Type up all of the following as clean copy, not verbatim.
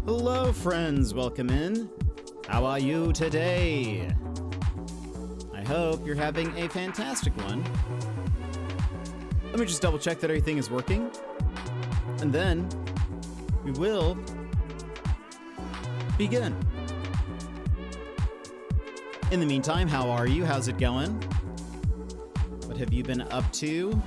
Hello friends, welcome in. How are you today? I hope you're having a fantastic one. Let me just double check that everything is working. And then we will begin. In the meantime, how are you? How's it going? What have you been up to?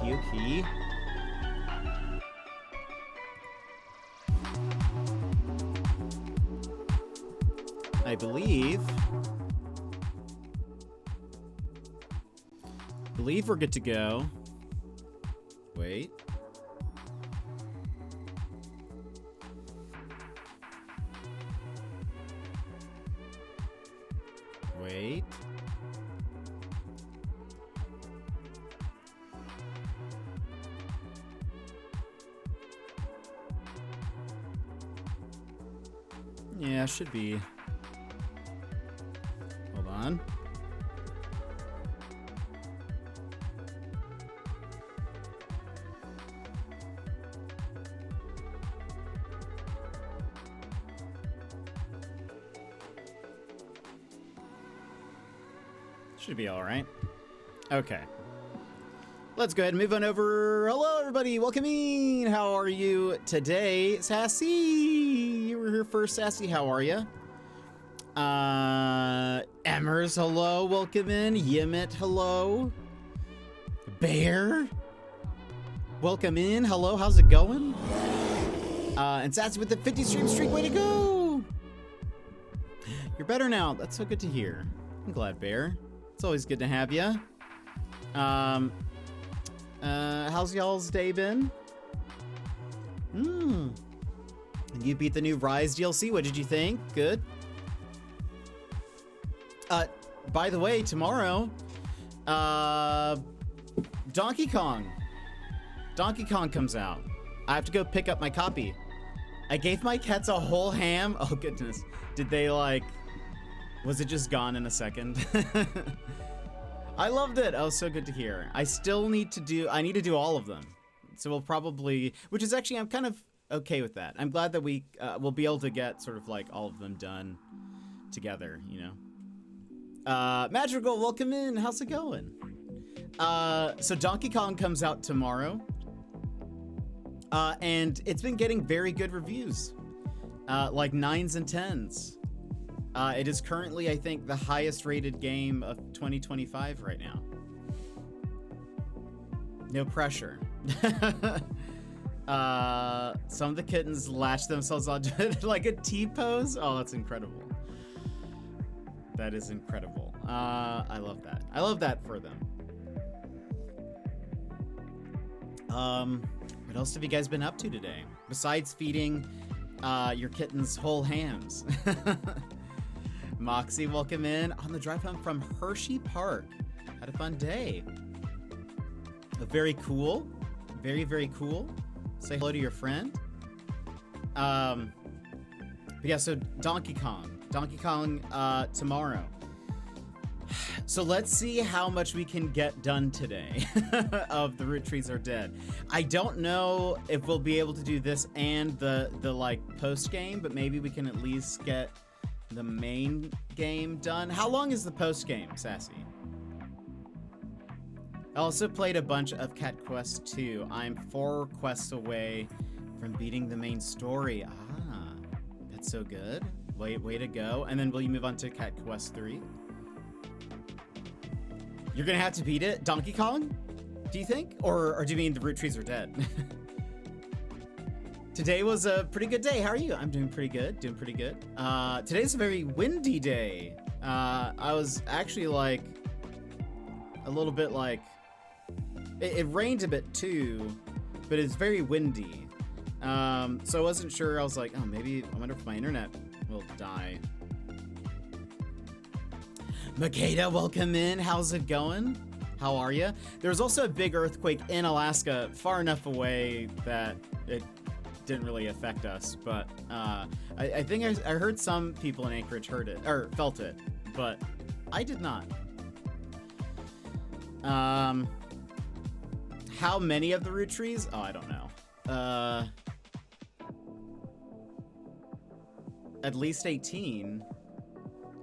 Okay. I believe we're good to go. Wait. Wait. Yeah, should be. Hold on. Should be all right. Okay. Let's go ahead and move on over. Hello, everybody. Welcome in. How are you today? Sassy. You were here first, Sassy. How are you? Emmers, hello. Welcome in. Yimit, hello. Bear. Welcome in. Hello. How's it going? And Sassy with the 50 stream streak. Way to go. You're better now. That's so good to hear. I'm glad, Bear. It's always good to have you. How's y'all's day been? You beat the new Rise DLC. What did you think? Good. By the way, tomorrow, Donkey Kong comes out. I have to go pick up my copy. I gave my cats a whole ham. Oh goodness. Did they was it just gone in a second? I loved it. Oh, so good to hear. I need to do all of them. So we'll probably, which is actually, I'm kind of okay with that. I'm glad that we'll be able to get sort of like all of them done together, you know? Magical, welcome in. How's it going? So Donkey Kong comes out tomorrow. And it's been getting very good reviews. Like 9s and 10s. It is currently, I think, the highest rated game of 2025 right now. No pressure. Some of the kittens latch themselves onto it like a T-pose. Oh, that's incredible. That is incredible. I love that. I love that for them. What else have you guys been up to today? Besides feeding your kittens whole hams. Moxie, welcome in. On the drive home from Hershey Park. Had a fun day. Very cool. Very, very cool. Say hello to your friend. But yeah, so Donkey Kong tomorrow. So let's see how much we can get done today of the Roottrees Are Dead. I don't know if we'll be able to do this and the like post game, but maybe we can at least get the main game done. How long is the post game, Sassy? I also played a bunch of Cat Quest 2. I'm 4 quests away from beating the main story. Ah, that's so good. Way to go. And then will you move on to Cat Quest 3? You're gonna have to beat it? Donkey Kong? Do you think? Or do you mean the Roottrees Are Dead? Today was a pretty good day. How are you? I'm doing pretty good. Today's a very windy day. I was actually like a little bit like it rained a bit too, but it's very windy. So I wasn't sure. I was like, oh, maybe I wonder if my internet will die. Makeda, welcome in. How's it going? How are you? There was also a big earthquake in Alaska, far enough away that it didn't really affect us. But I think I heard some people in Anchorage heard it or felt it, but I did not. How many of the Roottrees? Oh, I don't know. At least 18,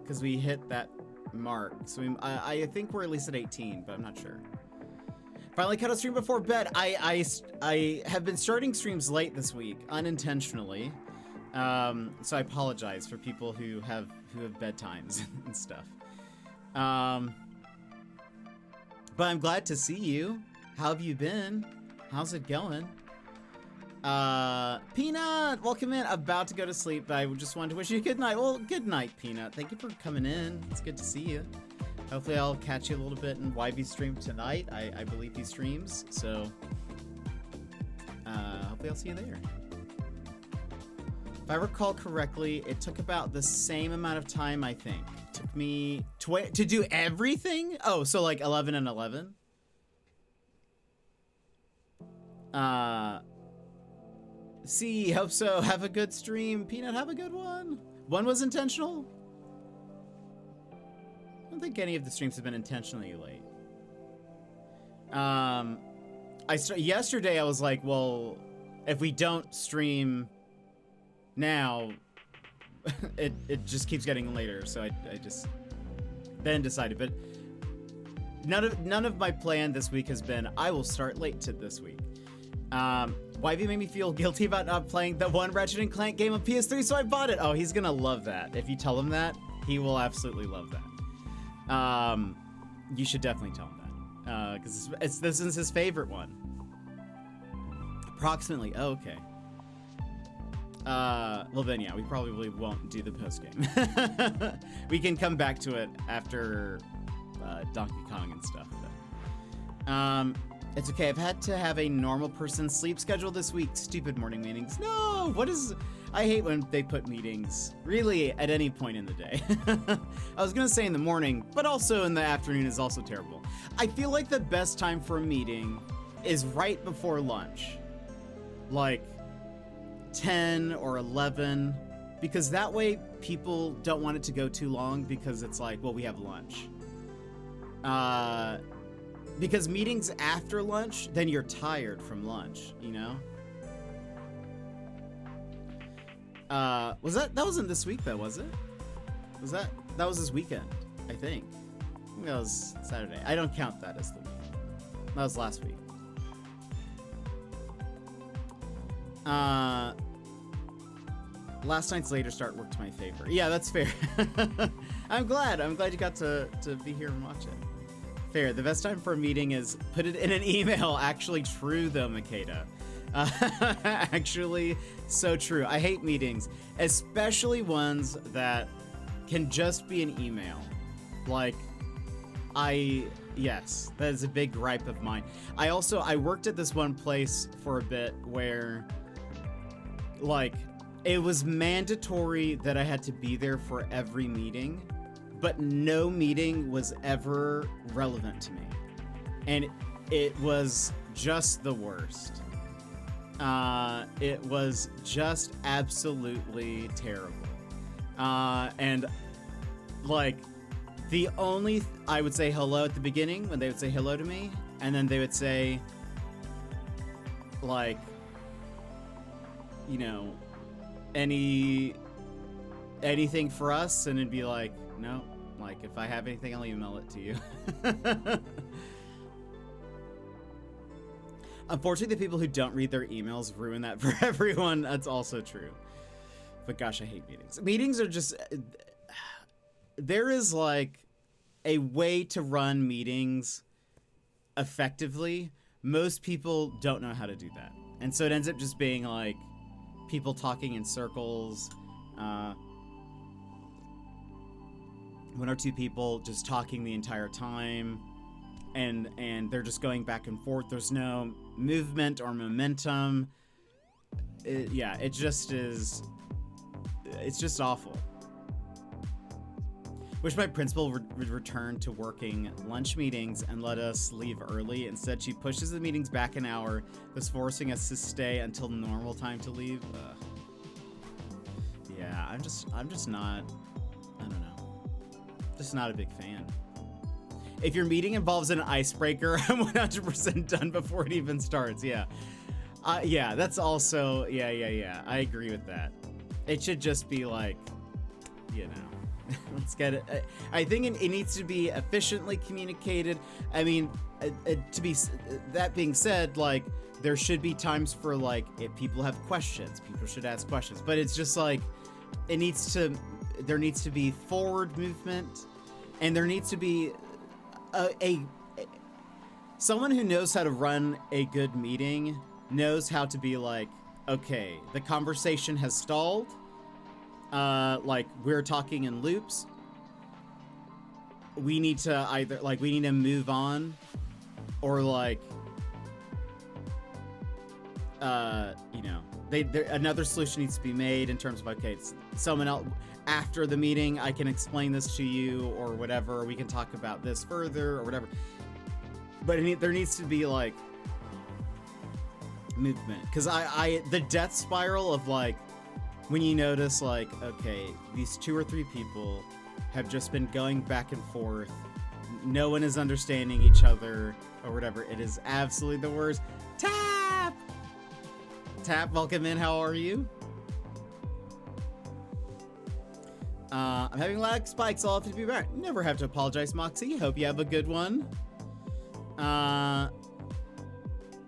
because we hit that mark. So I think we're at least at 18, but I'm not sure. Finally cut a stream before bed. I have been starting streams late this week, unintentionally. So I apologize for people who have bedtimes and stuff. But I'm glad to see you. How have you been? How's it going? Peanut, welcome in. About to go to sleep, but I just wanted to wish you a good night. Well, good night, Peanut. Thank you for coming in. It's good to see you. Hopefully I'll catch you a little bit in YV stream tonight. I believe he streams, so hopefully I'll see you there. If I recall correctly, it took about the same amount of time, I think. It took me to do everything? Oh, so like 11 and 11? See, hope so. Have a good stream. Peanut, have a good one. One was intentional? I don't think any of the streams have been intentionally late. Yesterday I was like, well, if we don't stream now, it just keeps getting later, so I just then decided. But none of my plan this week has been I will start late to this week. YV made me feel guilty about not playing the one Ratchet & Clank game on PS3, so I bought it. Oh, he's gonna love that. If you tell him that, he will absolutely love that. You should definitely tell him that, because this is his favorite one. Approximately. Oh, okay. Well then, yeah, we probably won't do the post game. We can come back to it after Donkey Kong and stuff. But, it's okay. I've had to have a normal person's sleep schedule this week. Stupid morning meetings. No, what is... I hate when they put meetings, really, at any point in the day. I was gonna say in the morning, but also in the afternoon is also terrible. I feel like the best time for a meeting is right before lunch. Like 10 or 11, because that way people don't want it to go too long because it's like, well, we have lunch. Because meetings after lunch, then you're tired from lunch, you know? That wasn't this week though, was it? That was this weekend, I think. I think that was Saturday. I don't count that as the week. That was last week. Last night's later start worked to my favor. Yeah, that's fair. I'm glad you got to be here and watch it. Fair. The best time for a meeting is put it in an email. Actually true though, Makeda. Actually so true. I hate meetings, especially ones that can just be an email. Like, yes, that is a big gripe of mine. I worked at this one place for a bit where, like, it was mandatory that I had to be there for every meeting, but no meeting was ever relevant to me. And it was just the worst. It was just absolutely terrible. And like, I would say hello at the beginning when they would say hello to me, and then they would say, like, you know, anything for us, and it'd be like, no, like, if I have anything, I'll email it to you. Unfortunately, the people who don't read their emails ruin that for everyone. That's also true. But gosh, I hate meetings. Meetings are just... There is, like, a way to run meetings effectively. Most people don't know how to do that. And so it ends up just being, like, people talking in circles. One or two people just talking the entire time. And they're just going back and forth. There's no movement or momentum. It just is... it's just awful. Wish my principal would return to working lunch meetings and let us leave early. Instead, she pushes the meetings back an hour, thus forcing us to stay until normal time to leave. Yeah, I'm just not, I don't know. Just not a big fan. If your meeting involves an icebreaker, I'm 100% done before it even starts. Yeah. Yeah, that's also, yeah. I agree with that. It should just be like, you know. Let's get it. I think it needs to be efficiently communicated. I mean, that being said, like, there should be times for, like, if people have questions, people should ask questions. But it's just like, there needs to be forward movement, and there needs to be someone who knows how to run a good meeting knows how to be like, okay, the conversation has stalled. Like, we're talking in loops. We need to either, like, we need to move on, or, like, you know, another solution needs to be made in terms of, okay, it's someone else, after the meeting, I can explain this to you, or whatever, we can talk about this further, or whatever. But there needs to be, like, movement. Because the death spiral of, like, when you notice, like, okay, these 2 or 3 people have just been going back and forth, no one is understanding each other, or whatever, it is absolutely the worst. Tap! Tap, welcome in, how are you? I'm having lag spikes, I'll have to be back. Never have to apologize, Moxie, hope you have a good one.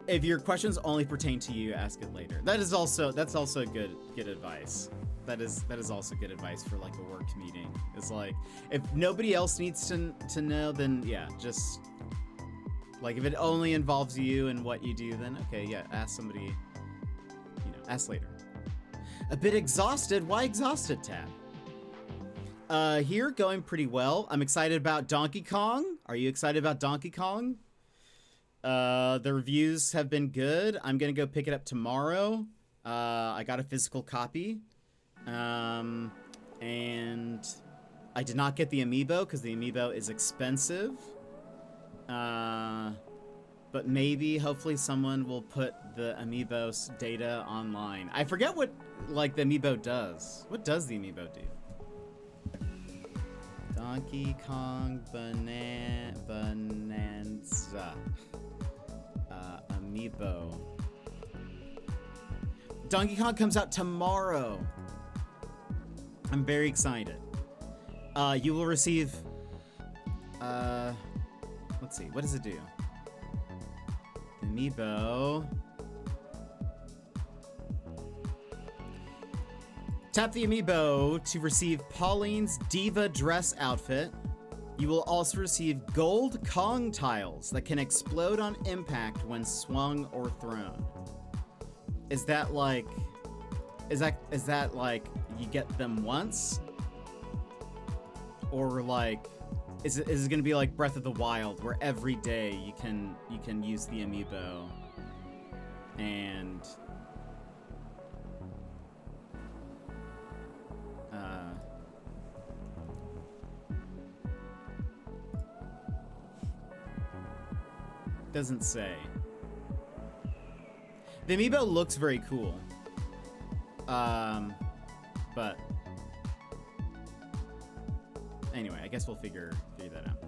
If your questions only pertain to you, ask it later. That's also good advice. That is also good advice for, like, a work meeting. It's like, if nobody else needs to know, then yeah, just, like, if it only involves you and what you do, then okay, yeah, ask somebody, you know, ask later. A bit exhausted. Why exhausted, Tab? Here, going pretty well. I'm excited about Donkey Kong. Are you excited about Donkey Kong? The reviews have been good. I'm gonna go pick it up tomorrow. I got a physical copy. And I did not get the amiibo because the amiibo is expensive. But maybe, hopefully, someone will put the amiibo's data online. I forget what, like, the amiibo does. What does the amiibo do? Donkey Kong Bonanza. Amiibo. Donkey Kong comes out tomorrow. I'm very excited. You will receive, let's see, what does it do? Amiibo. Tap the amiibo to receive Pauline's Diva dress outfit. You will also receive gold Kong tiles that can explode on impact when swung or thrown. Is that like you get them once? Or like is it gonna be like Breath of the Wild, where every day you can use the amiibo and doesn't say. The amiibo looks very cool. But anyway, I guess we'll figure that out.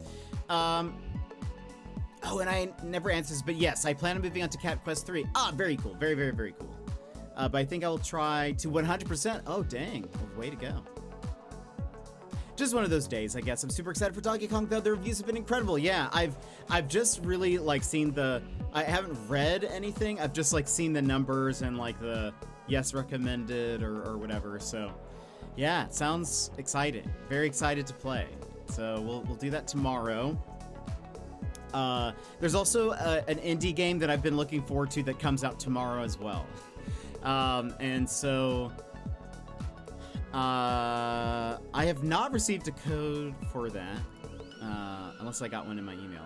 Oh, and I never answered this, but yes, I plan on moving on to Cat Quest 3. Ah, very cool. Very, very, very cool. But I think I will try to 100%. Oh, dang. Oh, way to go. Just one of those days, I guess. I'm super excited for Donkey Kong, though. The reviews have been incredible. Yeah, I've just really, like, seen I haven't read anything. I've just, like, seen the numbers and, like, the yes recommended or whatever. So, yeah, it sounds exciting. Very excited to play. So we'll do that tomorrow. There's also an indie game that I've been looking forward to that comes out tomorrow as well. And so I have not received a code for that, unless I got one in my email.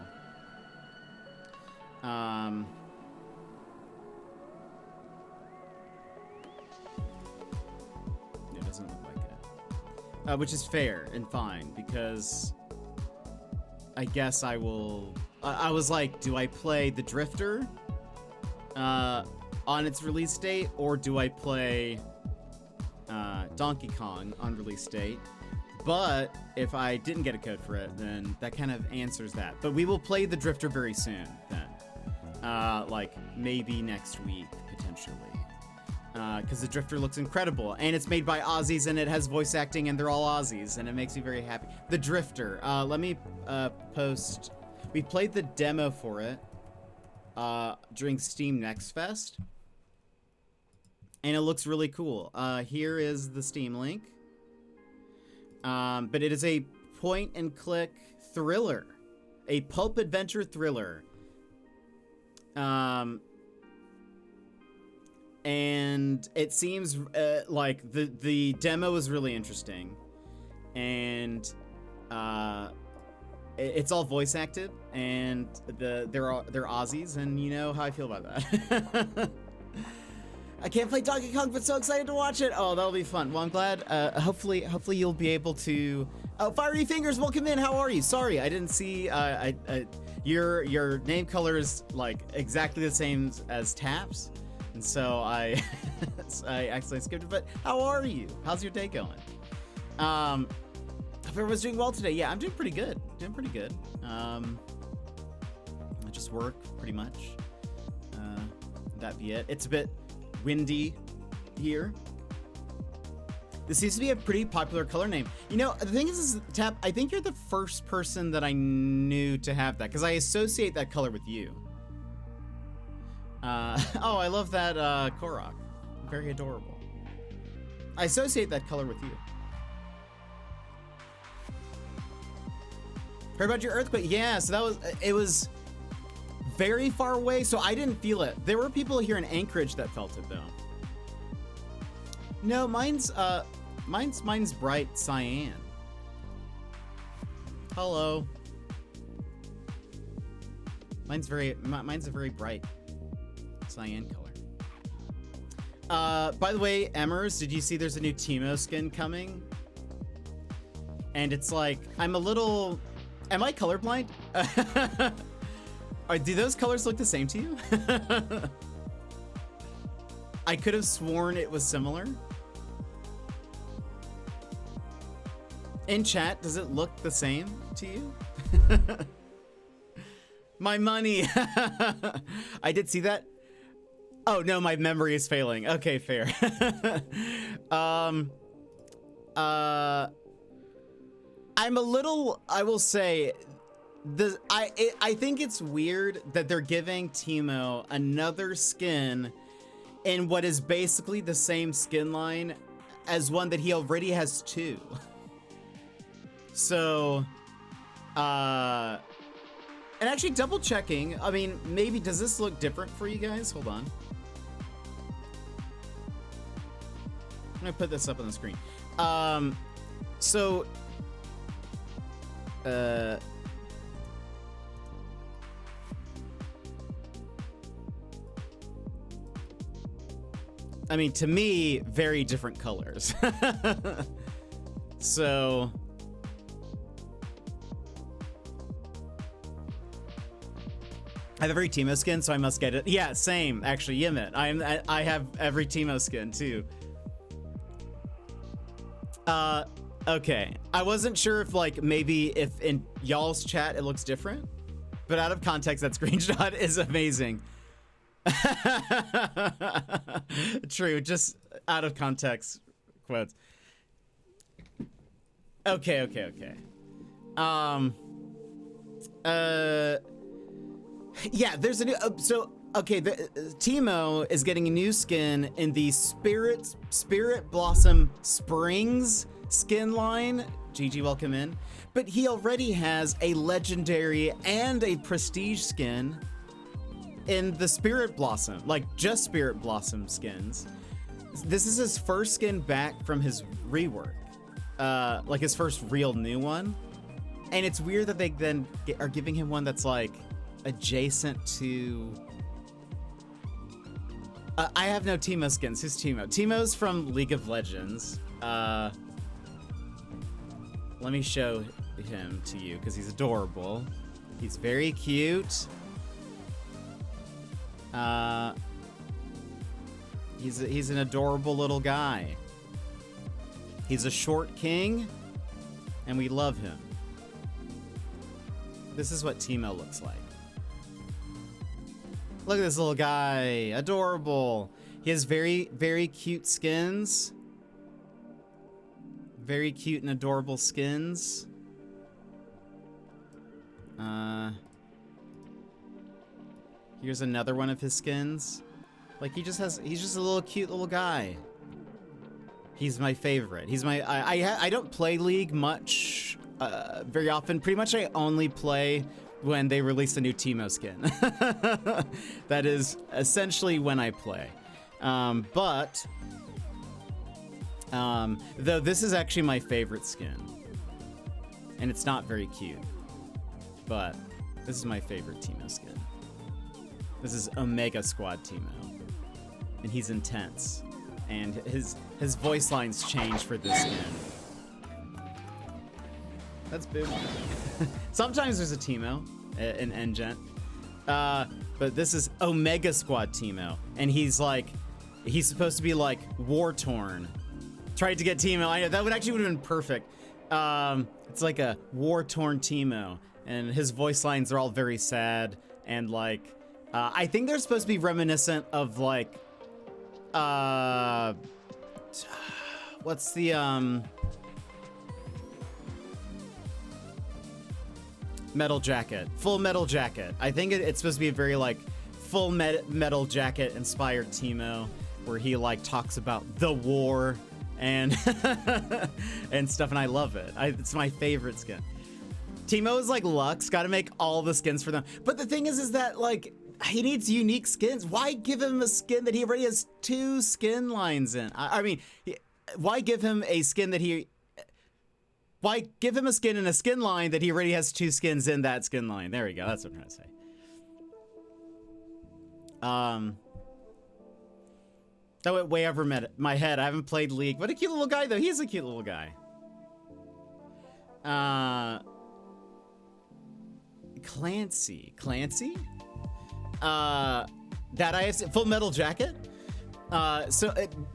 It doesn't look like it. which is fair and fine because I guess I will. I was like, do I play the Drifter on its release date, or do I play Donkey Kong on release date? But if I didn't get a code for it, then that kind of answers that. But we will play the Drifter very soon then. Like maybe next week, potentially. Because the Drifter looks incredible. And it's made by Aussies and it has voice acting and they're all Aussies and it makes me very happy. The Drifter. Let me post... We played the demo for it during Steam Next Fest. And it looks really cool. Here is the Steam link. But it is a point-and-click thriller. A pulp adventure thriller. And it seems like the demo is really interesting. And it's all voice acted. And they're Aussies, and you know how I feel about that. I can't play Donkey Kong, but so excited to watch it. Oh, that'll be fun. Well, I'm glad. Hopefully you'll be able to. Oh, Fiery Fingers, welcome in. How are you? Sorry, I didn't see. Your name color is like exactly the same as Taps, and so I accidentally skipped it. But how are you? How's your day going? Hope everyone's doing well today. Yeah, I'm doing pretty good. I just work pretty much. That be it. It's a bit windy here. This seems to be a pretty popular color name. You know, the thing is Tap, I think you're the first person that I knew to have that, because I associate that color with you. Oh, I love that Korok. Very adorable. I associate that color with you. Heard about your earthquake? Yeah, so it was very far away, so I didn't feel it. There were people here in Anchorage that felt it though. No, mine's bright cyan. Hello. Mine's a very bright cyan color. By the way, Emmers, did you see there's a new Teemo skin coming? And it's like, am I colorblind? Do those colors look the same to you? I could have sworn it was similar. In chat, does it look the same to you? My money. I did see that. Oh no, my memory is failing. Okay, fair. I'm a little, I will say, I think it's weird that they're giving Teemo another skin in what is basically the same skin line as one that he already has two. So, and actually double checking, I mean, maybe, does this look different for you guys? Hold on. I'm gonna put this up on the screen. I mean, to me, very different colors. So, I have every Teemo skin, so I must get it. Yeah, same, actually, Yimit. I have every Teemo skin too. Okay. I wasn't sure if, like, maybe if in y'all's chat it looks different, but out of context, that screenshot is amazing. True, just out of context quotes. Okay. Yeah, there's a new, okay, Teemo is getting a new skin in the Spirit Blossom Springs skin line. GG, welcome in. But he already has a legendary and a prestige skin in the Spirit Blossom, like just Spirit Blossom skins. This is his first skin back from his rework, like his first real new one. And it's weird that they then are giving him one that's like adjacent to... I have no Teemo skins. Who's Teemo? Teemo's from League of Legends. let me show him to you because he's adorable. He's very cute. He's an adorable little guy. He's a short king, and we love him. This is what Teemo looks like. Look at this little guy, adorable. He has very, very cute skins. Very cute and adorable skins. Here's another one of his skins. Like he's just a little cute little guy. He's my favorite. He's my, I don't play League much, very often. Pretty much I only play when they release a new Teemo skin. That is essentially when I play. Though this is actually my favorite skin. And it's not very cute. But this is my favorite Teemo skin. This is Omega Squad Teemo. And he's intense. And his voice lines change for this skin. That's big. Sometimes there's a Teemo in Engent. But this is Omega Squad Teemo. And he's supposed to be like war-torn. Tried to get Teemo. I know that would have been perfect. It's like a war-torn Teemo. And his voice lines are all very sad. And like, I think they're supposed to be reminiscent of like, what's the, Metal Jacket. Full Metal Jacket. I think it's supposed to be a very like full Metal Jacket inspired Teemo where he like talks about the war and and stuff, and I love it. It's my favorite skin. Teemo is like Lux, gotta make all the skins for them. But the thing is that like he needs unique skins. Why give him a skin that he already has 2 skin lines in? I mean, why give him a skin that he... Why give him a skin in a skin line that he already has 2 skins in that skin line? There we go. That's what I'm trying to say. That went way over my head. I haven't played League. What a cute little guy, though. He is a cute little guy. Clancy. That I have Full Metal Jacket.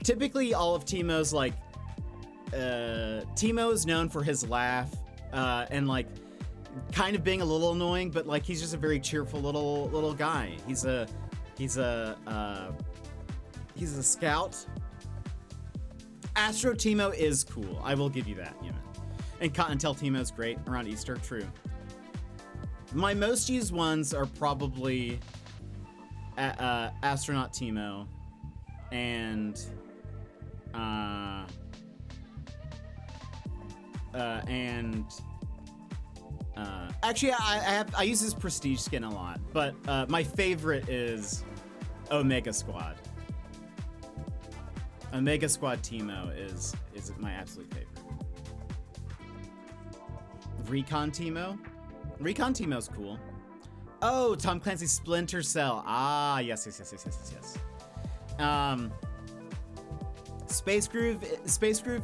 Typically all of Teemo's like Teemo is known for his laugh and like kind of being a little annoying, but like he's just a very cheerful little guy. He's a scout. Astro Teemo is cool. I will give you that, you know. And Cottontail Teemo is great around Easter. True. My most used ones are probably Astronaut Teemo and actually I use his Prestige skin a lot, but my favorite is Omega Squad. Omega Squad Teemo is my absolute favorite. Recon Teemo? Recon Teemo's cool. Oh, Tom Clancy's Splinter Cell. Ah, yes. Space Groove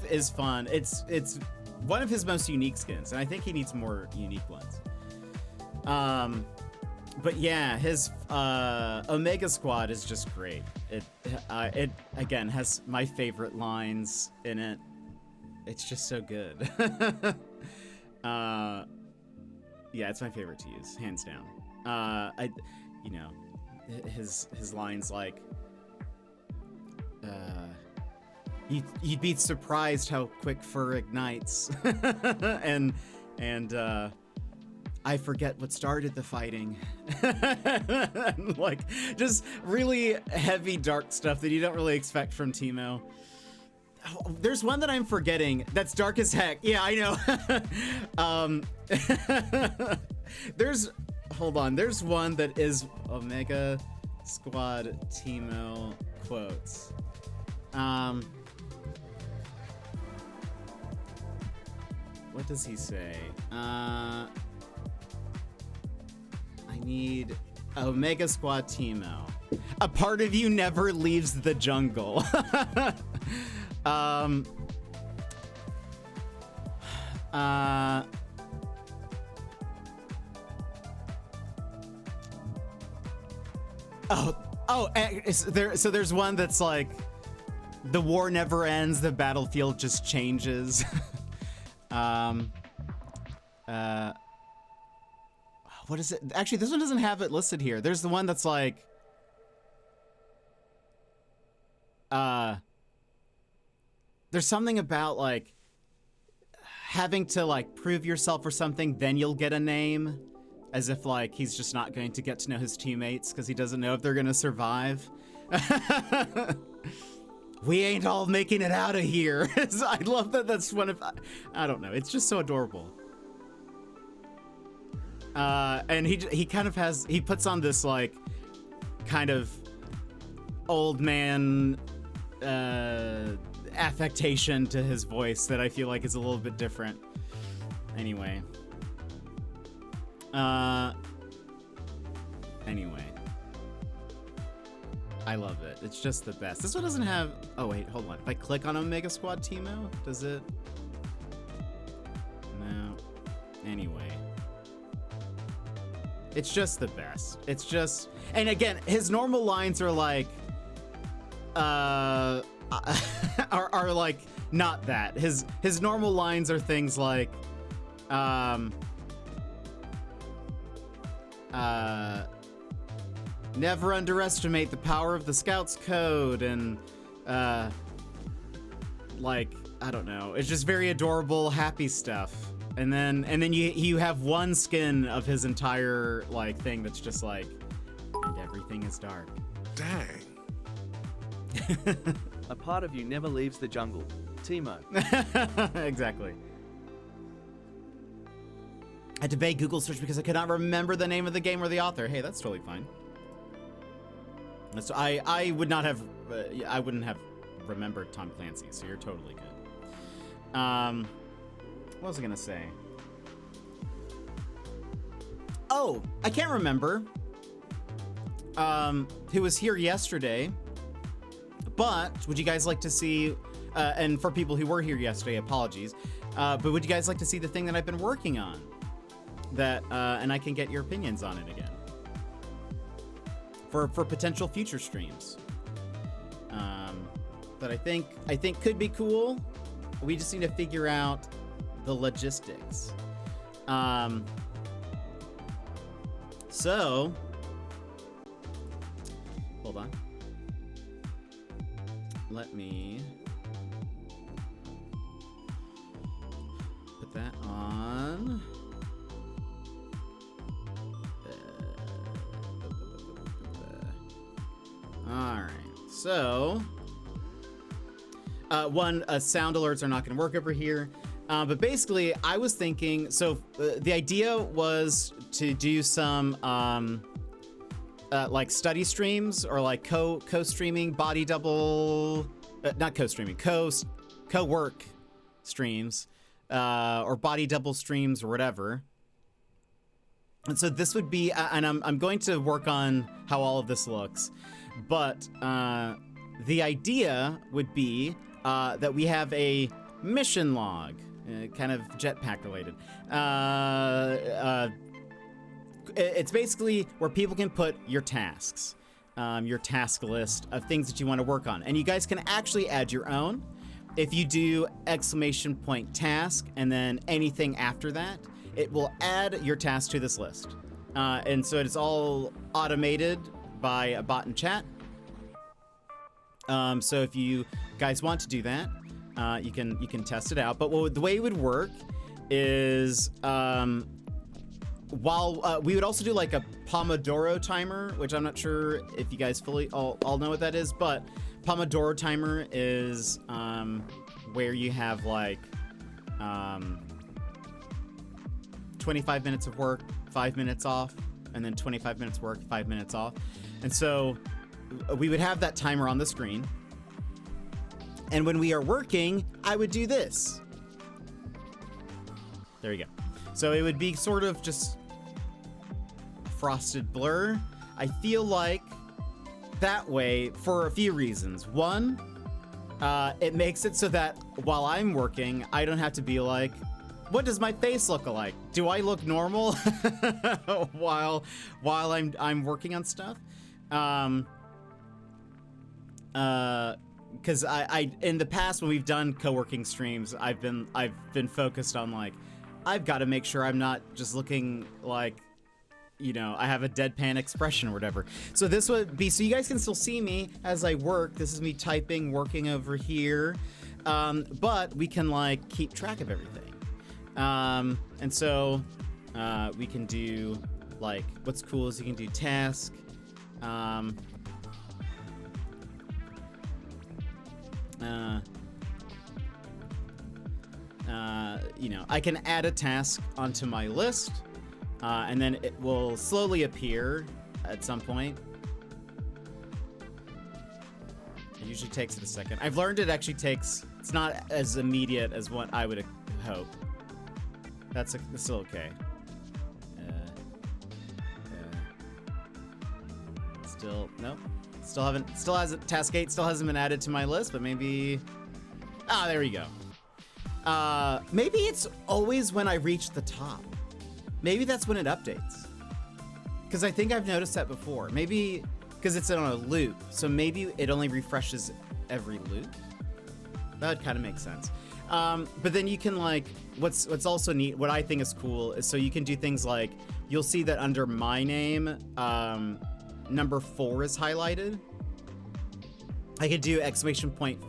is fun. It's one of his most unique skins, and I think he needs more unique ones. But yeah, his Omega Squad is just great. It again has my favorite lines in it. It's just so good. Yeah, it's my favorite to use, hands down. His lines like, you'd be surprised how quick fur ignites, and I forget what started the fighting. Like, just really heavy, dark stuff that you don't really expect from Teemo. Oh, there's one that I'm forgetting that's dark as heck. Yeah, I know. There's one that is Omega Squad Teemo quotes. What does he say? I need Omega Squad Teemo. A part of you never leaves the So there's one that's like, the war never ends, the battlefield just changes. What is it? Actually, this one doesn't have it listed here. There's the one that's like, there's something about like having to like prove yourself or something, then you'll get a name, as if like he's just not going to get to know his teammates because he doesn't know if they're gonna survive. We ain't all making it out of here. I love that. That's one of, I don't know. It's just so adorable. And he kind of has, he puts on this like kind of old man affectation to his voice that I feel like is a little bit different. Anyway. Anyway. I love it. It's just the best. This one doesn't have, oh wait, hold on. If I click on Omega Squad Teemo, does it? No. Anyway. It's just the best. It's just, and again, his normal lines are like, are like not that. His normal lines are things like, never underestimate the power of the Scouts Code, and like, I don't know. It's just very adorable, happy stuff. And then you have one skin of his entire like thing that's just like, and everything is dark. Dang. A part of you never leaves the jungle. Teemo. Exactly. I had to beg Google search because I could not remember the name of the game or the author. Hey, that's totally fine. So I would not have, I wouldn't have remembered Tom Clancy, so you're totally good. What was I gonna say? Oh, I can't remember who was here yesterday, but would you guys like to see, and for people who were here yesterday, apologies, but would you guys like to see the thing that I've been working on? That, and I can get your opinions on it again. For potential future streams. That I think could be cool. We just need to figure out the logistics. So, hold on. Let me put that on. All right, so sound alerts are not going to work over here, but basically I was thinking, so the idea was to do some like study streams or like co-streaming body double, not co-streaming, co-work streams, or body double streams or whatever. And so this would be, and I'm going to work on how all of this looks. But the idea would be that we have a mission log, kind of jetpack related. It's basically where people can put your tasks, your task list of things that you want to work on. And you guys can actually add your own. If you do !task and then anything after that, it will add your task to this list. And so it's all automated by a bot in chat. So if you guys want to do that, you can test it out. But the way it would work is while we would also do like a Pomodoro timer, which I'm not sure if you guys fully all know what that is, but Pomodoro timer is where you have like 25 minutes of work, 5 minutes off, and then 25 minutes work, 5 minutes off. And so we would have that timer on the screen. And when we are working, I would do this. There you go. So it would be sort of just a frosted blur. I feel like that way for a few reasons. One, it makes it so that while I'm working, I don't have to be like, What does my face look like? Do I look normal while I'm working on stuff? Because I in the past when we've done co-working streams, I've been focused on like, I've got to make sure I'm not just looking like, you know, I have a deadpan expression or whatever. So this would be, so you guys can still see me as I work. This is me typing, working over here. But we can like keep track of everything. And so we can do like, what's cool is you can do task. You know, I can add a task onto my list, and then it will slowly appear at some point. It usually takes it a second. I've learned it actually takes, it's not as immediate as what I would hope. That's still okay. Still, nope. Still hasn't, task 8 still hasn't been added to my list, but maybe, there we go. Maybe it's always when I reach the top. Maybe that's when it updates. Because I think I've noticed that before. Maybe, because it's on a loop, so maybe it only refreshes every loop. That would kind of make sense. But then you can like, what's also neat, what I think is cool, is so you can do things like, you'll see that under my name, number 4 is highlighted. I could do !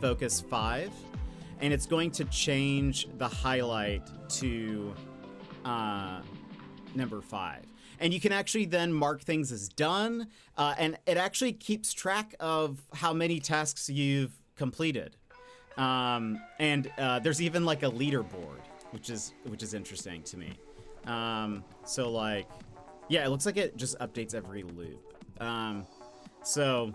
focus 5, and it's going to change the highlight to number 5. And you can actually then mark things as done, and it actually keeps track of how many tasks you've completed. And there's even like a leaderboard, which is interesting to me. So like, yeah, it looks like it just updates every loop. So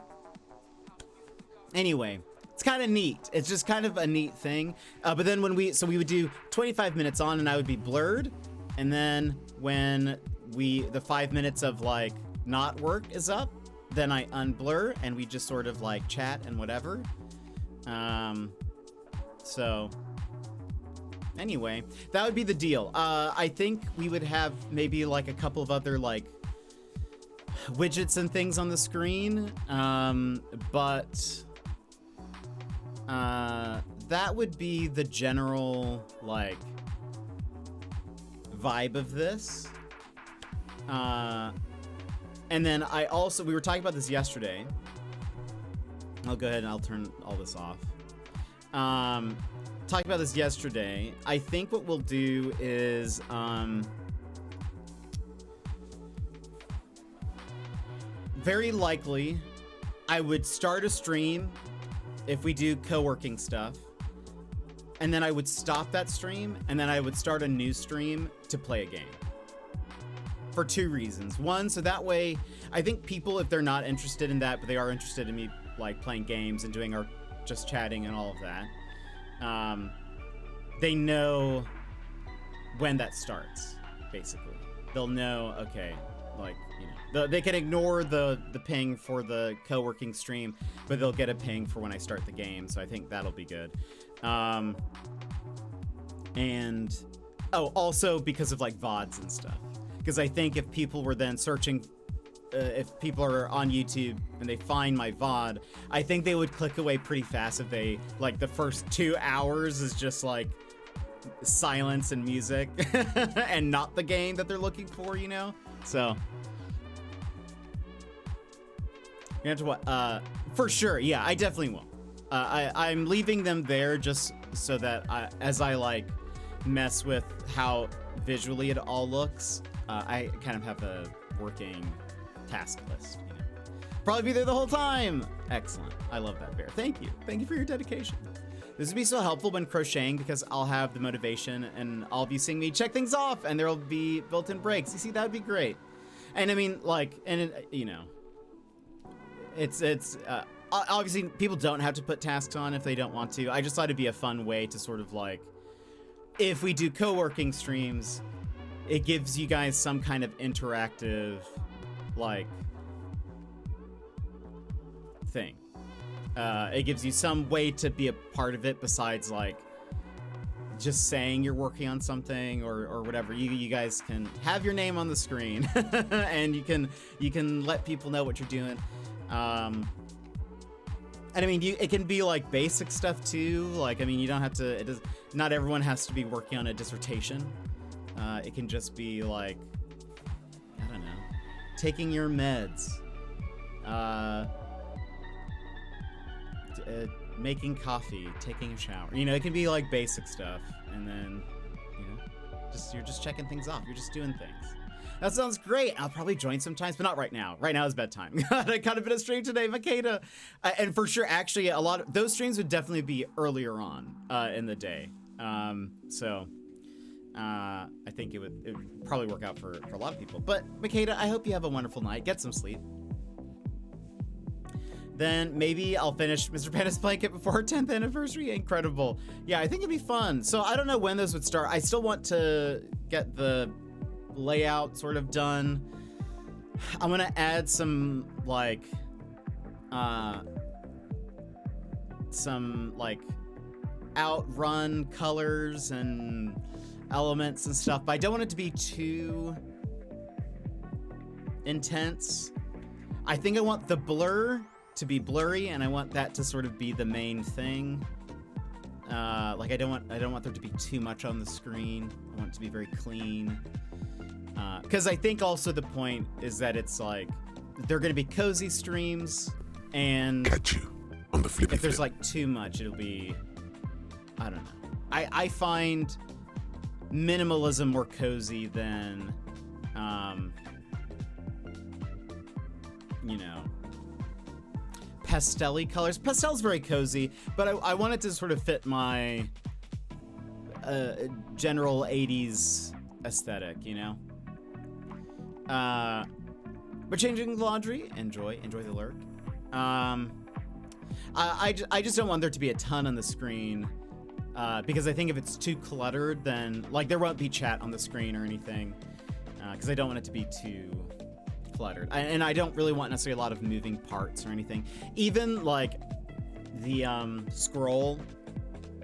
anyway, it's kind of neat. It's just kind of a neat thing. But then when we would do 25 minutes on and I would be blurred. And then when the 5 minutes of like not work is up, then I unblur and we just sort of like chat and whatever. So anyway, that would be the deal. I think we would have maybe like a couple of other like widgets and things on the screen, but that would be the general like vibe of this. And then we were talking about this yesterday. I'll go ahead and I'll turn all this off. Talked about this yesterday. I think what we'll do is very likely I would start a stream if we do co-working stuff, and then I would stop that stream, and then I would start a new stream to play a game. For 2 reasons. One, so that way, I think people, if they're not interested in that, but they are interested in me like playing games and doing our just chatting and all of that, they know when that starts, basically. They'll know, okay, like, you know, they can ignore the ping for the co-working stream, but they'll get a ping for when I start the game, so I think that'll be good. And, also because of like VODs and stuff. Because I think if people were then searching, if people are on YouTube and they find my VOD, I think they would click away pretty fast if they, like, the first 2 hours is just like silence and music and not the game that they're looking for, you know? So you have to what? For sure, yeah, I definitely will. I'm leaving them there just so that as I like mess with how visually it all looks, I kind of have a working task list, you know. Probably be there the whole time. Excellent. I love that, Bear. Thank you. Thank you for your dedication. This would be so helpful when crocheting because I'll have the motivation and I'll be seeing me check things off and there'll be built-in breaks. You see, that would be great. And I mean, like, and you know, it's obviously people don't have to put tasks on if they don't want to. I just thought it'd be a fun way to sort of like, if we do co-working streams, it gives you guys some kind of interactive, like, thing. It gives you some way to be a part of it besides, like, just saying you're working on something or whatever, you guys can have your name on the screen and you can let people know what you're doing. And I mean, it can be like basic stuff too. Like, I mean, you don't have to, not everyone has to be working on a dissertation. It can just be like, I don't know, taking your meds, making coffee, taking a shower. You know, it can be like basic stuff. And then, you know, you're just checking things off. You're just doing things. That sounds great. I'll probably join sometimes, but not right now. Right now is bedtime. I got a bit of stream today, Makeda. And for sure, actually, a lot of those streams would definitely be earlier on in the day. So I think it would probably work out for a lot of people. But Makeda, I hope you have a wonderful night. Get some sleep. Then maybe I'll finish Mr. Panda's blanket before our 10th anniversary. Incredible. Yeah, I think it'd be fun. So I don't know when those would start. I still want to get the layout sort of done. I'm gonna add some like outrun colors and elements and stuff, but I don't want it to be too intense. I think I want the blur to be blurry, and I want that to sort of be the main thing. Like I don't want there to be too much on the screen. I want it to be very clean. Because I think also the point is that it's like they're going to be cozy streams, and catch you on the flippy if there's flip. like too much, it'll be, I don't know. I find minimalism more cozy than, you know, pastel-y colors. Pastel's very cozy, but I want it to sort of fit my general 80s aesthetic, you know? But changing the laundry, enjoy the lurk. I just don't want there to be a ton on the screen, because I think if it's too cluttered, then like there won't be chat on the screen or anything, because I don't want it to be too cluttered. And I don't really want necessarily a lot of moving parts or anything. Even like the scroll,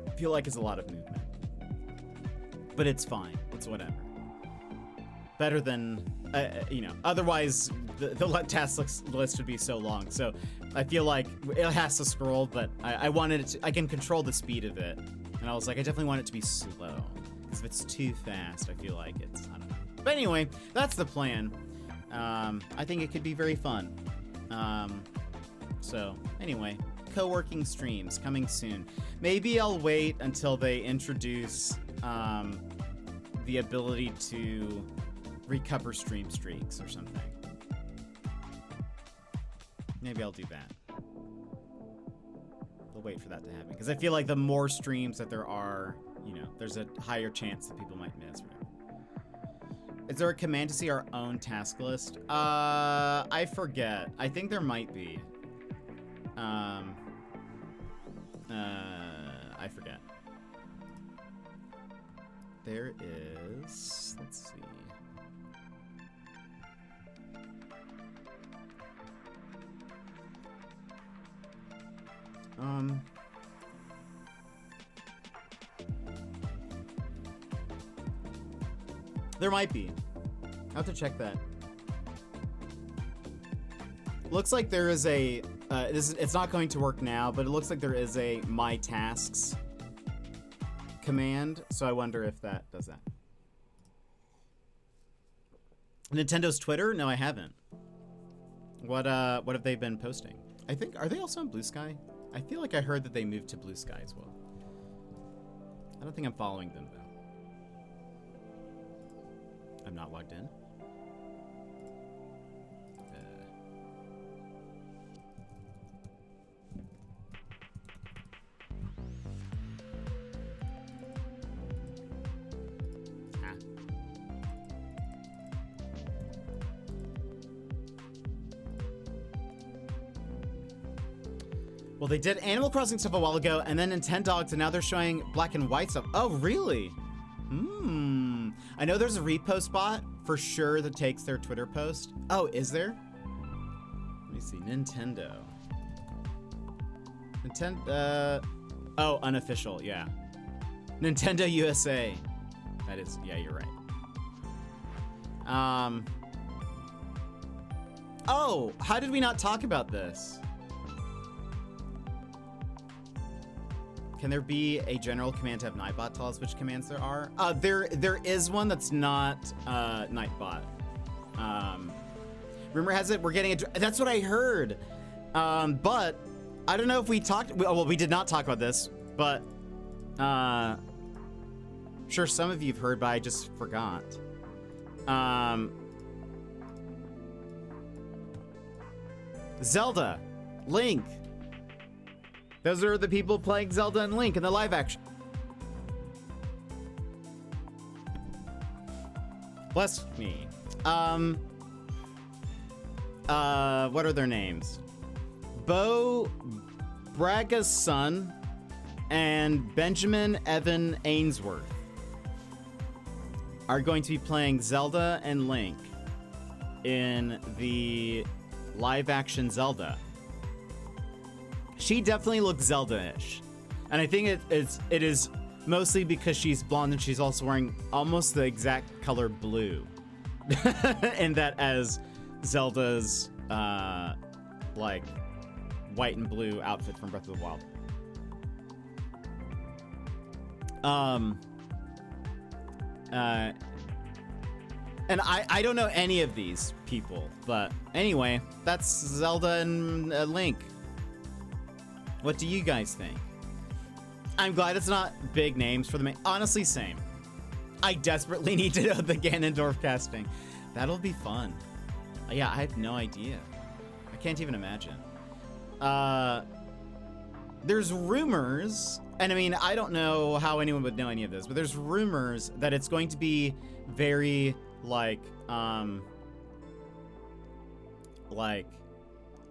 I feel like is a lot of movement, but it's fine. It's whatever. Better than, you know, otherwise the task list would be so long. So I feel like it has to scroll, but I wanted it to, I can control the speed of it. And I was like, I definitely want it to be slow, because if it's too fast, I feel like it's, I don't know. But anyway, that's the plan. I think it could be very fun. So anyway, co-working streams coming soon. Maybe I'll wait until they introduce the ability to recover stream streaks or something. Maybe I'll do that. We'll wait for that to happen, because I feel like the more streams that there are, you know, there's a higher chance that people might miss. Is there a command to see our own task list? I forget. I think there might be. I forget. There is. Let's see. There might be. I'll have to check that. Looks like there is a, it's not going to work now, but it looks like there is a My Tasks command, so I wonder if that does that. Nintendo's Twitter? No, I haven't. What have they been posting? I think, are they also on Blue Sky? I feel like I heard that they moved to Blue Sky as well. I don't think I'm following them, though. I'm not logged in. Well, they did Animal Crossing stuff a while ago, and then Nintendogs, and now they're showing black and white stuff. Oh, really? I know there's a repost bot for sure that takes their Twitter post. Oh, is there? Let me see. Nintendo. Oh, unofficial. Yeah. Nintendo USA. That is, yeah, you're right. Oh, how did we not talk about this? Can there be a general command to have Nightbot tell us which commands there are? There is one that's not Nightbot. Rumor has it we're getting a. That's what I heard. But I don't know if we talked. Well, we did not talk about this, but sure some of you've heard, but I just forgot. Zelda, Link. Those are the people playing Zelda and Link in the live action. Bless me. What are their names? Bo Braga's son and Benjamin Evan Ainsworth are going to be playing Zelda and Link in the live action Zelda. She definitely looks Zelda-ish, and I think it is mostly because she's blonde and she's also wearing almost the exact color blue, and that as Zelda's like white and blue outfit from Breath of the Wild. And I don't know any of these people, but anyway, that's Zelda and Link. What do you guys think? I'm glad it's not big names for the main. Honestly, same. I desperately need to know the Ganondorf casting. That'll be fun. Yeah, I have no idea. I can't even imagine. There's rumors, and I mean, I don't know how anyone would know any of this, but there's rumors that it's going to be very like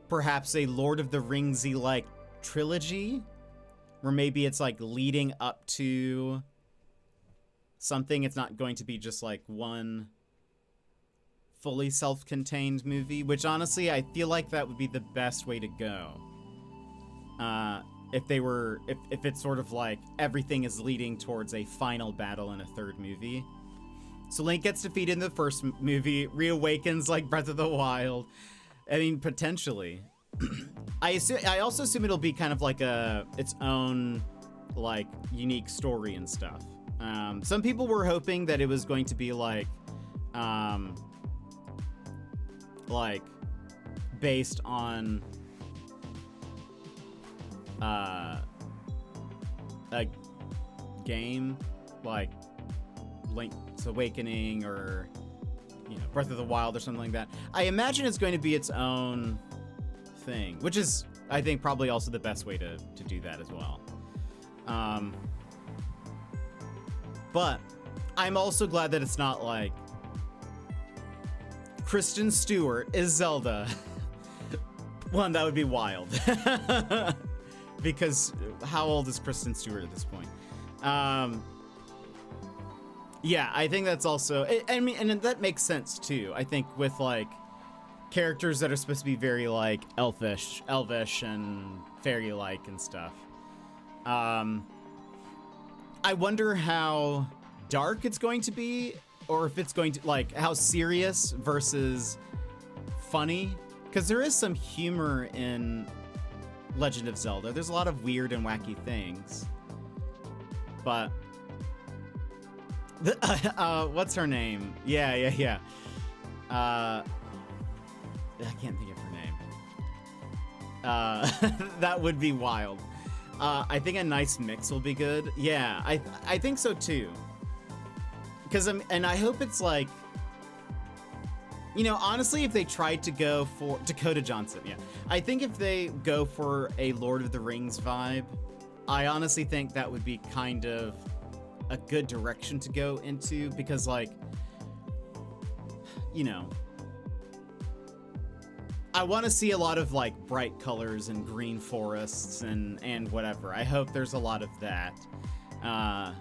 perhaps a Lord of the Ringsy like trilogy, where maybe it's like leading up to something. It's not going to be just like one fully self-contained movie, which honestly I feel like that would be the best way to go. If it's sort of like everything is leading towards a final battle in a third movie. So Link gets defeated in the first movie, reawakens like Breath of the Wild. I mean, potentially. I also assume it'll be kind of like its own like unique story and stuff. Some people were hoping that it was going to be like based on a game like Link's Awakening or Breath of the Wild or something like that. I imagine it's going to be its own thing, which is I think probably also the best way to do that as well. But I'm also glad that it's not like Kristen Stewart is Zelda. One, that would be wild. Because how old is Kristen Stewart at this point? Yeah, I think that's also, I mean, and that makes sense too. I think with like characters that are supposed to be very like elvish and fairy-like and stuff. I wonder how dark it's going to be, or if it's going to like how serious versus funny, because there is some humor in Legend of Zelda. There's a lot of weird and wacky things, but what's her name? Yeah. I can't think of her name. That would be wild. I think a nice mix will be good. Yeah, I think so too. Because I hope it's like, honestly, if they tried to go for Dakota Johnson, yeah, I think if they go for a Lord of the Rings vibe, I honestly think that would be kind of a good direction to go into, because like, I want to see a lot of like bright colors and green forests and whatever. I hope there's a lot of that. And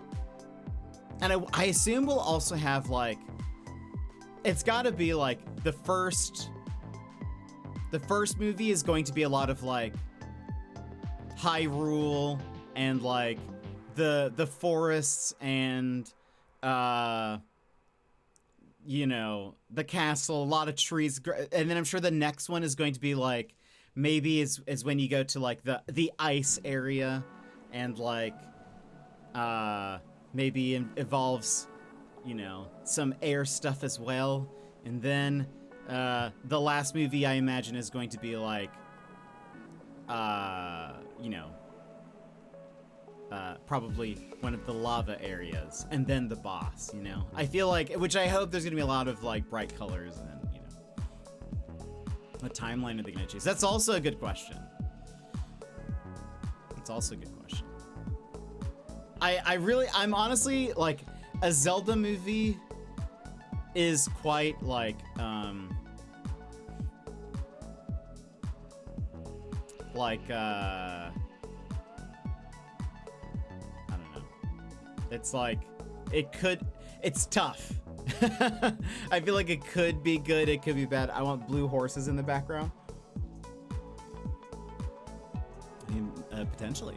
I assume we'll also have like, it's got to be like the first movie is going to be a lot of like Hyrule and like the forests and you know, the castle, a lot of trees, and then I'm sure the next one is going to be like maybe is when you go to like the ice area, and like maybe evolves, you know, some air stuff as well. And then the last movie I imagine is going to be like you know, probably one of the lava areas, and then the boss, you know. I feel like, which I hope there's gonna be a lot of like bright colors, and you know, what timeline are they gonna choose? That's also a good question. That's also a good question. I'm honestly like, a Zelda movie is quite like I don't know. It's like, it's tough. I feel like it could be good, it could be bad. I want blue horses in the background. I mean, potentially.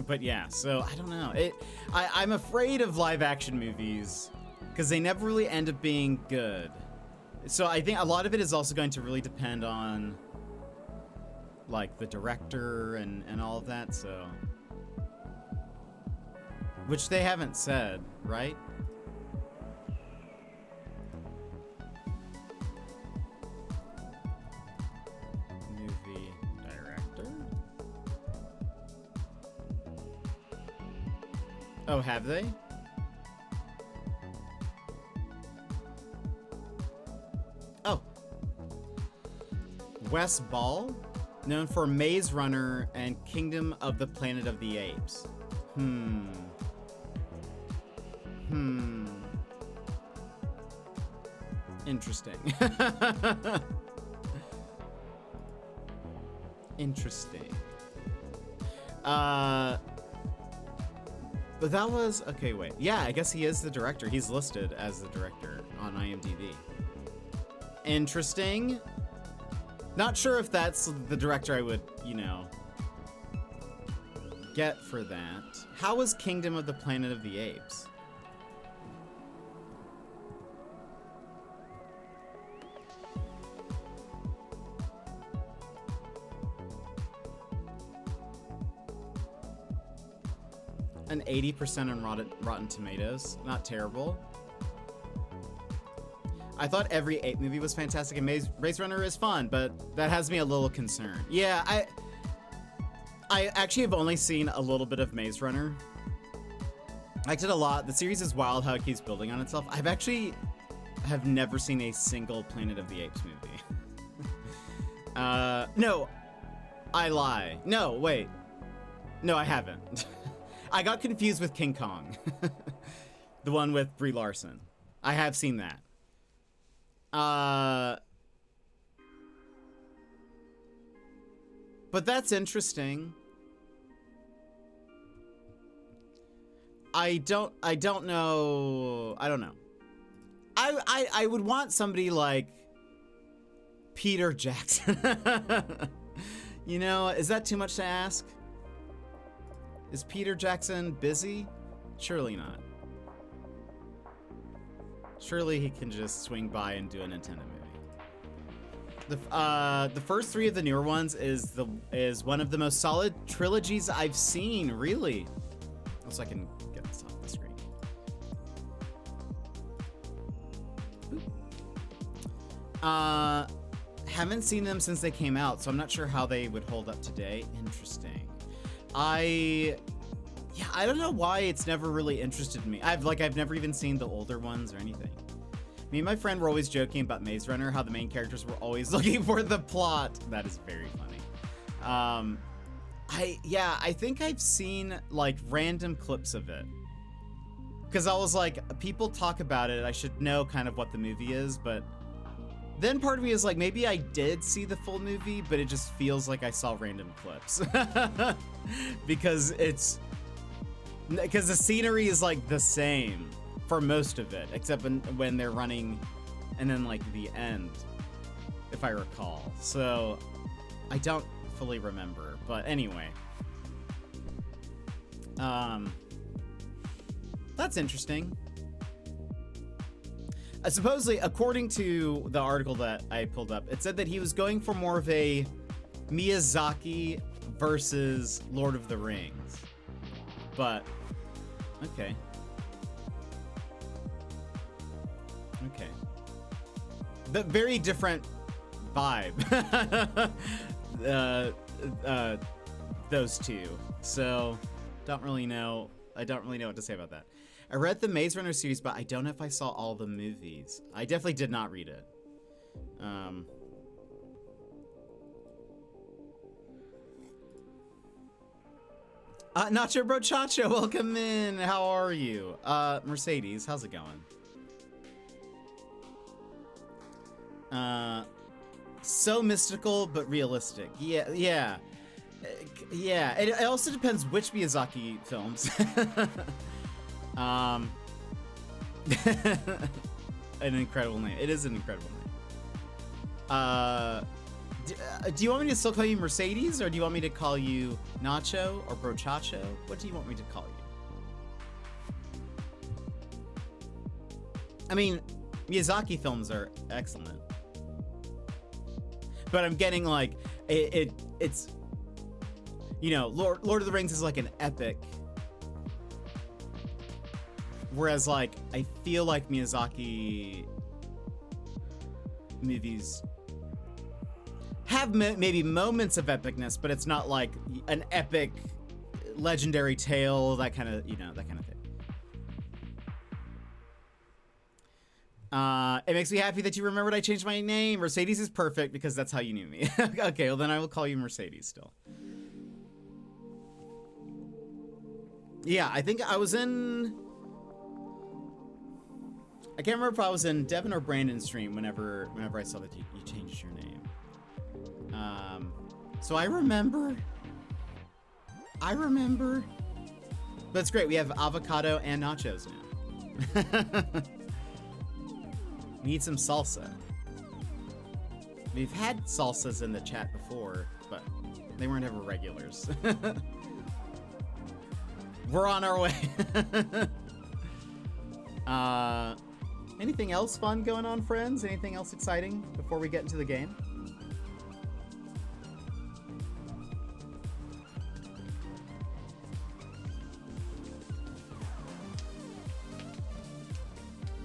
But yeah, so I don't know. I'm afraid of live action movies because they never really end up being good. So I think a lot of it is also going to really depend on like the director and all of that, so. Which they haven't said, right? Movie director? Oh, have they? Oh. Wes Ball, known for Maze Runner and Kingdom of the Planet of the Apes. Interesting. Interesting. But that was, okay, wait. Yeah, I guess he is the director. He's listed as the director on IMDb. Interesting. Not sure if that's the director I would, you know, get for that. How was Kingdom of the Planet of the Apes? An 80% on Rotten Tomatoes. Not terrible. I thought every ape movie was fantastic, and Maze Runner is fun, but that has me a little concerned. Yeah, I actually have only seen a little bit of Maze Runner. I liked it a lot. The series is wild how it keeps building on itself. Have never seen a single Planet of the Apes movie. No, I lie. No, wait. No, I haven't. I got confused with King Kong. The one with Brie Larson. I have seen that. But that's interesting. I don't know. I don't know. I would want somebody like Peter Jackson. You know, is that too much to ask? Is Peter Jackson busy? Surely not. Surely he can just swing by and do a Nintendo movie. The first three of the newer ones is one of the most solid trilogies I've seen, really. Also, I can get this off the screen. Boop. Haven't seen them since they came out, so I'm not sure how they would hold up today. Interesting. I don't know why it's never really interested me. I've never even seen the older ones or anything. Me and my friend were always joking about Maze Runner, how the main characters were always looking for the plot. That is very funny. I think I've seen like random clips of it. Because I was like, people talk about it, I should know kind of what the movie is, but then part of me is like, maybe I did see the full movie, but it just feels like I saw random clips. Because the scenery is like the same for most of it, except when they're running and then like the end, if I recall. So I don't fully remember. But anyway. That's interesting. Supposedly, according to the article that I pulled up, it said that he was going for more of a Miyazaki versus Lord of the Rings. But, okay. Okay. The very different vibe. Those two. So, don't really know. I don't really know what to say about that. I read the Maze Runner series, but I don't know if I saw all the movies. I definitely did not read it. Nacho Bro Chacho, welcome in. How are you? Mercedes, how's it going? So mystical, but realistic. Yeah, yeah. Yeah, it also depends which Miyazaki films. An incredible name. It is an incredible name. Do you want me to still call you Mercedes, or do you want me to call you Nacho or Brochacho? What do you want me to call you? I mean, Miyazaki films are excellent, but I'm getting like it's you know, Lord of the Rings is like an epic. Whereas, like, I feel like Miyazaki movies have maybe moments of epicness, but it's not like an epic, legendary tale, that kind of, you know, that kind of thing. It makes me happy that you remembered I changed my name. Mercedes is perfect because that's how you knew me. Okay, well then I will call you Mercedes still. Yeah, I think I was in... I can't remember if I was in Devin or Brandon's stream whenever I saw that you changed your name. So I remember. But it's great. We have avocado and nachos now. We need some salsa. We've had salsas in the chat before, but they weren't ever regulars. We're on our way. Anything else fun going on, friends? Anything else exciting before we get into the game?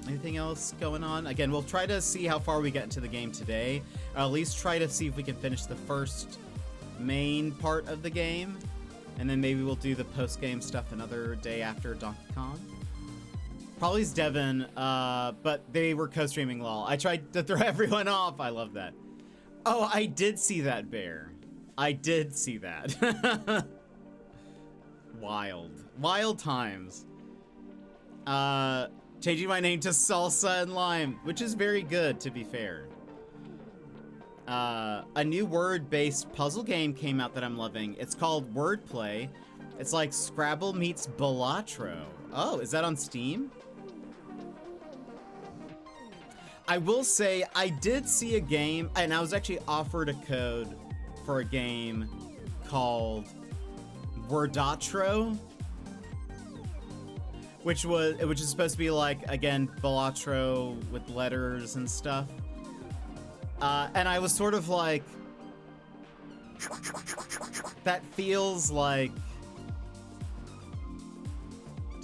Anything else going on? Again, we'll try to see how far we get into the game today. Or at least try to see if we can finish the first main part of the game. And then maybe we'll do the post-game stuff another day after Donkey Kong. Probably is Devin, but they were co-streaming LOL. I tried to throw everyone off. I love that. Oh, I did see that, Bear. I did see that. Wild. Wild times. Changing my name to Salsa and Lime, which is very good, to be fair. A new word-based puzzle game came out that I'm loving. It's called Wordplay. It's like Scrabble meets Balatro. Oh, is that on Steam? I will say, I did see a game, and I was actually offered a code for a game called Wordatro, which is supposed to be like, again, Balatro with letters and stuff. And I was sort of like, that feels like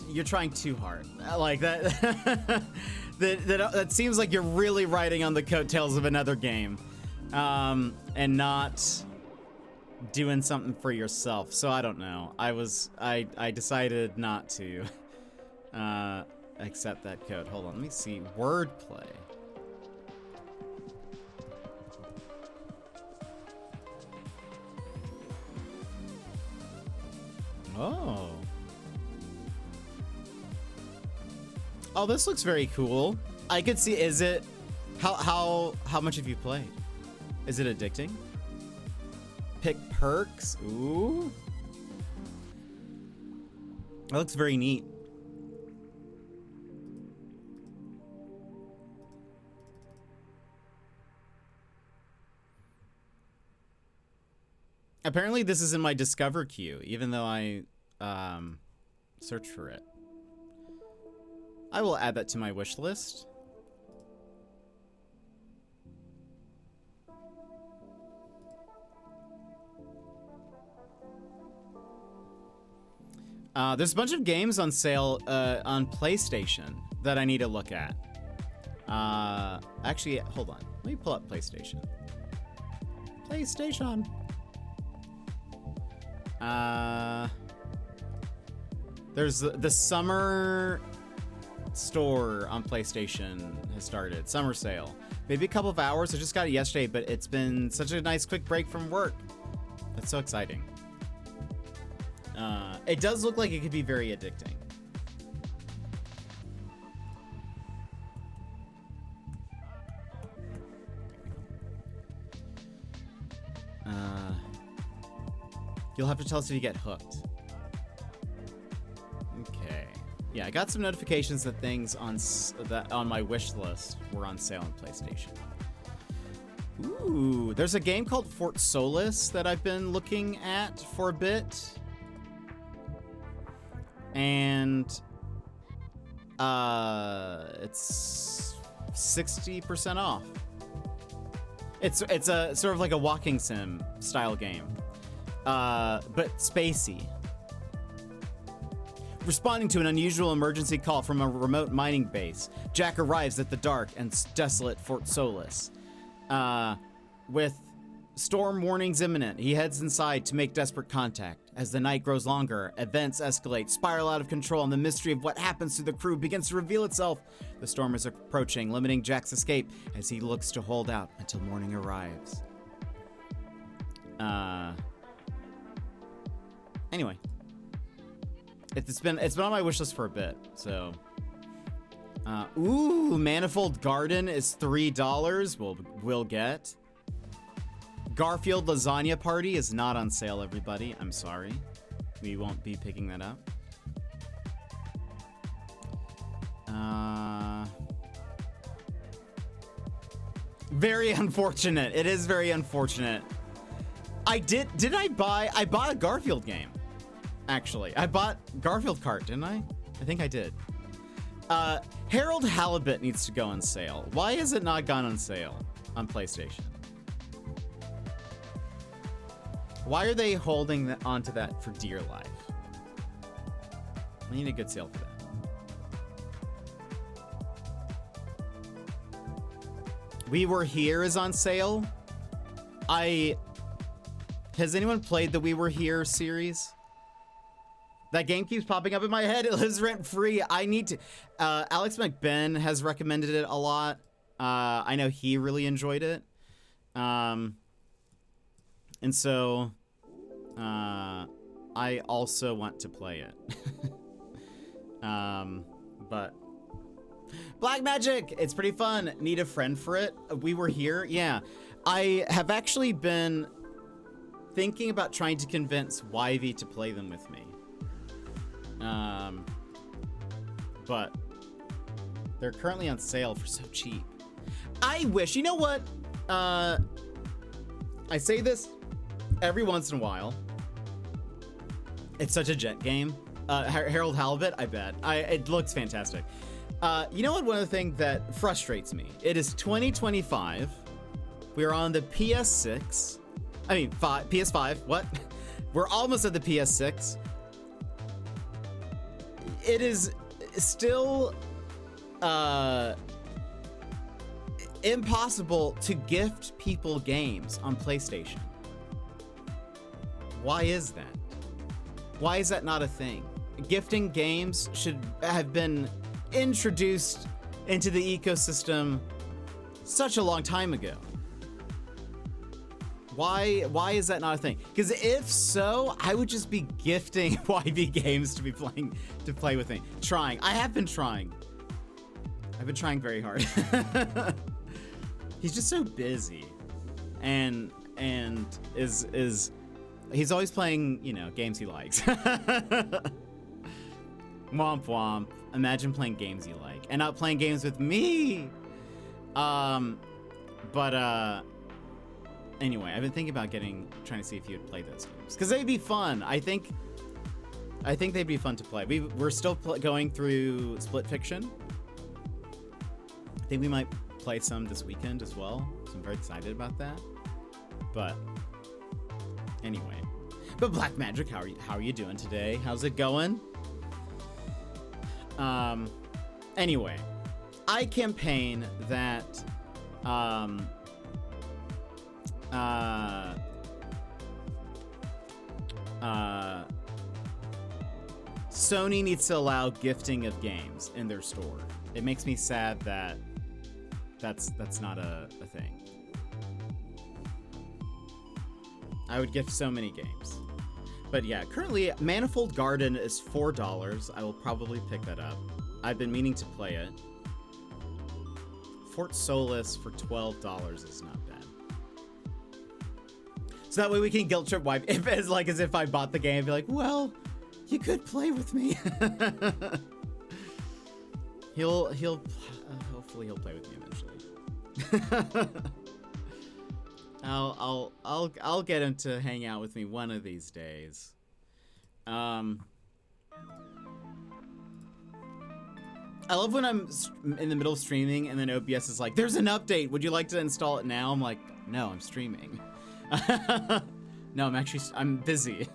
you're trying too hard. Like that. that seems like you're really riding on the coattails of another game, and not doing something for yourself. So I don't know. I decided not to accept that code. Hold on, let me see. Wordplay. Oh. Oh, this looks very cool. I could see, is it, how much have you played? Is it addicting? Pick perks, ooh. That looks very neat. Apparently this is in my Discover queue, even though I search for it. I will add that to my wish list. There's a bunch of games on sale on PlayStation that I need to look at. Actually, hold on. Let me pull up PlayStation. PlayStation. There's the summer store on PlayStation has started. Summer sale. Maybe a couple of hours. I just got it yesterday, but it's been such a nice quick break from work. That's so exciting. It does look like it could be very addicting. You'll have to tell us if you get hooked. Okay. Yeah, I got some notifications that things on my wish list were on sale on PlayStation. Ooh, there's a game called Fort Solis that I've been looking at for a bit. And it's 60% off. It's a sort of like a walking sim style game, but spacey. Responding to an unusual emergency call from a remote mining base, Jack arrives at the dark and desolate Fort Solis. With storm warnings imminent, he heads inside to make desperate contact. As the night grows longer, events escalate, spiral out of control, and the mystery of what happens to the crew begins to reveal itself. The storm is approaching, limiting Jack's escape as he looks to hold out until morning arrives. Anyway. It's been on my wish list for a bit, so. Ooh, Manifold Garden is $3. We'll get. Garfield Lasagna Party is not on sale, everybody. I'm sorry. We won't be picking that up. Very unfortunate. It is very unfortunate. I bought a Garfield game. Actually, I bought Garfield Kart, didn't I? I think I did. Harold Halibut needs to go on sale. Why has it not gone on sale on PlayStation? Why are they holding onto that for dear life? I need a good sale for that. We Were Here is on sale. Has anyone played the We Were Here series? That game keeps popping up in my head. It lives rent free. I need to. Alex McBen has recommended it a lot. I know he really enjoyed it. And so I also want to play it. But Black Magic, it's pretty fun. Need a friend for it? We Were Here. Yeah. I have actually been thinking about trying to convince Yvie to play them with me. But they're currently on sale for so cheap. I wish, you know what? I say this every once in a while. It's such a jet game. Harold Halibut, I bet. It looks fantastic. You know what? One of the things that frustrates me. It is 2025. We're on the PS6. I mean, PS5. What? We're almost at the PS6. It is still impossible to gift people games on PlayStation. Why is that? Why is that not a thing? Gifting games should have been introduced into the ecosystem such a long time ago. Why is that not a thing? Because if so, I would just be gifting YB games to play with me. I have been trying. I've been trying very hard. He's just so busy, and is he's always playing, you know, games he likes. Womp womp. Imagine playing games you like and not playing games with me. Anyway, I've been thinking about trying to see if you would play those games because they'd be fun. I think they'd be fun to play. We're still going through Split Fiction. I think we might play some this weekend as well. So I'm very excited about that. But anyway, but Black Magic, how are you doing today? How's it going? Anyway, I campaign that Sony needs to allow gifting of games in their store. It makes me sad that that's not a thing. I would gift so many games. But yeah, currently Manifold Garden is $4. I will probably pick that up. I've been meaning to play it. Fort Solis for $12 is not bad. So that way we can guilt trip wipe. If it's like as if I bought the game, I'd be like, well, you could play with me. Hopefully he'll play with me eventually. I'll get him to hang out with me one of these days. I love when I'm in the middle of streaming and then OBS is like, there's an update. Would you like to install it now? I'm like, no, I'm streaming. No, I'm busy.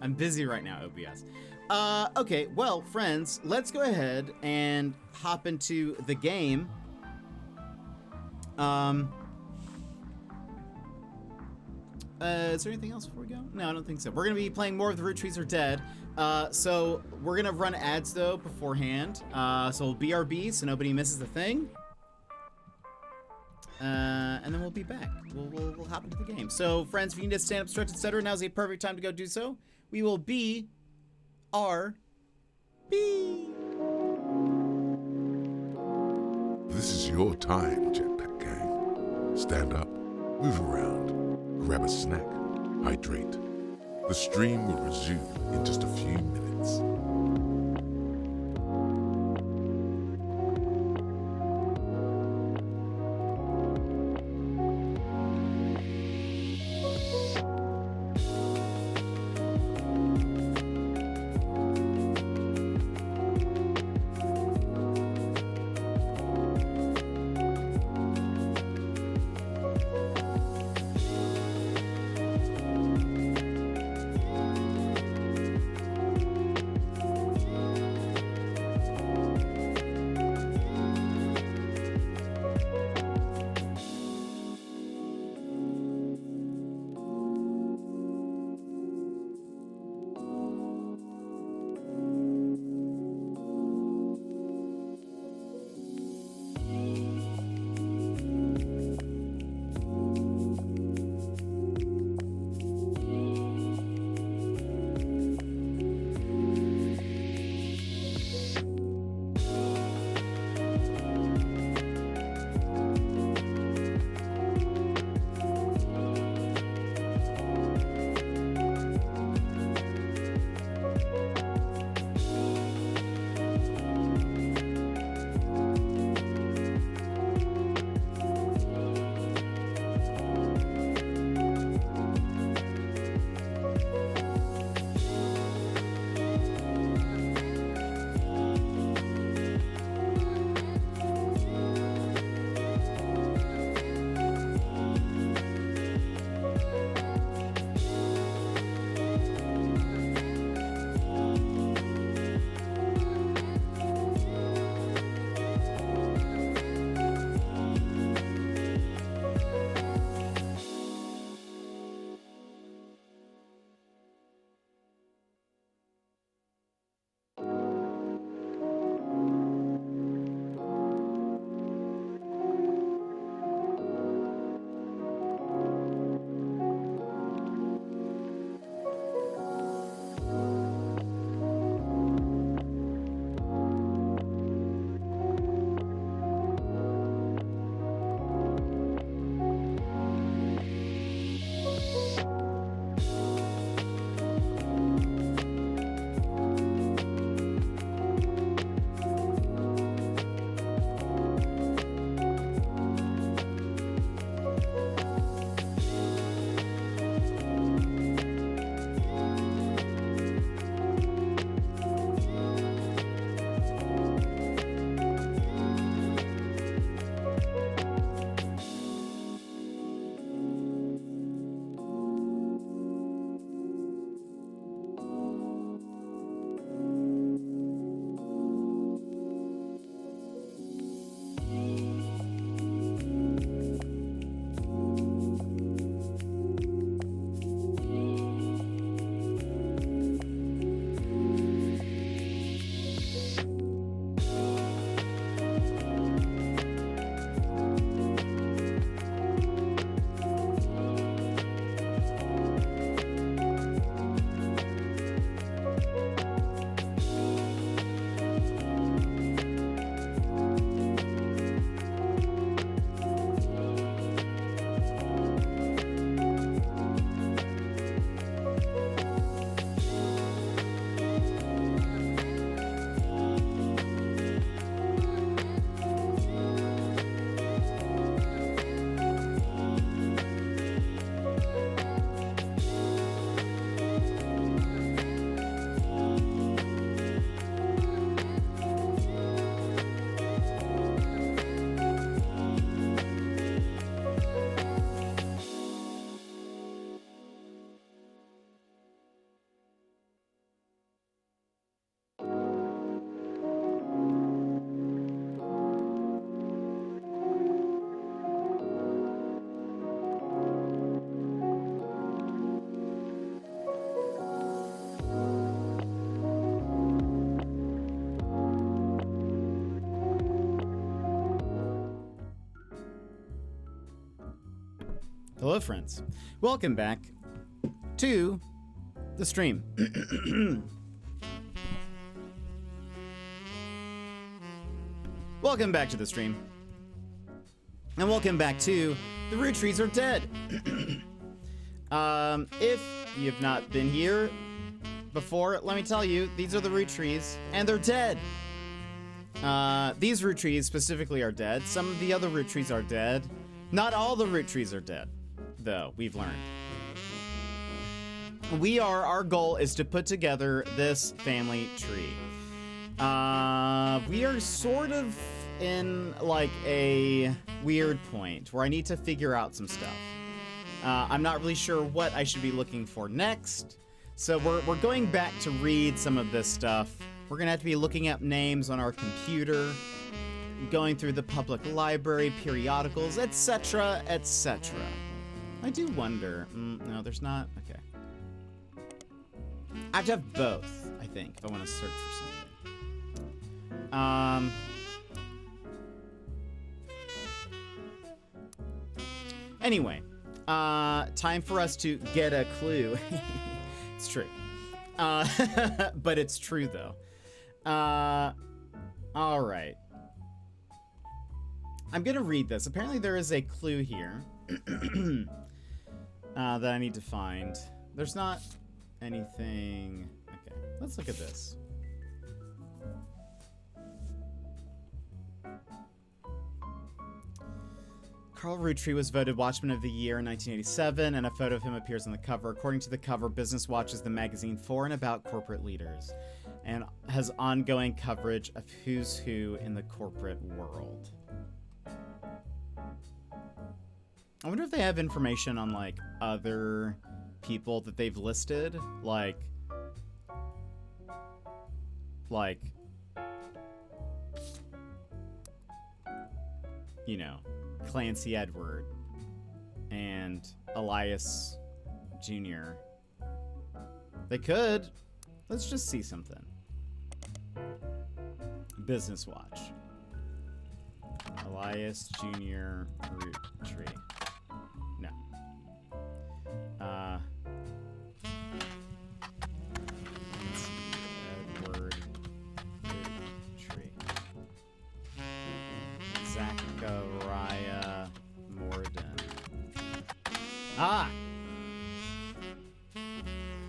I'm busy right now, OBS. Okay, well, friends, let's go ahead and hop into the game. Is there anything else before we go? No, I don't think so. We're going to be playing more of the Roottrees Are Dead. So we're going to run ads, though, beforehand. So we'll BRB so nobody misses the thing. And then we'll be back. We'll hop into the game. So, friends, if you need to stand up, stretch, etc., now's a perfect time to go do so. We will BRB. This is your time, Jetpack Gang. Stand up, move around, grab a snack, hydrate. The stream will resume in just a few minutes. Hello, friends. Welcome back to the stream. Welcome back to the stream. And welcome back to the Roottrees Are Dead. If you've not been here before, let me tell you, these are the Roottrees, and they're dead. These Roottrees specifically are dead. Some of the other Roottrees are dead. Not all the Roottrees are dead, though, we've learned. Our goal is to put together this family tree. We are sort of in like a weird point where I need to figure out some stuff. I'm not really sure what I should be looking for next. So we're going back to read some of this stuff. We're gonna have to be looking up names on our computer, going through the public library, periodicals, etc., etc. I do wonder. No, there's not. Okay. I have to have both, I think, if I want to search for something. Anyway, time for us to get a clue. It's true. But it's true, though. All right. I'm going to read this. Apparently there is a clue here that I need to find. There's not anything. Okay, let's look at this. Carl Roottree was voted Watchman of the Year in 1987, and a photo of him appears on the cover. According to the cover, Business Watch is the magazine for and about corporate leaders, and has ongoing coverage of who's who in the corporate world. I wonder if they have information on, like, other people that they've listed, like, you know, Clancy Edward and Elias Jr. They could. Let's just see something. Business Watch. Elias Jr. Roottree. No. Edward Roottree. Zachariah Morden. Ah!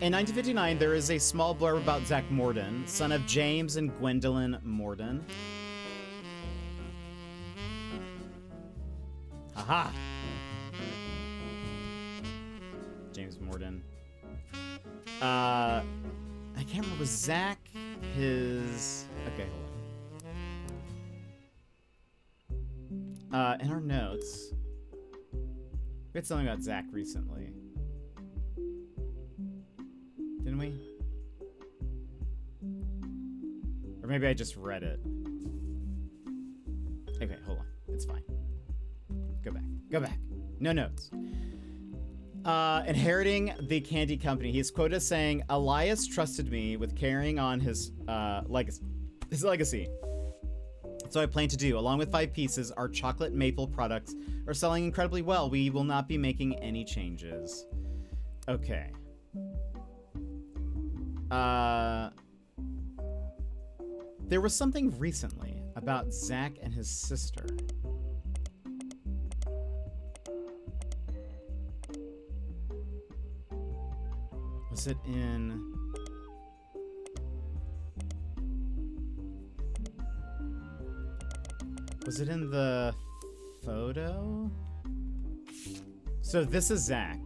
In 1959, there is a small blurb about Zach Morden, son of James and Gwendolyn Morden. Aha! James Morden. I can't remember. Was Zach his... Okay, hold on. In our notes, we had something about Zach recently. Didn't we? Or maybe I just read it. Okay, hold on. It's fine. Go back. Go back. No notes. Inheriting the candy company. He's quoted as saying, Elias trusted me with carrying on his legacy. So I plan to do. Along with 5 pieces, our chocolate maple products are selling incredibly well. We will not be making any changes. Okay. There was something recently about Zach and his sister. Was it in... Was it in the photo? So this is Zach.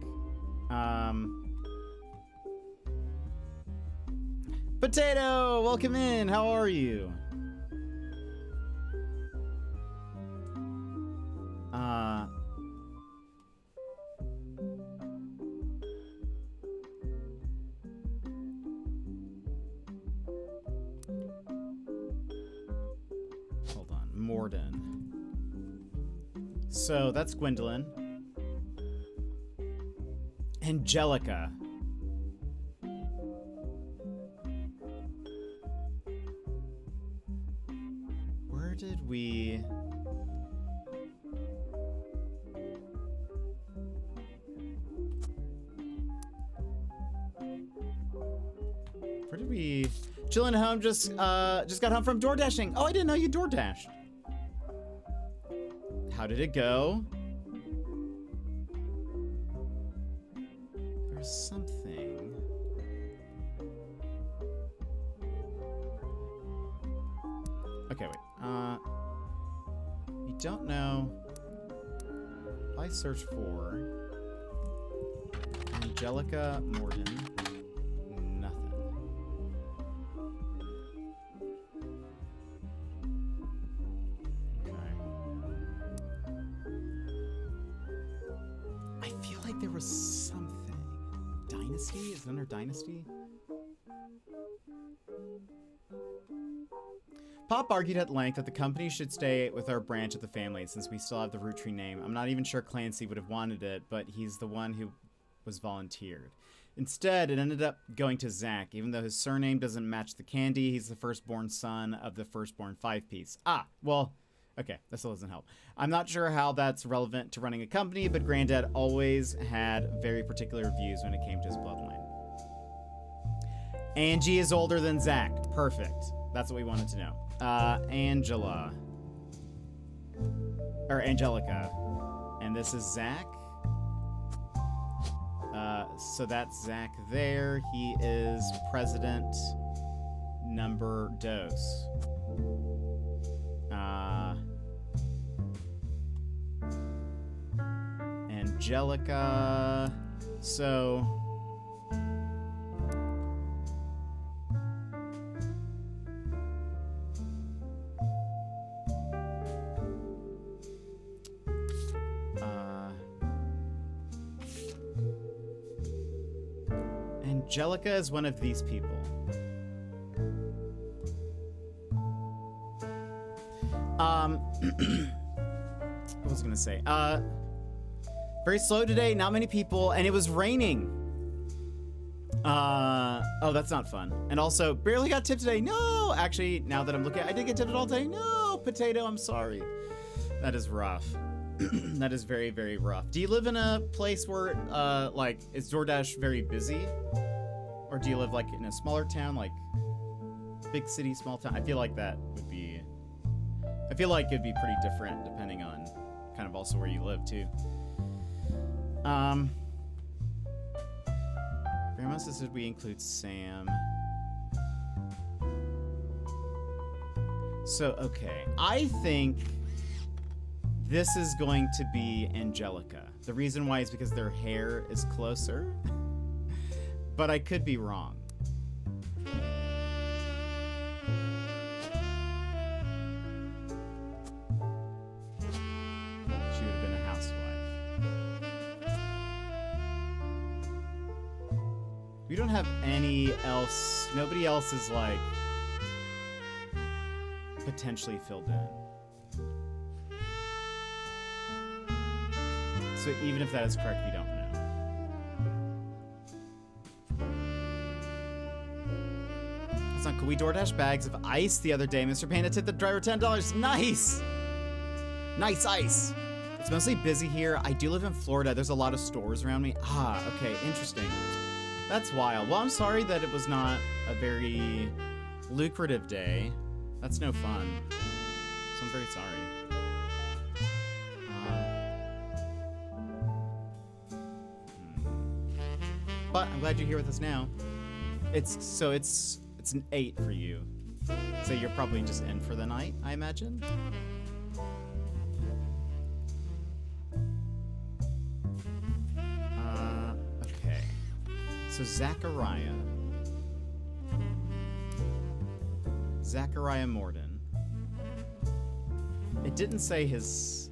Potato, welcome in. How are you? Hold on, Morden. So that's Gwendolyn. Angelica. Where did we... Where did we... Chilling at home, just got home from door dashing. Oh, I didn't know you door dashed. How did it go? There's something. Okay, wait. You don't know. If I search for Angelica Morden, nothing. Okay. I feel like there was something. Dynasty? Is it under Dynasty? Pop argued at length that the company should stay with our branch of the family since we still have the Roottrees name. I'm not even sure Clancy would have wanted it, but he's the one who was volunteered. Instead, it ended up going to Zach. Even though his surname doesn't match the candy, he's the firstborn son of the firstborn five-piece. Ah, well, okay, that still doesn't help. I'm not sure how that's relevant to running a company, but Granddad always had very particular views when it came to his bloodline. Angie is older than Zach. Perfect. That's what we wanted to know. Angela. Or Angelica. And this is Zach. So that's Zach there. He is president number dos. Angelica. So... Angelica is one of these people. What was I gonna say? Very slow today, not many people, and it was raining. Oh, that's not fun. And also, barely got tipped today. No, actually, now that I'm looking, I did get tipped all day. No, Potato, I'm sorry. That is rough. That is very, very rough. Do you live in a place where, like, is DoorDash very busy? Or do you live, like, in a smaller town, like, big city, small town? I feel like that would be... I feel like it'd be pretty different depending on kind of also where you live, too. Grandma says we include Sam. So, okay. I think this is going to be Angelica. The reason why is because their hair is closer. But I could be wrong. She would have been a housewife. We don't have any else. Nobody else is like potentially filled in. So even if that is correct, we don't know. That's not cool. We DoorDash bags of ice the other day. Mr. Panda tipped the driver $10. Nice! Nice ice. It's mostly busy here. I do live in Florida. There's a lot of stores around me. Ah, okay, interesting. That's wild. Well, I'm sorry that it was not a very lucrative day. That's no fun. So I'm very sorry. But I'm glad you're here with us now. It's an 8 for you. So you're probably just in for the night, I imagine. Okay. So Zachariah Morden. It didn't say his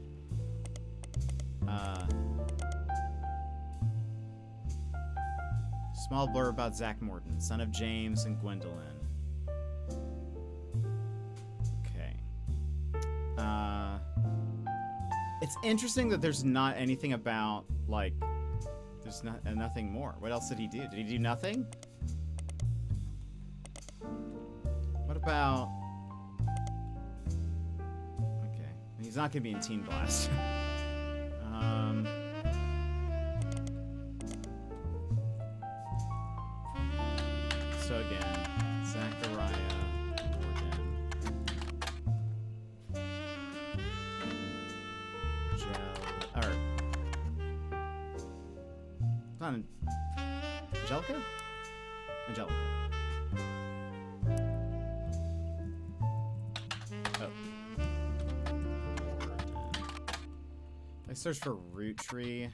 small blurb about Zach Morton, son of James and Gwendolyn. Okay. It's interesting that there's not anything about, like, there's nothing more. What else did he do? Did he do nothing? What about... Okay. He's not going to be in Teen Blast. So again, Zachariah Morgan. Not Angelica? Angelica. Oh. I search for root tree.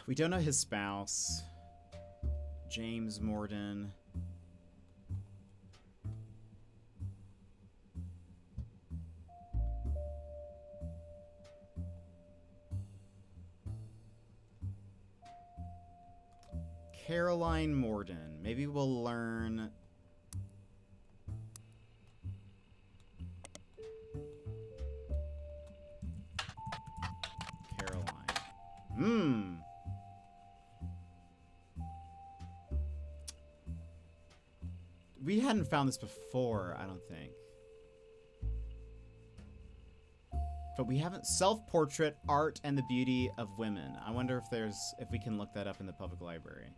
We don't know his spouse. James Morden. Caroline Morden. Maybe we'll learn. Caroline. We hadn't found this before, I don't think. But we haven't. Self-portrait, art, and the beauty of women. I wonder if we can look that up in the public library.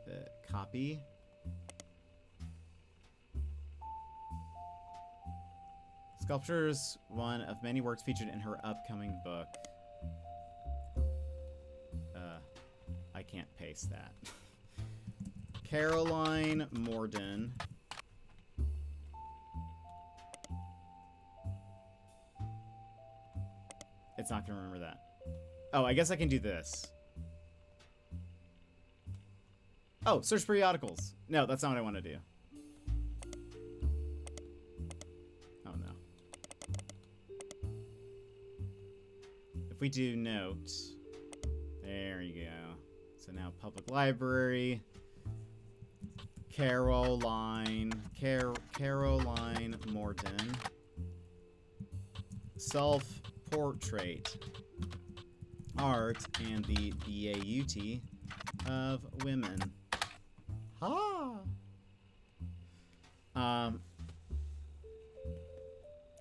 The copy. Sculptures, one of many works featured in her upcoming book. I can't paste that. Caroline Morden. It's not gonna remember that. Oh, I guess I can do this. Oh, search periodicals. No, that's not what I want to do. Oh no. If we do note, there you go. So now public library. Caroline Morden. Self-portrait, art, and the beauty of women.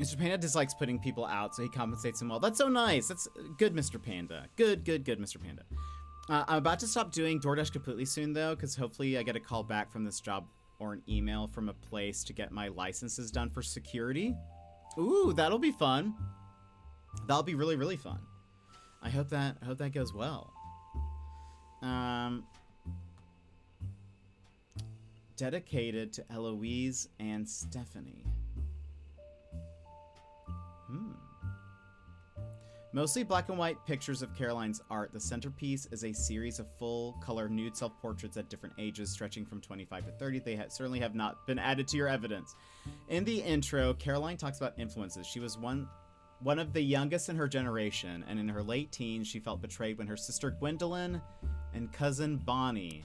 Mr. Panda dislikes putting people out, so he compensates them well. That's so nice. That's good, Mr. Panda. Good, Mr. Panda. I'm about to stop doing DoorDash completely soon, though, because hopefully I get a call back from this job or an email from a place to get my licenses done for security. Ooh, that'll be fun. That'll be really, really fun. I hope that goes well. Dedicated to Eloise and Stephanie. Mostly black and white pictures of Caroline's art. The centerpiece is a series of full-color nude self-portraits at different ages, stretching from 25 to 30. They certainly have not been added to your evidence. In the intro, Caroline talks about influences. She was one of the youngest in her generation, and in her late teens, she felt betrayed when her sister Gwendolyn and cousin Bonnie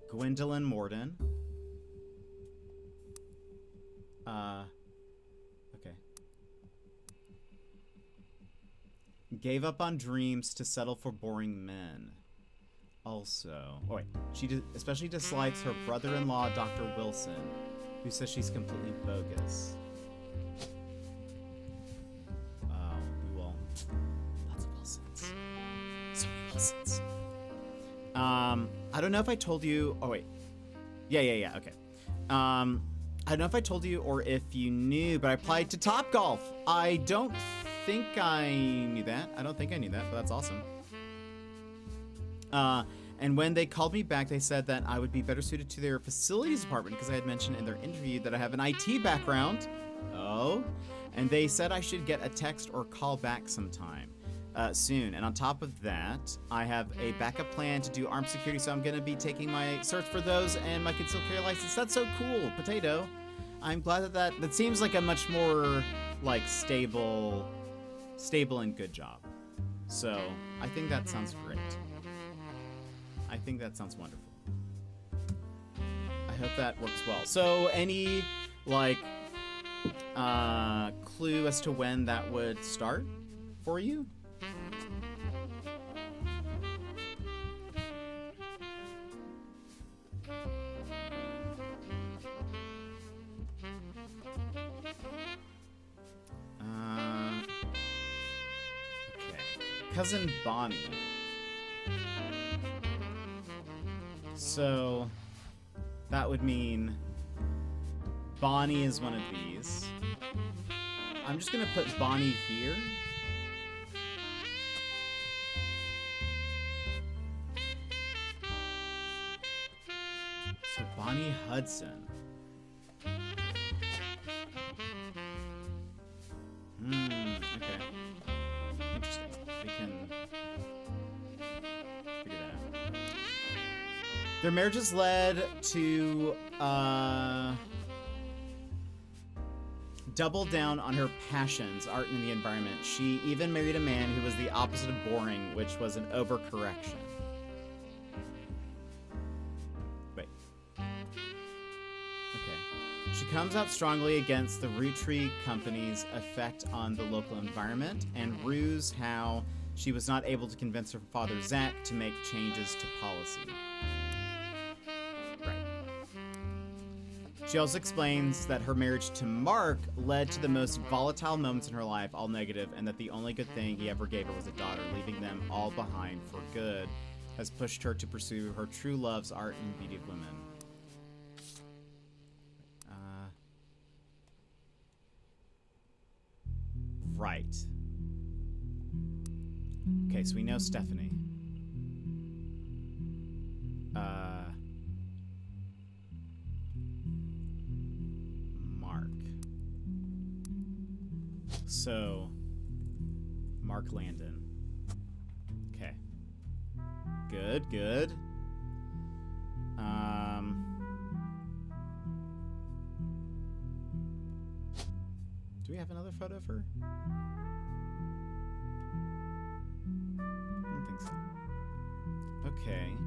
Gwendolyn Morden. Okay. Gave up on dreams to settle for boring men. Also, oh wait, she especially dislikes her brother-in-law, Dr. Wilson, who says she's completely bogus. We will. Lots of Wilsons. So many Wilsons. I don't know if I told you. Oh wait. Yeah. Okay. I don't know if I told you or if you knew, but I applied to Topgolf. I don't think I knew that. I don't think I knew that, but that's awesome. And when they called me back, they said that I would be better suited to their facilities department because I had mentioned in their interview that I have an IT background. Oh. And they said I should get a text or call back sometime soon. And on top of that, I have a backup plan to do armed security, so I'm going to be taking my search for those and my concealed carry license. That's so cool, Potato. I'm glad that seems like a much more like stable and good job. So I think that sounds great. I think that sounds wonderful. I hope that works well. So any like clue as to when that would start for you? cousin Bonnie. So that would mean Bonnie is one of these. I'm just gonna put Bonnie here. So Bonnie Hudson. Okay. Interesting. We can figure that out. Their marriages led to double down on her passions, art and the environment. She even married a man who was the opposite of boring, which was an overcorrection. Wait. Okay. She comes out strongly against the Roottrees Company's effect on the local environment and rues how she was not able to convince her father Zach to make changes to policy. She also explains that her marriage to Mark led to the most volatile moments in her life, all negative, and that the only good thing he ever gave her was a daughter, leaving them all behind for good, has pushed her to pursue her true loves, art and beauty of women. Right. Okay, so we know Stephanie. So, Mark Landon. Okay. Good, good. Do we have another photo of her? I don't think so. Okay.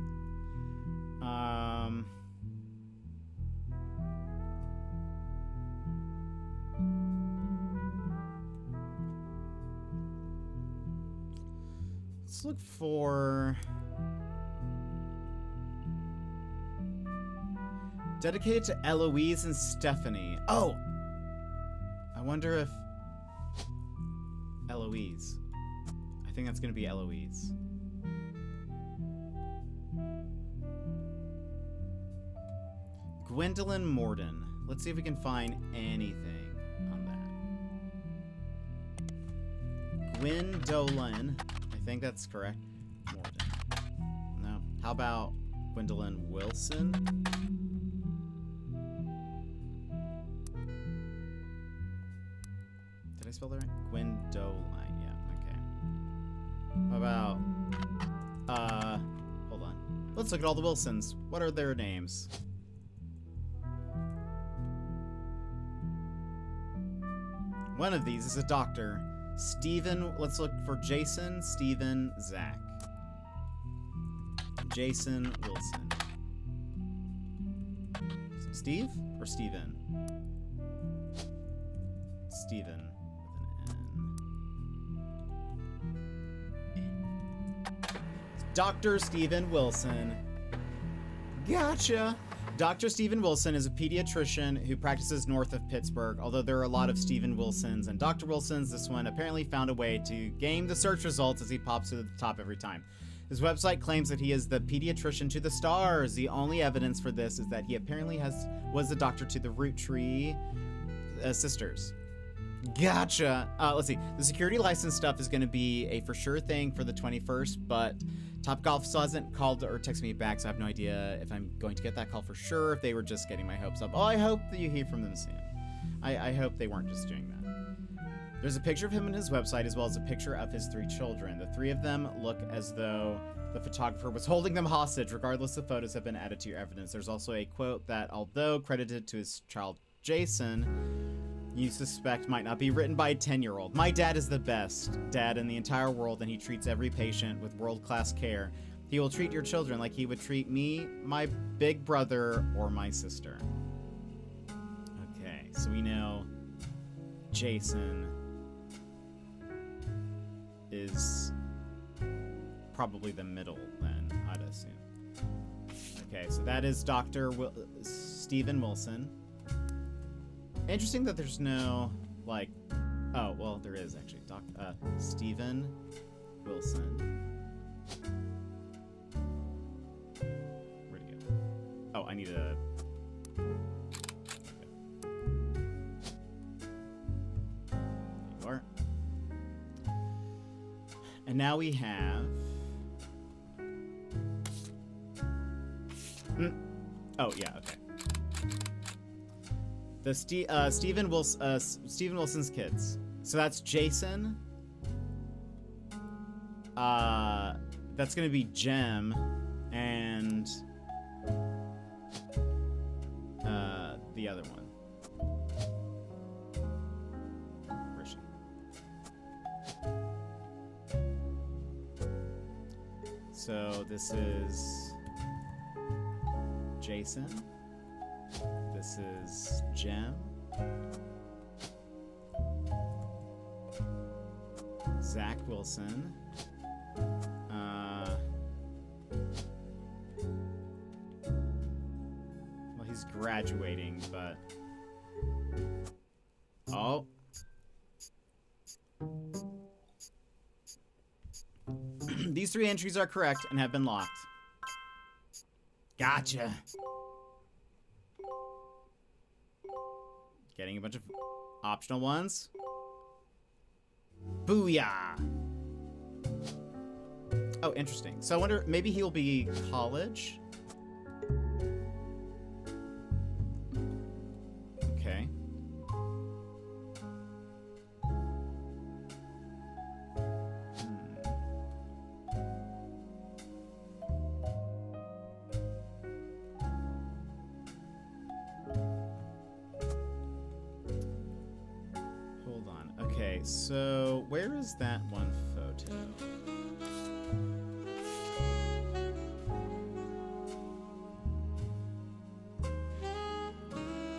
Let's look for dedicated to Eloise and Stephanie. Oh, I wonder if Eloise. I think that's gonna be Eloise. Gwendolyn Morden. Let's see if we can find anything on that. Gwendolyn. I think that's correct. Morden. No. How about Gwendolyn Wilson? Did I spell that right? Gwendolyn. Yeah, okay. How about hold on. Let's look at all the Wilsons. What are their names? One of these is a doctor. Stephen, let's look for Jason, Stephen, Zach. Jason Wilson. Steve or Stephen? Stephen with an N. Dr. Stephen Wilson. Gotcha! Dr. Stephen Wilson is a pediatrician who practices north of Pittsburgh. Although there are a lot of Stephen Wilsons and Dr. Wilsons, this one apparently found a way to game the search results as he pops to the top every time. His website claims that he is the pediatrician to the stars. The only evidence for this is that he apparently was the doctor to the Roottrees sisters. Gotcha. Let's see. The security license stuff is going to be a for sure thing for the 21st, but Topgolf still hasn't called or texted me back, so I have no idea if I'm going to get that call for sure, if they were just getting my hopes up. Oh, I hope that you hear from them soon. I hope they weren't just doing that. There's a picture of him on his website, as well as a picture of his 3 children. The 3 of them look as though the photographer was holding them hostage. Regardless, the photos have been added to your evidence. There's also a quote that, although credited to his child Jason, you suspect might not be written by a 10-year-old. My dad is the best dad in the entire world, and he treats every patient with world-class care. He will treat your children like he would treat me, my big brother, or my sister. Okay, so we know Jason is probably the middle then, I'd assume. Okay, so that is Dr. Stephen Wilson. Interesting that there's no, like, oh, well, there is actually. Stephen Wilson. Where'd he go? Oh, I need a... There you are. And now we have... Oh, yeah, okay. The Steven Wilson's kids. So that's Jason. That's gonna be Jem and the other one. Where is she? So this is Jason. This is Jem. Zach Wilson. Well, he's graduating, but... Oh. These 3 entries are correct and have been locked. Gotcha. Getting a bunch of optional ones. Booyah! Oh, interesting. So I wonder, maybe he'll be college? Okay. Hold on. Okay, so where is that one photo?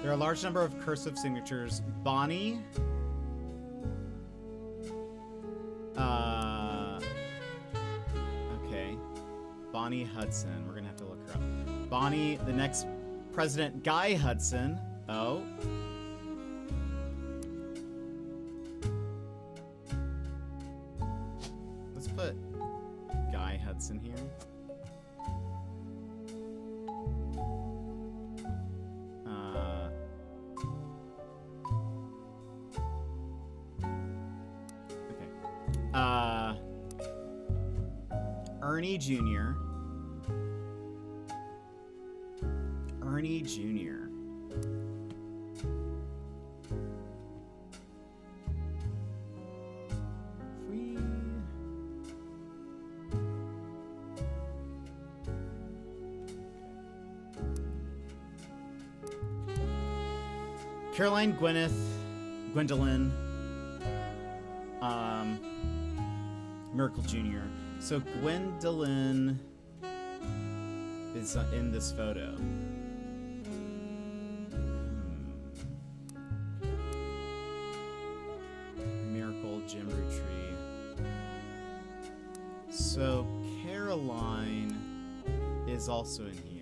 There are a large number of cursive signatures. Bonnie. Okay. Bonnie Hudson. We're gonna have to look her up. Bonnie, the next president, Guy Hudson. Oh. Let's put Guy Hudson here. Ernie Jr. Ernie Jr. Caroline Gwendolyn, Miracle Jr. So Gwendolyn is in this photo. Miracle, Jim Roottrees. So Caroline is also in here.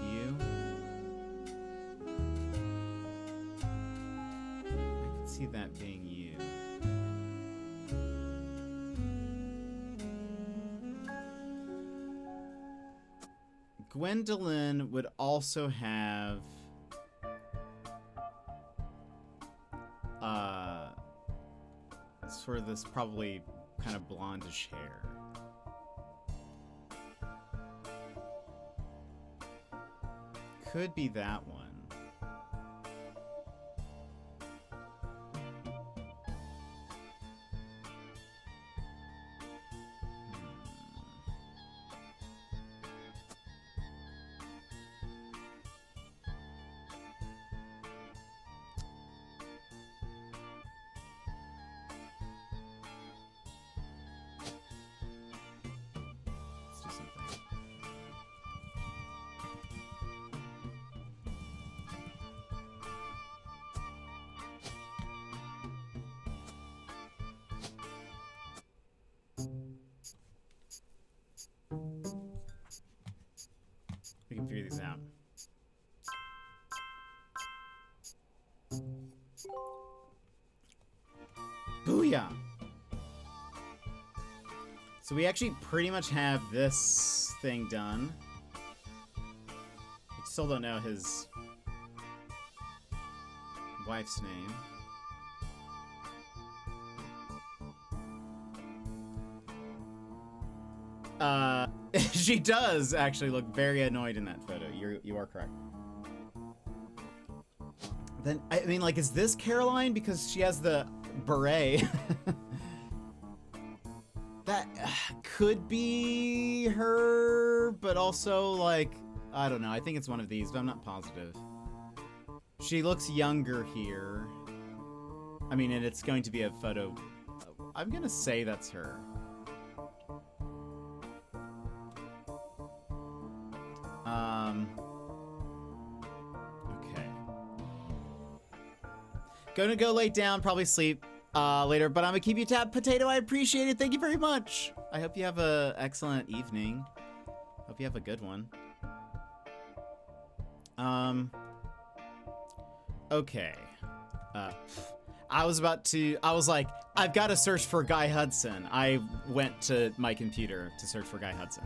You. I can see that being you. Gwendolyn would also have sort of this probably kind of blondish hair. Could be that one. Let's do something. can figure these out. Booyah! So we actually pretty much have this thing done. I still don't know his wife's name. She does actually look very annoyed in that photo. You are correct. Then, I mean, like, is this Caroline? Because she has the beret. That could be her, but also, like, I don't know. I think it's one of these, but I'm not positive. She looks younger here. I mean, and it's going to be a photo. I'm gonna say that's her. Okay. Gonna go lay down, probably sleep later, but I'm gonna keep you tapped. Potato, I appreciate it. Thank you very much. I hope you have a excellent evening. Hope you have a good one. Okay. I was like, I've got to search for Guy Hudson. I went to my computer to search for Guy Hudson.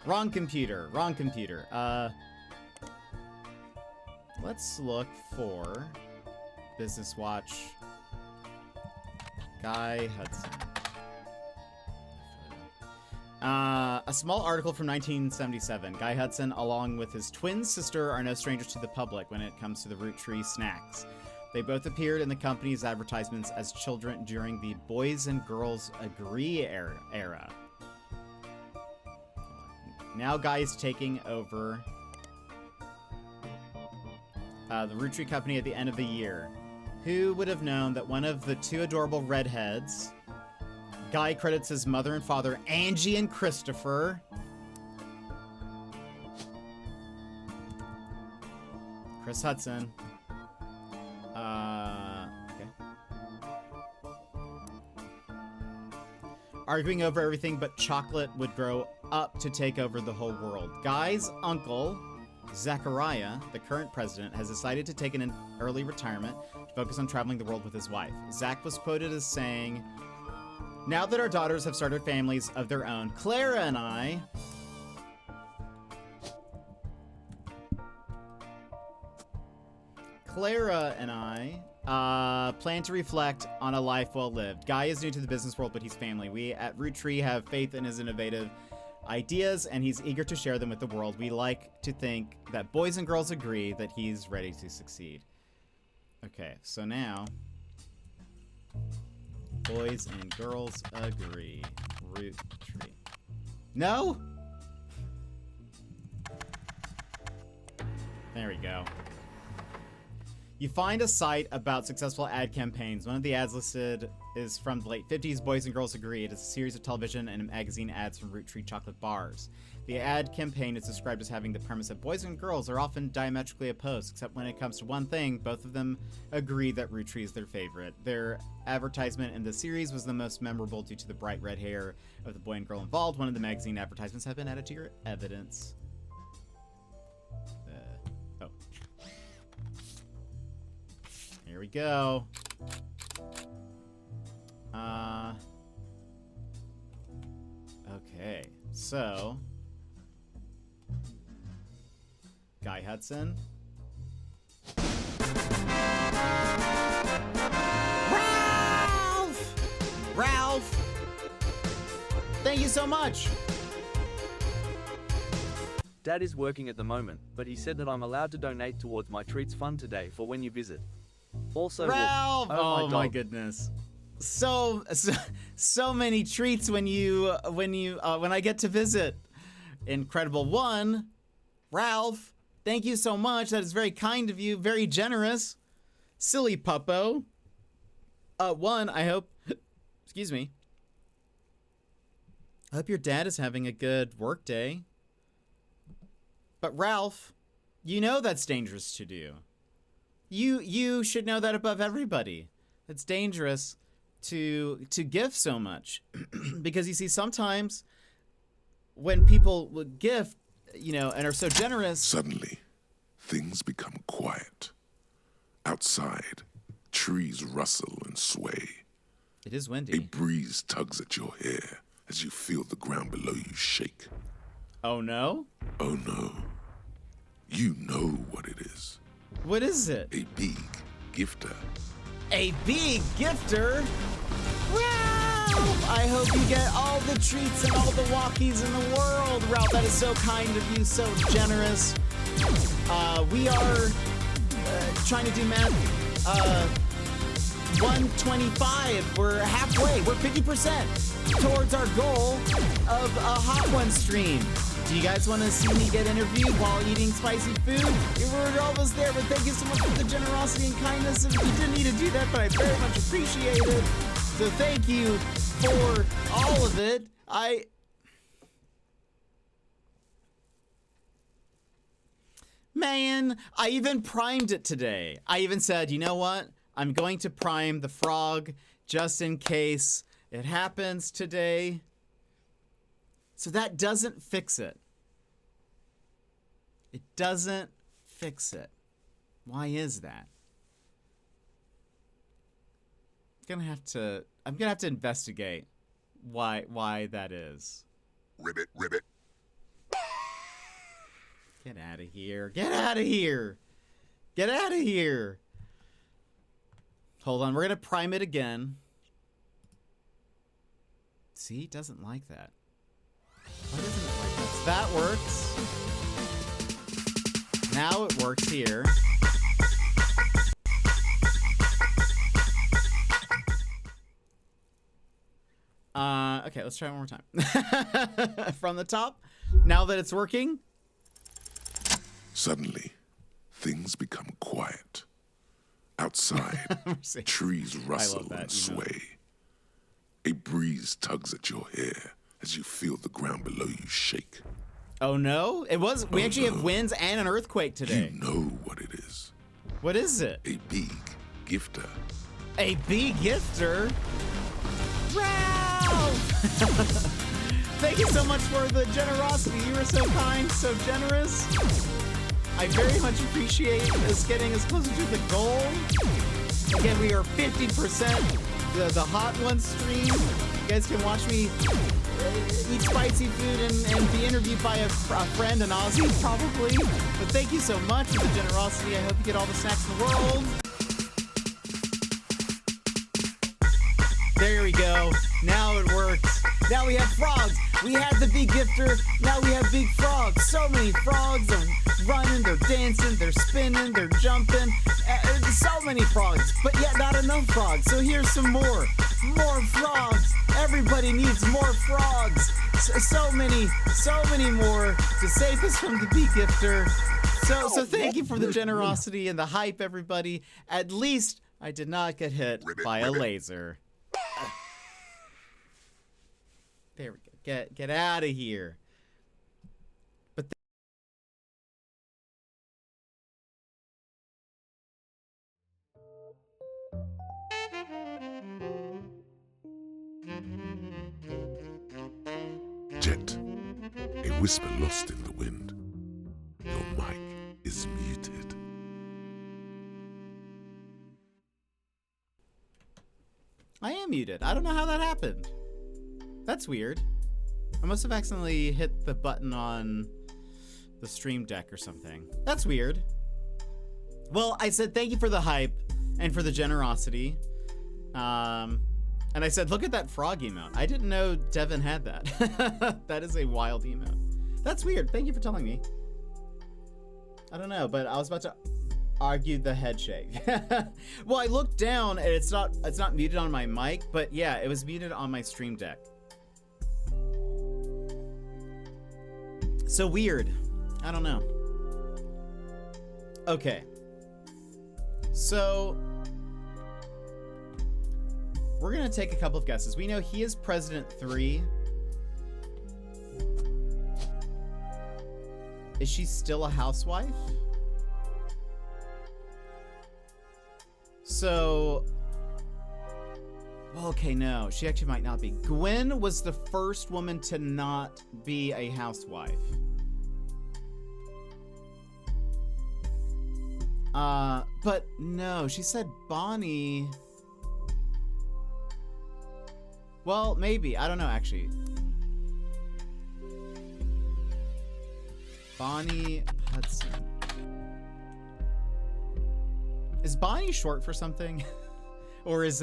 Wrong computer. Let's look for Business Watch Guy Hudson. A small article from 1977. Guy Hudson, along with his twin sister, are no strangers to the public when it comes to the Roottrees snacks. They both appeared in the company's advertisements as children during the Boys and Girls Agree era. Now Guy is taking over the Roottrees company at the end of the year. Who would have known that one of the two adorable redheads, Guy credits his mother and father, Angie and Christopher. Chris Hudson. Okay. Arguing over everything but chocolate would grow up to take over the whole world. Guy's uncle, Zachariah, the current president, has decided to take an early retirement to focus on traveling the world with his wife. Zach was quoted as saying, "Now that our daughters have started families of their own, Clara and I plan to reflect on a life well lived. Guy is new to the business world, but he's family. We at Roottree have faith in his innovative ideas, and he's eager to share them with the world. We like to think that Boys and Girls Agree that he's ready to succeed." Okay, so now... Boys and Girls Agree. Roottree. No? There we go. You find a site about successful ad campaigns. One of the ads listed is from the late 50s, Boys and Girls Agree. It is a series of television and magazine ads from Roottree chocolate bars. The ad campaign is described as having the premise that boys and girls are often diametrically opposed, except when it comes to one thing, both of them agree that Roottree is their favorite. Their advertisement in the series was the most memorable due to the bright red hair of the boy and girl involved. One of the magazine advertisements have been added to your evidence. Here we go. Okay, so Guy Hudson. Ralph! Thank you so much. Dad is working at the moment, but he said that I'm allowed to donate towards my treats fund today for when you visit. Also, Ralph! Oh my goodness. So many treats when I get to visit. Incredible. One, Ralph, thank you so much. That is very kind of you, very generous. Silly puppo. One, I hope, excuse me. I hope your dad is having a good work day. But Ralph, you know that's dangerous to do. You should know that above everybody. It's dangerous to gift so much. Because you see, sometimes when people would gift, you know, and are so generous. Suddenly, things become quiet. Outside, trees rustle and sway. It is A windy. breeze tugs at your hair as you feel the ground below you shake. Oh no? Oh no. You know what it is. What is it? A big gifter. A big gifter? Ralph! I hope you get all the treats and all the walkies in the world, Ralph. That is so kind of you, so generous. We are trying to do math. 125. We're halfway. We're 50% towards our goal of a Hot One stream. Do you guys want to see me get interviewed while eating spicy food? We're almost there, but thank you so much for the generosity and kindness. You didn't need to do that, but I very much appreciate it. So thank you for all of it. Man, I even primed it today. I even said, you know what? I'm going to prime the frog just in case it happens today. So that doesn't fix it. It doesn't fix it. Why is that? I'm gonna have to investigate why that is. Ribbit, ribbit. Get out of here. Get out of here. Get out of here. Hold on, we're gonna prime it again. See, it doesn't like that. Why doesn't it like that? That works. Now it works here. Okay, let's try it one more time. From the top. Now that it's working. Suddenly, things become quiet. Outside, trees rustle and sway. A breeze tugs at your hair as you feel the ground below you shake. Oh no? We actually have winds and an earthquake today. You know what it is. What is it? A big gifter. A big gifter? Ralph! Thank you so much for the generosity. You were so kind, so generous. I very much appreciate us getting us closer to the goal. Again, we are 50% the Hot One stream. You guys can watch me eat spicy food and be interviewed by a friend, an Aussie, probably. But thank you so much for the generosity. I hope you get all the snacks in the world. There we go. Now it works. Now we have frogs. We had the big gifter. Now we have big frogs. So many frogs. They're running, they're dancing, they're spinning, they're jumping. So many frogs, but yet not enough frogs. So here's some more. More frogs. Everybody needs more frogs. So many more to save us from the big gifter. So thank you for the generosity and the hype, everybody. At least I did not get hit by a laser. There we go. Get out of here. But Jet, a whisper lost in the wind. Your mic is muted. I am muted. I don't know how that happened. That's weird. I must have accidentally hit the button on the stream deck or something. That's weird. Well, I said thank you for the hype and for the generosity. And I said, look at that frog emote. I didn't know Devin had that. That is a wild emote. That's weird. Thank you for telling me. I don't know, but I was about to argue the head shake. Well, I looked down and it's not muted on my mic, but yeah, it was muted on my stream deck. So weird. I don't know. Okay. So we're gonna take a couple of guesses. We know he is President 3. Is she still a housewife? So, well, okay, no, she actually might not be. Gwen was the first woman to not be a housewife. But no, she said Bonnie. Well, maybe. I don't know, actually. Bonnie Hudson. Is Bonnie short for something? Or is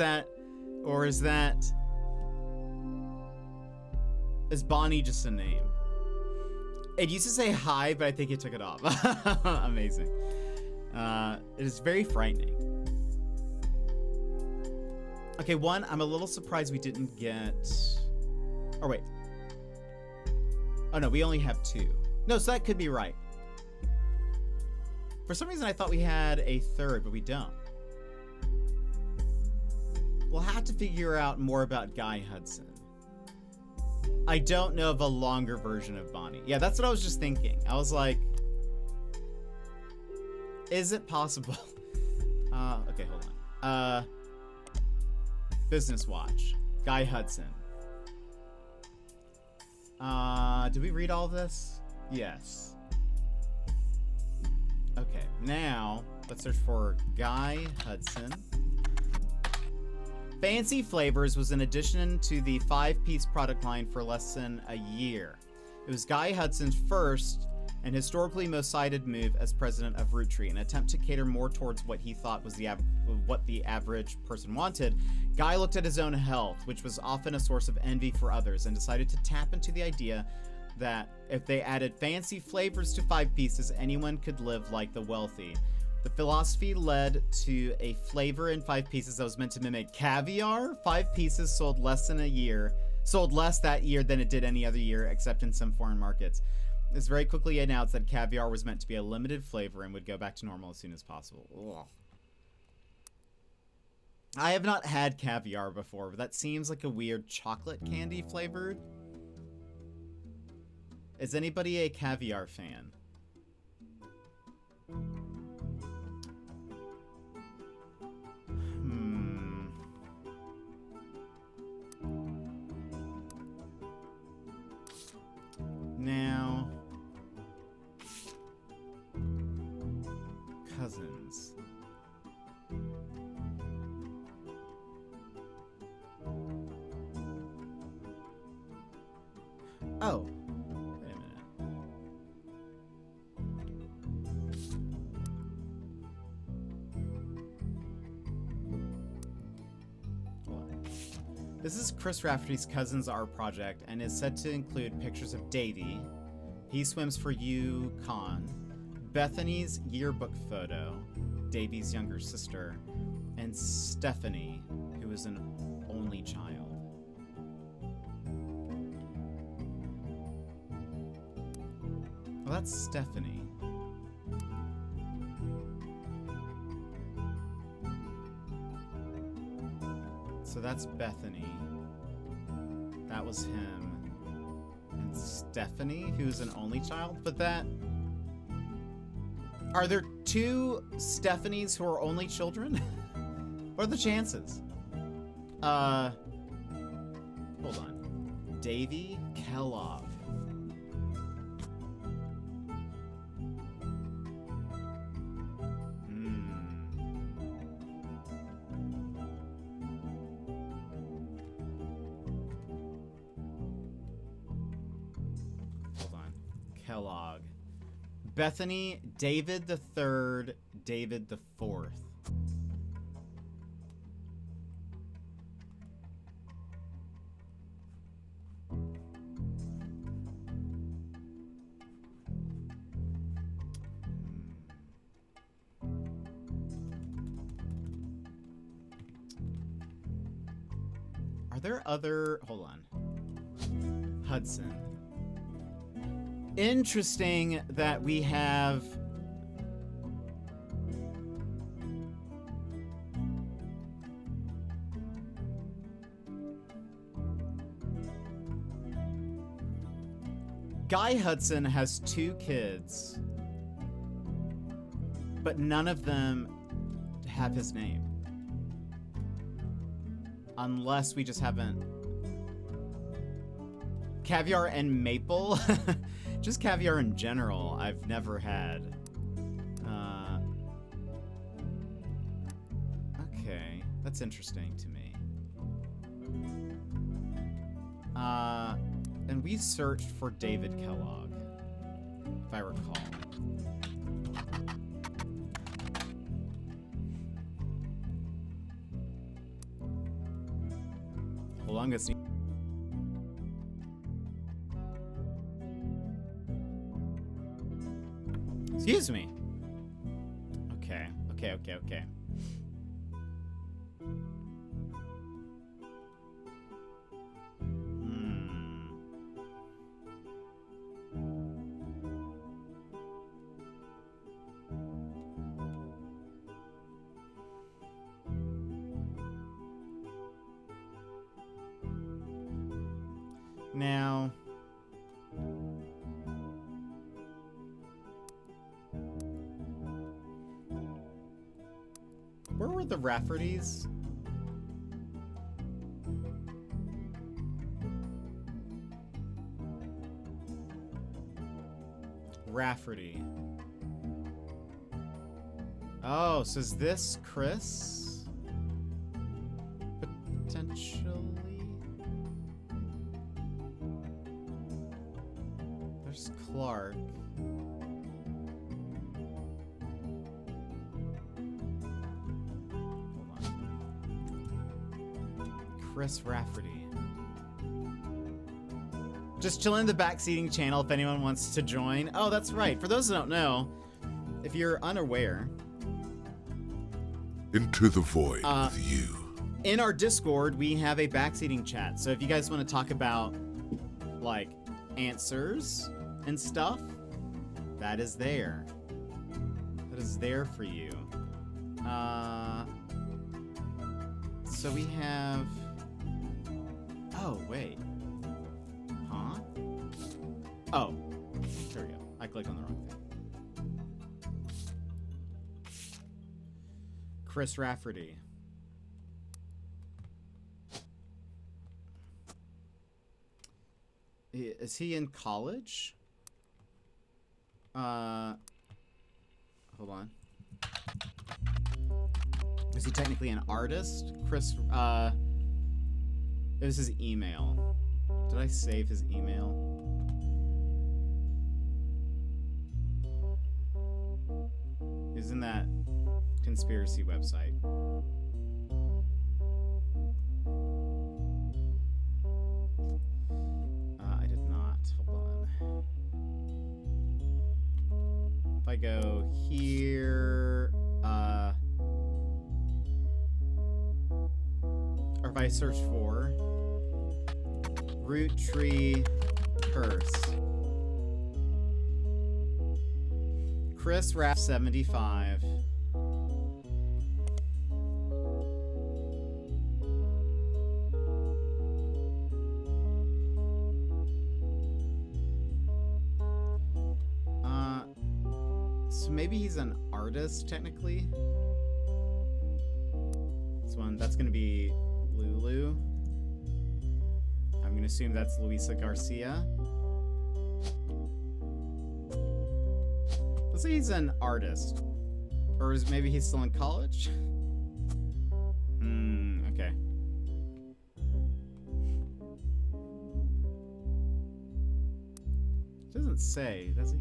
Bonnie just a name? It used to say hi, but I think it took it off. Amazing. It is very frightening. Okay, one, I'm a little surprised we didn't get... Oh, wait. Oh, no, we only have 2. No, so that could be right. For some reason, I thought we had a 3rd, but we don't. We'll have to figure out more about Guy Hudson. I don't know of a longer version of Bonnie. Yeah, that's what I was just thinking. I was like... Is it possible? Okay, hold on. Business Watch. Guy Hudson. Did we read all this? Yes. Okay, now let's search for Guy Hudson. Fancy Flavors was an addition to the 5-piece product line for less than a year. It was Guy Hudson's first and historically most cited move as president of Roottrees, an attempt to cater more towards what he thought was what the average person wanted. Guy looked at his own health, which was often a source of envy for others, and decided to tap into the idea that if they added fancy flavors to 5 pieces, anyone could live like the wealthy. The philosophy led to a flavor in 5 pieces that was meant to mimic caviar. 5 pieces sold less that year than it did any other year, except in some foreign markets. It's very quickly announced that caviar was meant to be a limited flavor and would go back to normal as soon as possible. Ugh. I have not had caviar before, but that seems like a weird chocolate candy flavored. Is anybody a caviar fan? Now, cousins. Oh, wait a minute. This is Chris Rafferty's Cousins Art project and is said to include pictures of Davy, he swims for UConn, Bethany's yearbook photo, Davy's younger sister, and Stephanie, who is an only child. Well, that's Stephanie. So that's Bethany. That was him. And Stephanie, who's an only child? But that... Are there 2 Stephanies who are only children? What are the chances? Hold on. Davy Kellogg. Kellogg. Bethany, David the Third, David the Fourth. Are there other... Hold on. Hudson. Interesting that we have... Guy Hudson has 2 kids, but none of them have his name. Unless we just haven't... Caviar and maple? Just caviar in general, I've never had. Okay, that's interesting to me. And we searched for David Kellogg, if I recall. Hold on, I'm gonna see. Excuse me. Okay. Now, where were the Raffertys? Rafferty. Oh, so is this Chris? Potentially. There's Clark. Hold on. Chris Rafferty. Just chilling in the backseating channel if anyone wants to join. Oh, that's right. For those who don't know, if you're unaware, into the void with you. In our Discord, we have a backseating chat. So if you guys want to talk about like answers and stuff, that is there. That is there for you. So we have. Oh wait. Huh? Oh, there we go. I clicked on the wrong thing. Chris Rafferty. Is he in college? Hold on. Is he technically an artist? Chris, it was his email. Did I save his email? He's in that conspiracy website. I did not. Hold on. If I go here, or if I search for Roottrees Curse, Chris Raff 75. So maybe he's an artist technically. That's gonna be Lulu. I'm gonna assume that's Luisa Garcia. Let's say he's an artist. Or maybe he's still in college? Okay. Doesn't say, does he?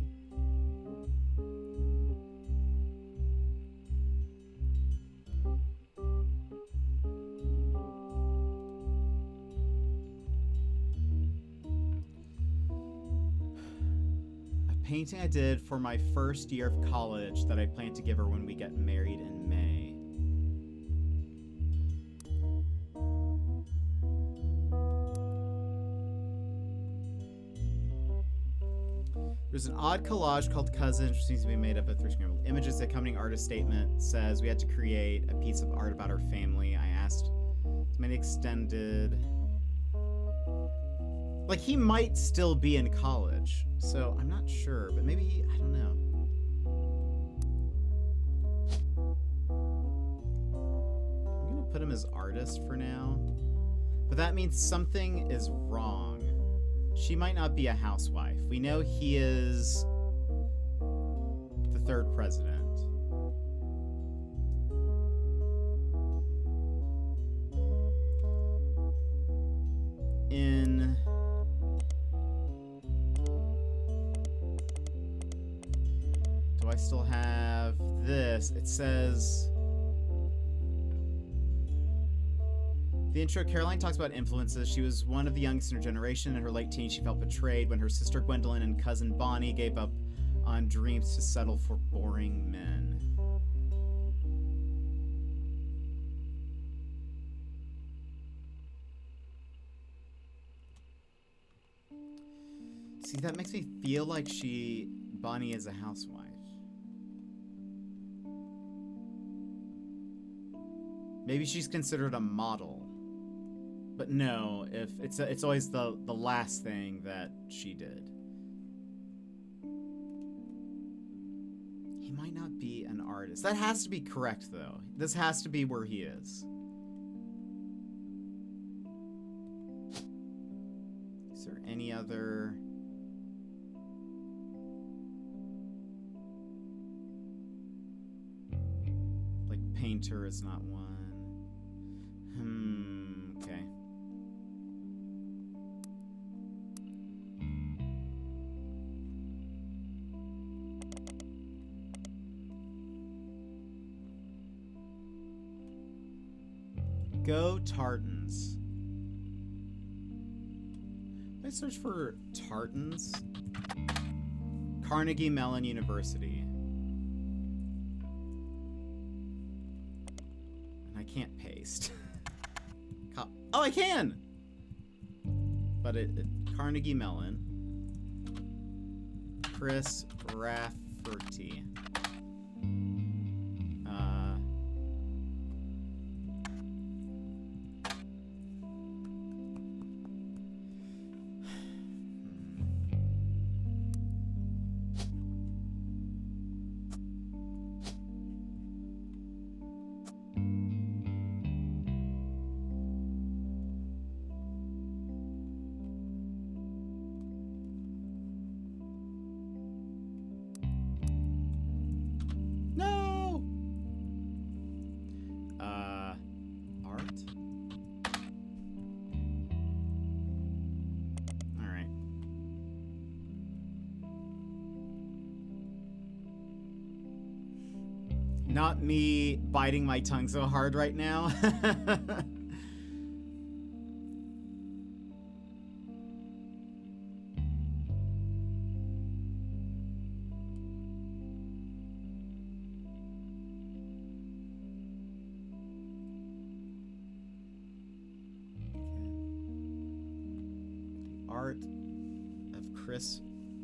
Painting I did for my first year of college that I plan to give her when we get married in May. There's an odd collage called Cousins, which seems to be made up of 3 scrambled images. The accompanying artist statement says we had to create a piece of art about our family. I asked as many extended... Like, he might still be in college, so I'm not sure, but maybe, I don't know. I'm gonna put him as artist for now, but that means something is wrong. She might not be a housewife. We know he is the 3rd president. in... Do I still have this? It says... The intro, Caroline talks about influences. She was one of the youngest in her generation. In her late teens, she felt betrayed when her sister Gwendolyn and cousin Bonnie gave up on dreams to settle for boring men. See, that makes me feel like Bonnie is a housewife. Maybe she's considered a model. But no, if it's always the last thing that she did. He might not be an artist. That has to be correct, though. This has to be where he is. Is there any other... Like, painter is not one. Okay. Go Tartans. I search for Tartans. Carnegie Mellon University. And I can't paste. Oh, I can! But Carnegie Mellon. Chris Rafferty. Not me biting my tongue so hard right now.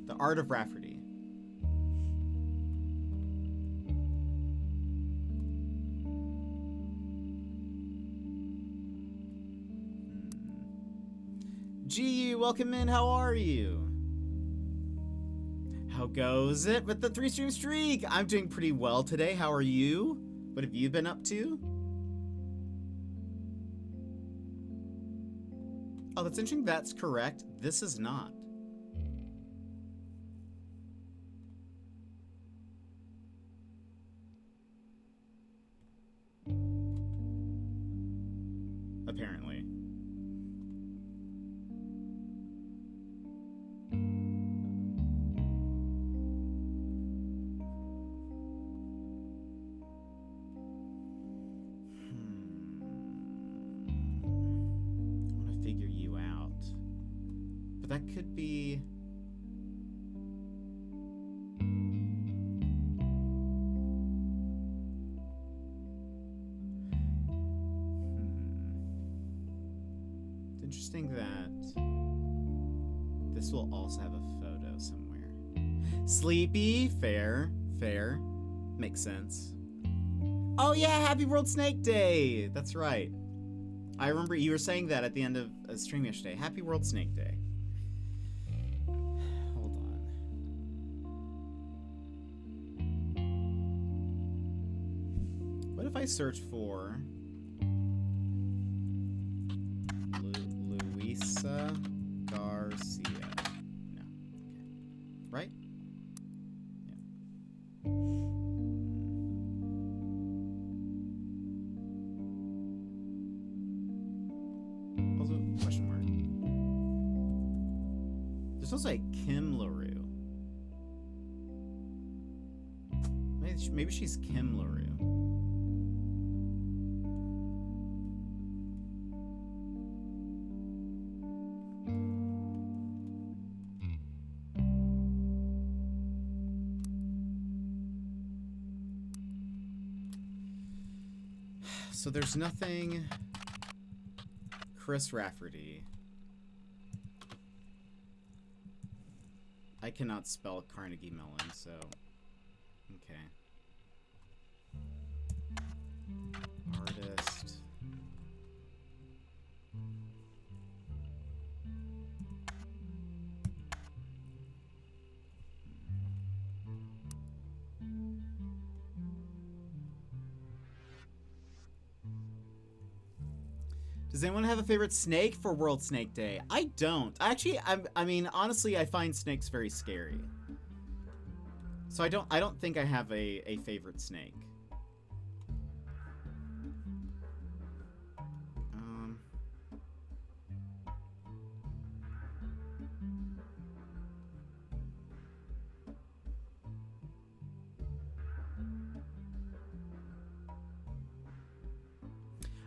The Art of Rafferty. GU, welcome in. How are you? How goes it with the 3-stream streak? I'm doing pretty well today. How are you? What have you been up to? Oh, that's interesting. That's correct. This is not. Apparently. That could be... It's interesting that this will also have a photo somewhere. Sleepy, fair, fair. Makes sense. Oh yeah, happy World Snake Day! That's right. I remember you were saying that at the end of a stream yesterday. Happy World Snake Day. If I search for Luisa Garcia, no, okay, right? Yeah. Also, question mark. There's also a Kim LaRue. Maybe she's Kim LaRue. So there's nothing. Chris Rafferty. I cannot spell Carnegie Mellon, so okay. Artist. Does anyone have a favorite snake for World Snake Day? I don't. Actually, I mean, honestly, I find snakes very scary. So I don't think I have a favorite snake.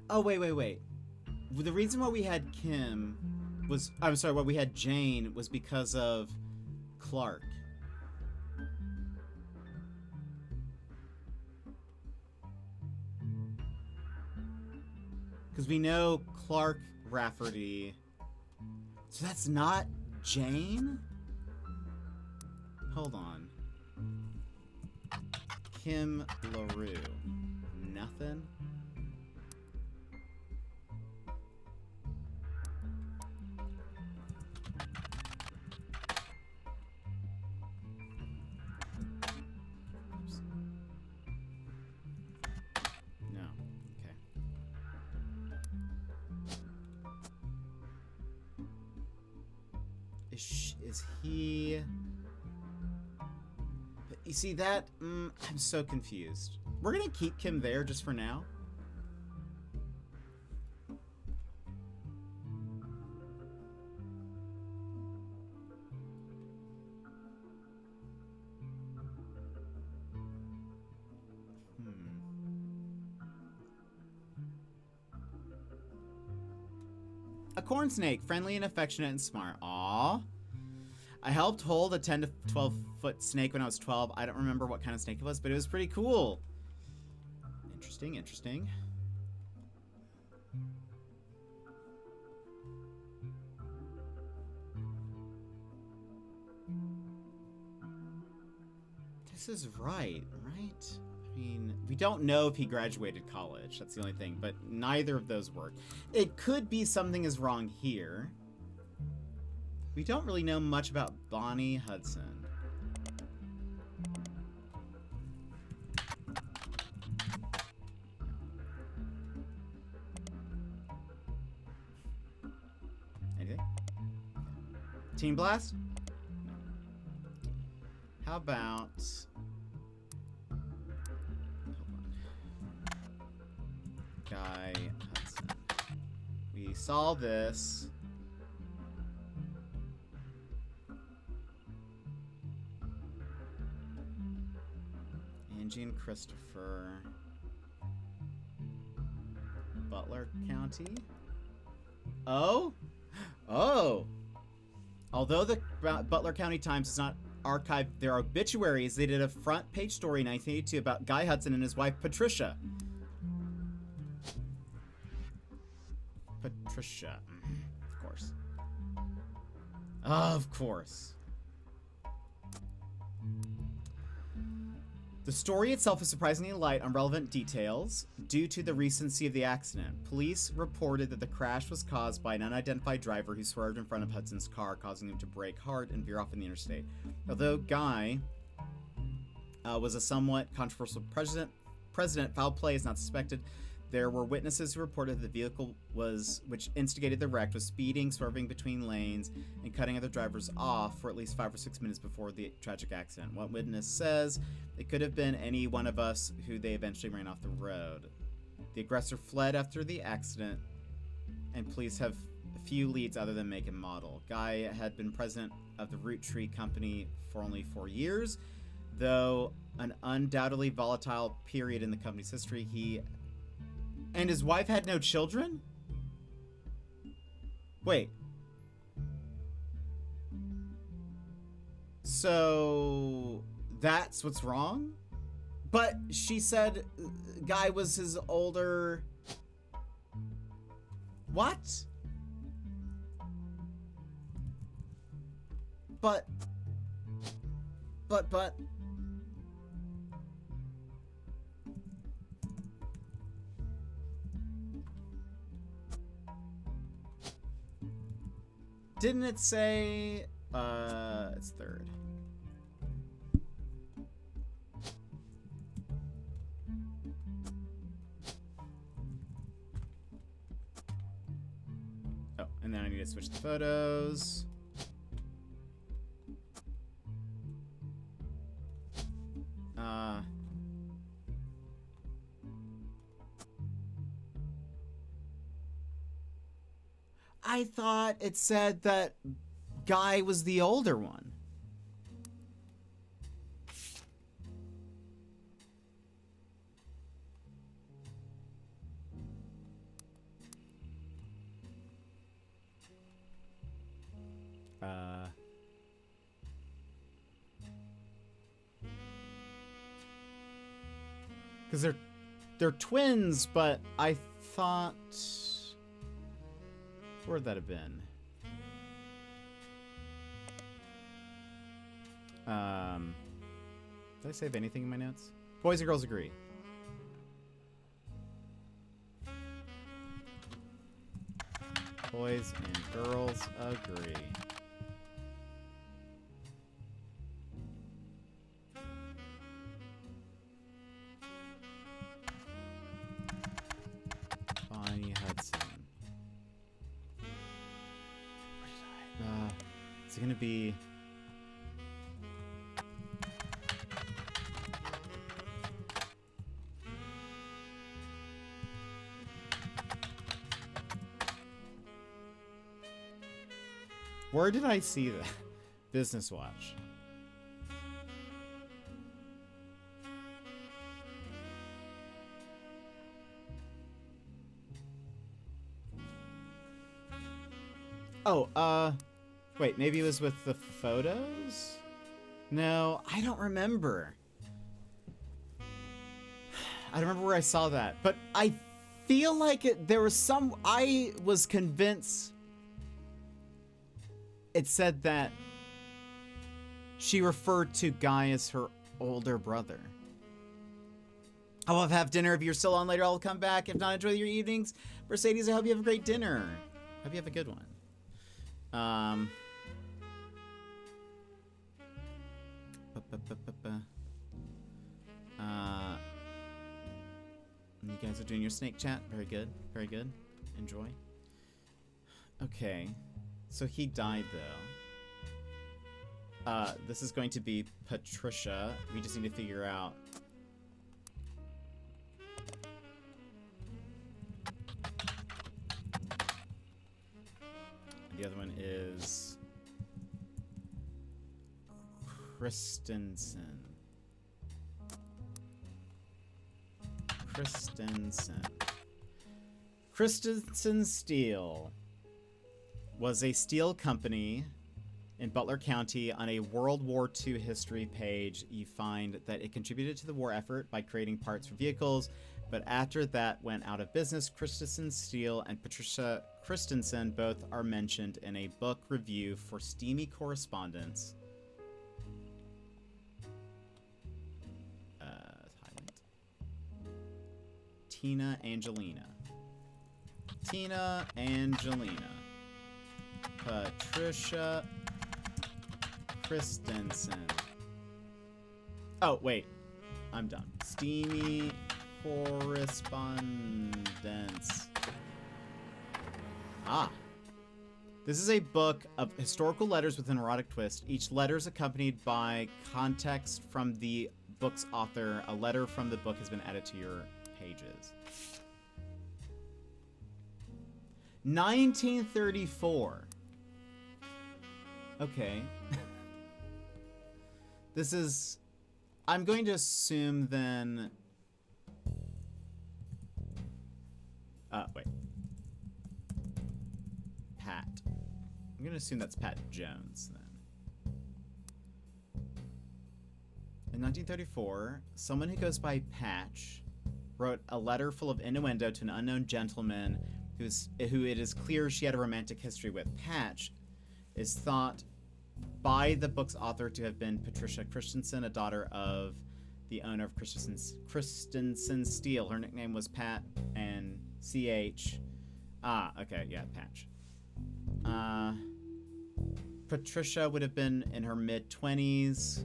Oh, wait. The reason why we had Kim was, I'm sorry, why we had Jane was because of Clark. Because we know Clark Rafferty. So that's not Jane? Hold on. Kim LaRue. Nothing? Is he... You see that? I'm so confused. We're gonna keep Kim there just for now. A corn snake, friendly and affectionate and smart. Aww. I helped hold a 10 to 12 foot snake when I was 12. I don't remember what kind of snake it was, but it was pretty cool. Interesting, interesting. This is right? I mean, we don't know if he graduated college. That's the only thing, but neither of those work. It could be something is wrong here. We don't really know much about Bonnie Hudson. Anything? Team Blast? How about... Guy Hudson. We saw this. Angie and Christopher. Butler County. Oh? Oh! Although the Butler County Times does not archive their obituaries, they did a front page story in 1982 about Guy Hudson and his wife Patricia. Patricia. Of course. Of course. The story itself is surprisingly light on relevant details due to the recency of the accident. Police reported that the crash was caused by an unidentified driver who swerved in front of Hudson's car, causing him to brake hard and veer off in the interstate. Although Guy was a somewhat controversial president, foul play is not suspected. There were witnesses who reported that the vehicle which instigated the wreck was speeding, swerving between lanes, and cutting other drivers off for at least 5 or 6 minutes before the tragic accident. One witness says it could have been any one of us who they eventually ran off the road. The aggressor fled after the accident, and police have few leads other than make and model. Guy had been president of the Roottrees company for only 4 years, though an undoubtedly volatile period in the company's history. He and his wife had no children? Wait. So that's what's wrong? But she said Guy was his older... What? But... Didn't it say... it's third. Oh, and then I need to switch the photos. I thought it said that Guy was the older one. Because they're twins, but I thought... Where'd that have been? Did I save anything in my notes? Boys and girls agree. Boys and girls agree. Bonnie Hudson. Where did I... Is it gonna be... Where did I see that? Business Watch. Oh, wait, maybe it was with the photos? No, I don't remember. I don't remember where I saw that, but I feel like there was some... I was convinced... It said that she referred to Guy as her older brother. I'll have dinner. If you're still on later, I'll come back. If not, enjoy your evenings. Mercedes, I hope you have a great dinner. Hope you have a good one. You guys are doing your snake chat. Very good. Very good. Enjoy. Okay. So he died, though. This is going to be Patricia. We just need to figure out... The other one is... Christensen. Christensen Steel was a steel company in Butler County. On a World War II history page, you find that it contributed to the war effort by creating parts for vehicles, but after that went out of business. Christensen Steel and Patricia Christensen both are mentioned in a book review for Steamy Correspondence. Tina Angelina. Patricia Christensen. Oh, wait. I'm done. Steamy Correspondence. Ah. This is a book of historical letters with an erotic twist. Each letter is accompanied by context from the book's author. A letter from the book has been added to your pages. 1934. Okay. This is... I'm going to assume then... wait. Pat. I'm going to assume that's Pat Jones, then. In 1934, someone who goes by Patch wrote a letter full of innuendo to an unknown gentleman who it is clear she had a romantic history with. Patch is thought by the book's author to have been Patricia Christensen, a daughter of the owner of Christensen Steel. Her nickname was Pat and CH. Okay, yeah, Patch. Patricia would have been in her mid-20s,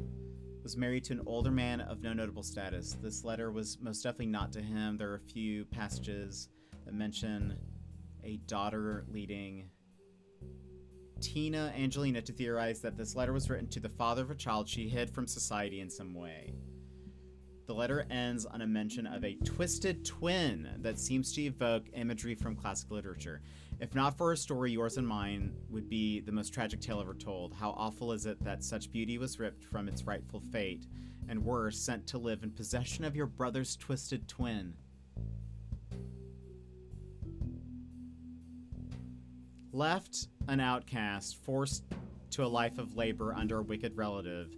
was married to an older man of no notable status. This letter was most definitely not to him. There are a few passages that mention a daughter leading Tina Angelina to theorize that this letter was written to the father of a child she hid from society in some way. The letter ends on a mention of a twisted twin that seems to evoke imagery from classic literature. If not for her story, yours and mine would be the most tragic tale ever told. How awful is it that such beauty was ripped from its rightful fate, and worse, sent to live in possession of your brother's twisted twin. Left an outcast, forced to a life of labor under a wicked relative.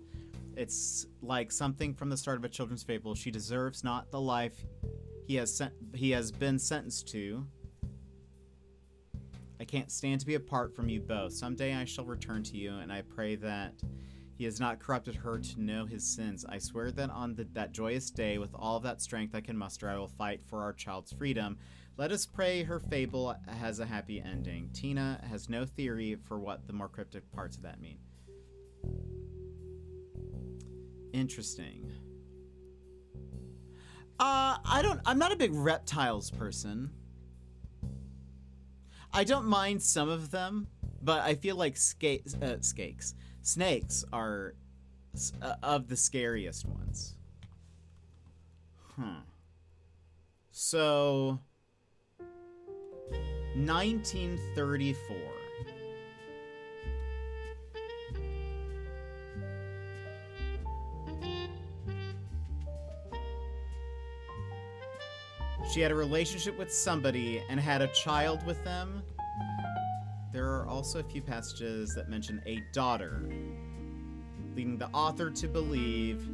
It's like something from the start of a children's fable. She deserves not the life he has been sentenced to. I can't stand to be apart from you both. Someday I shall return to you, and I pray that he has not corrupted her to know his sins. I swear that on that joyous day, with all of that strength I can muster, I will fight for our child's freedom. Let us pray her fable has a happy ending. Tina has no theory for what the more cryptic parts of that mean. Interesting. I'm not a big reptiles person. I don't mind some of them, but I feel like snakes are of the scariest ones. So, 1934. She had a relationship with somebody and had a child with them. There are also a few passages that mention a daughter, leading the author to believe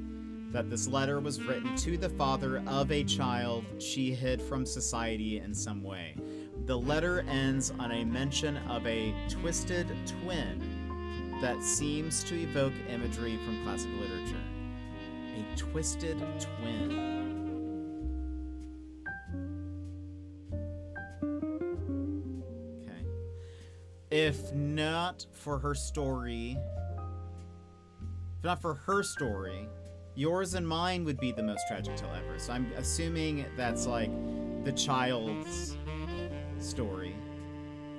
that this letter was written to the father of a child she hid from society in some way. The letter ends on a mention of a twisted twin that seems to evoke imagery from classic literature. A twisted twin. If not for her story, yours and mine would be the most tragic tale ever. So I'm assuming that's like the child's story.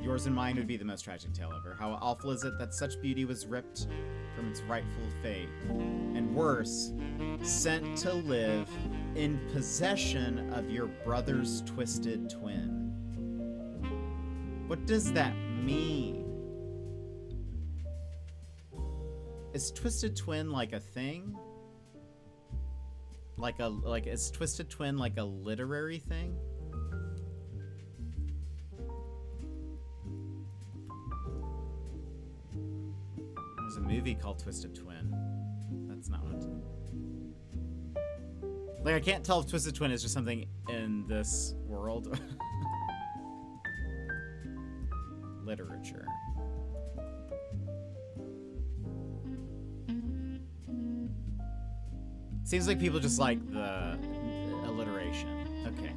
Yours and mine would be the most tragic tale ever. How awful is it that such beauty was ripped from its rightful fate, and worse, sent to live in possession of your brother's twisted twin. What does that mean? Is twisted twin like a thing? Is twisted twin like a literary thing? There's a movie called Twisted Twin. That's not what. Like, I can't tell if Twisted Twin is just something in this world. Literature. Seems like people just like the alliteration. Okay.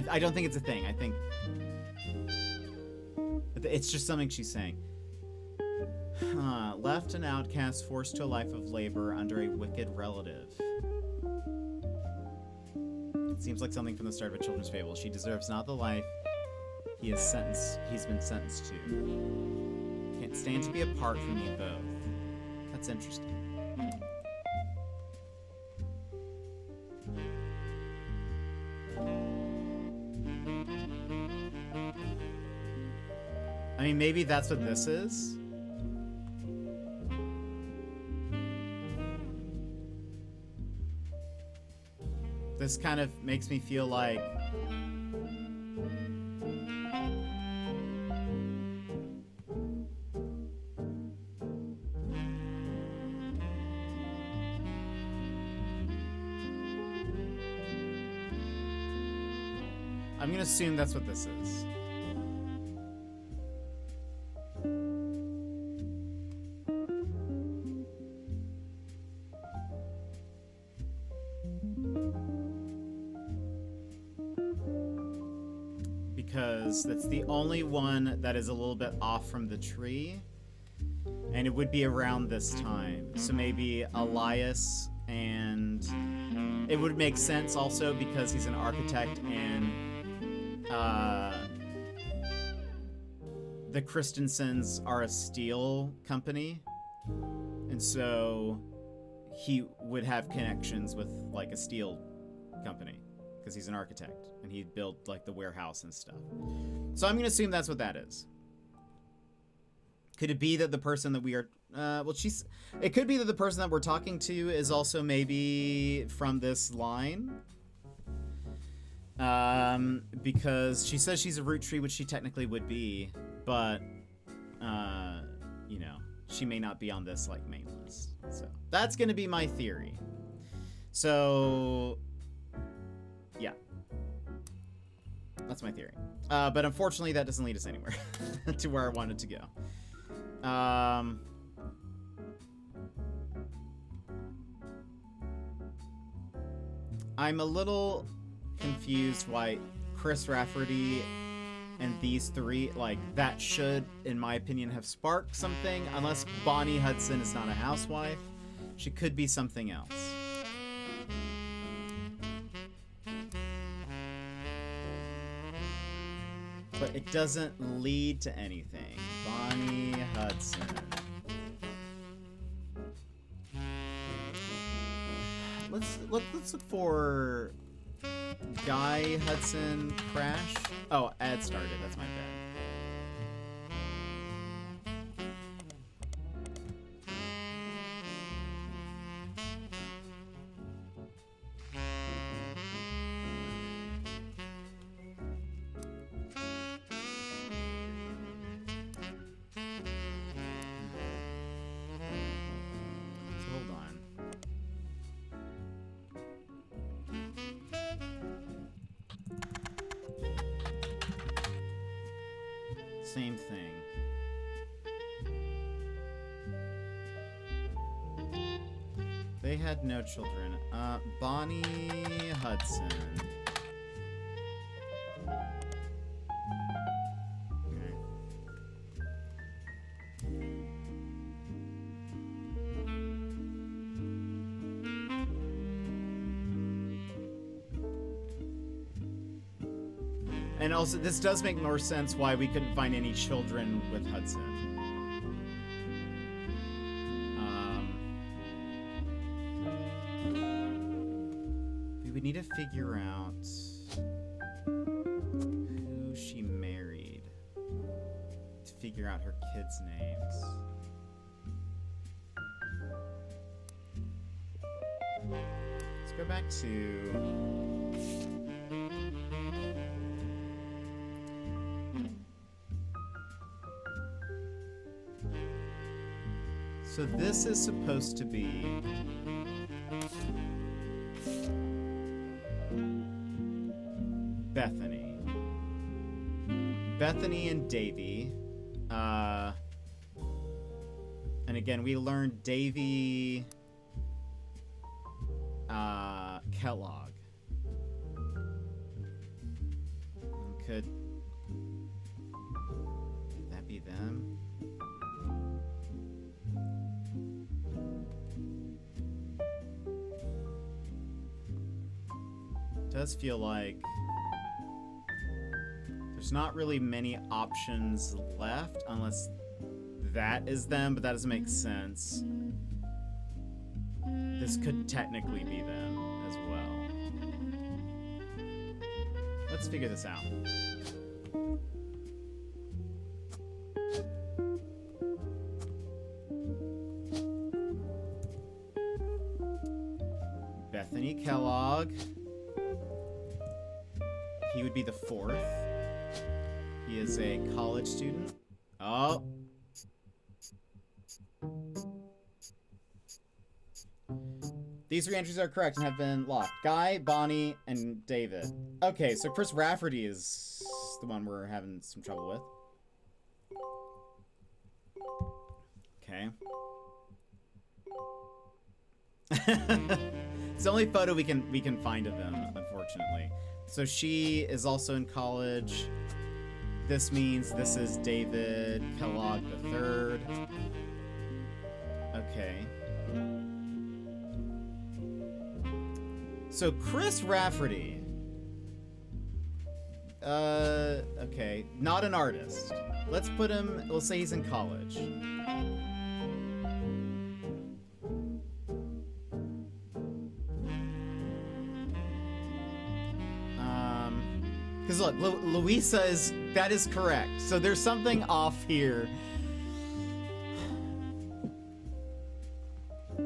I don't think it's a thing. I think it's just something she's saying. Left an outcast, forced to a life of labor under a wicked relative. It seems like something from the start of a children's fable. She deserves not the life he's been sentenced to. Can't stand to be apart from you both. That's interesting. I mean, maybe that's what this is. This kind of makes me feel like I'm gonna assume that's what this is. Because that's the only one that is a little bit off from the tree. And it would be around this time. So maybe Elias, and it would make sense also because he's an architect, and the Christensens are a steel company, and so he would have connections with like a steel company because he's an architect and he'd build like the warehouse and stuff. So I'm gonna assume that's what that is. Could it be that the person that we are it could be that the person that we're talking to is also maybe from this line, because she says she's a root tree, which she technically would be, but you know, she may not be on this like main list. So that's gonna be my theory. So yeah, that's my theory. But unfortunately, that doesn't lead us anywhere to where I wanted to go. I'm a little confused why Chris Rafferty and these three, like, that should, in my opinion, have sparked something. Unless Bonnie Hudson is not a housewife, she could be something else. But it doesn't lead to anything. Bonnie Hudson. Let's look for Guy Hudson Crash. Oh, ad started. That's my bad. Same thing. They had no children. Bonnie Hudson. Okay. And also, this does make more sense why we couldn't find any children with Hudson. We would need to figure out who she married to figure out her kids' names. Let's go back to... So this is supposed to be Bethany. Bethany and Davy. And again, we learned Davy Kellogg. Could that be them? Does feel like there's not really many options left unless that is them, but that doesn't make sense. This could technically be them as well. Let's figure this out. Kellogg. He would be the 4th. He is a college student. Oh. These 3 entries are correct and have been locked. Guy, Bonnie, and David. Okay, so Chris Rafferty is the one we're having some trouble with. Okay. It's the only photo we can find of them, unfortunately. So she is also in college. This means this is David Kellogg III. Okay. So Chris Rafferty. Okay, not an artist. Let's put him, we'll say he's in college. Because look, Louisa that is correct. So there's something off here.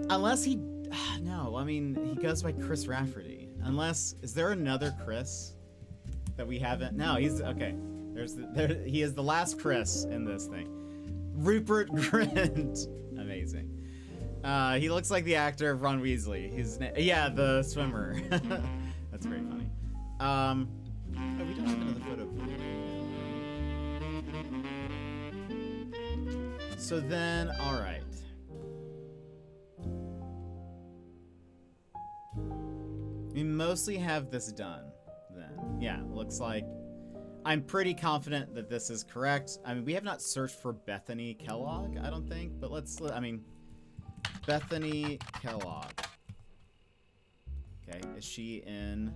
Unless he, no, I mean, he goes by Chris Rafferty. Unless, is there another Chris that we haven't? No, he's, okay. He is the last Chris in this thing. Rupert Grint. Amazing. He looks like the actor of Ron Weasley. Yeah, the swimmer. That's very funny. Oh, we don't have another photo. So then, all right. We mostly have this done then. Yeah, looks like I'm pretty confident that this is correct. I mean, we have not searched for Bethany Kellogg, I don't think, but I mean, Bethany Kellogg. Okay, is she in?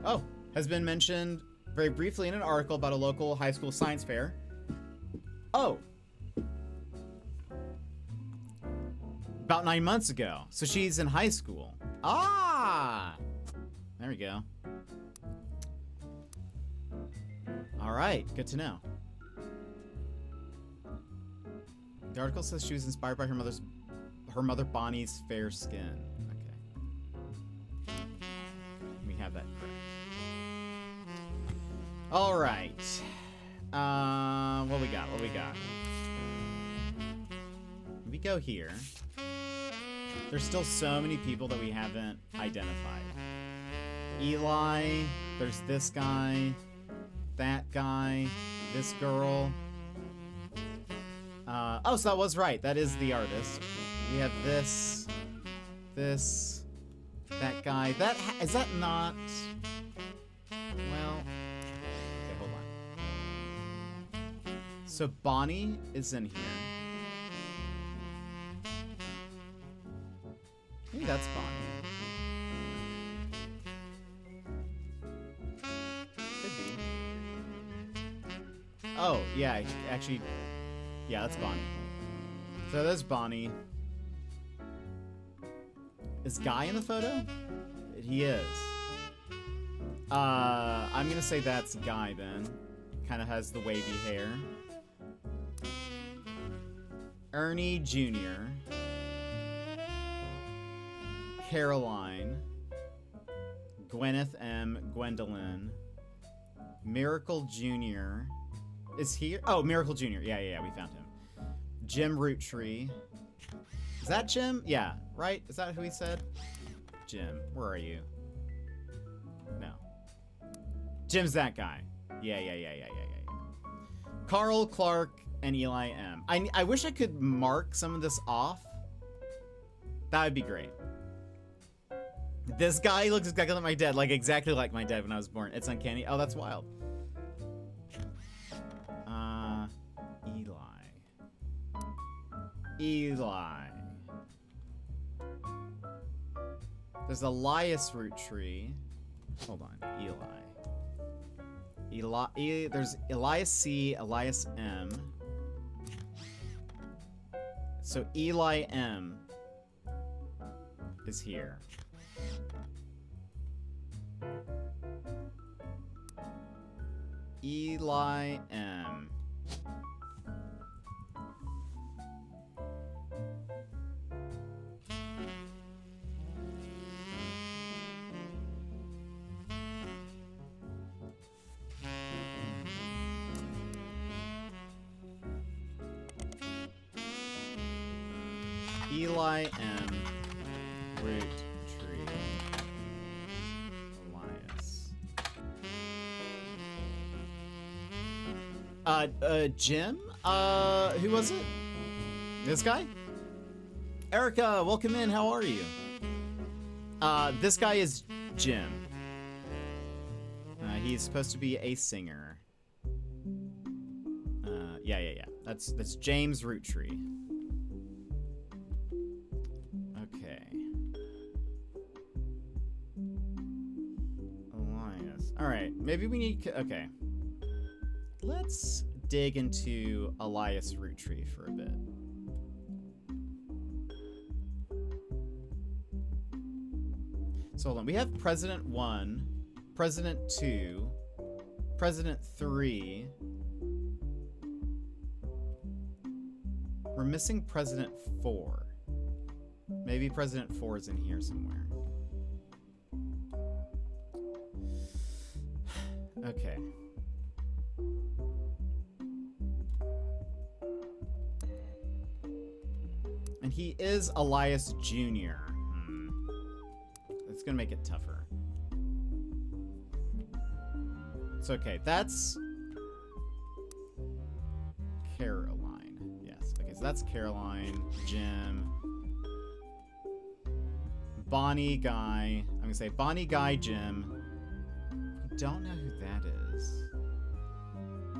Oh, has been mentioned very briefly in an article about a local high school science fair. Oh. About 9 months ago. So she's in high school. Ah! There we go. All right, good to know. The article says she was inspired by her mother Bonnie's fair skin. Okay. We have that correct. All right. What we got? We go here. There's still so many people that we haven't identified. Eli, there's this guy, that guy, this girl. Oh, so that was right. That is the artist. We have this, that guy. Is that not? Well, okay, hold on. So Bonnie is in here. Maybe that's Bonnie. Could be. Oh, yeah, actually, yeah, that's Bonnie. So there's Bonnie. Is Guy in the photo? He is. I'm gonna say that's Guy then. Kind of has the wavy hair. Ernie Jr. Caroline, Gwyneth M, Gwendolyn, Miracle Jr. is here. Oh, Miracle Jr. Yeah, we found him. Jim Roottree. Is that Jim? Yeah, right? Is that who he said? Jim, where are you? No. Jim's that guy. Yeah. Carl, Clark, and Eli M. I wish I could mark some of this off. That would be great. This guy looks exactly like my dad, exactly like my dad when I was born. It's uncanny. Oh, that's wild. Eli. There's Elias Roottree. Hold on, Eli. There's Elias C, Elias M. So Eli M is here. Eli M. Eli M. Roottree Elias. Jim? Who was it? This guy? Erica, welcome in. How are you? This guy is Jim. He's supposed to be a singer. Yeah. That's James Roottree. Okay. Elias. All right. Maybe we need. Okay. Let's dig into Elias Roottree for a bit. So hold on. We have President 1, President 2, President 3. We're missing President 4. Maybe President 4 is in here somewhere. Okay. And he is Elias Jr. It's gonna make it tougher. It's okay. That's Caroline. Yes. Okay, so that's Caroline, Jim, Bonnie, Guy. I'm gonna say Bonnie, Guy, Jim. I don't know who that is. I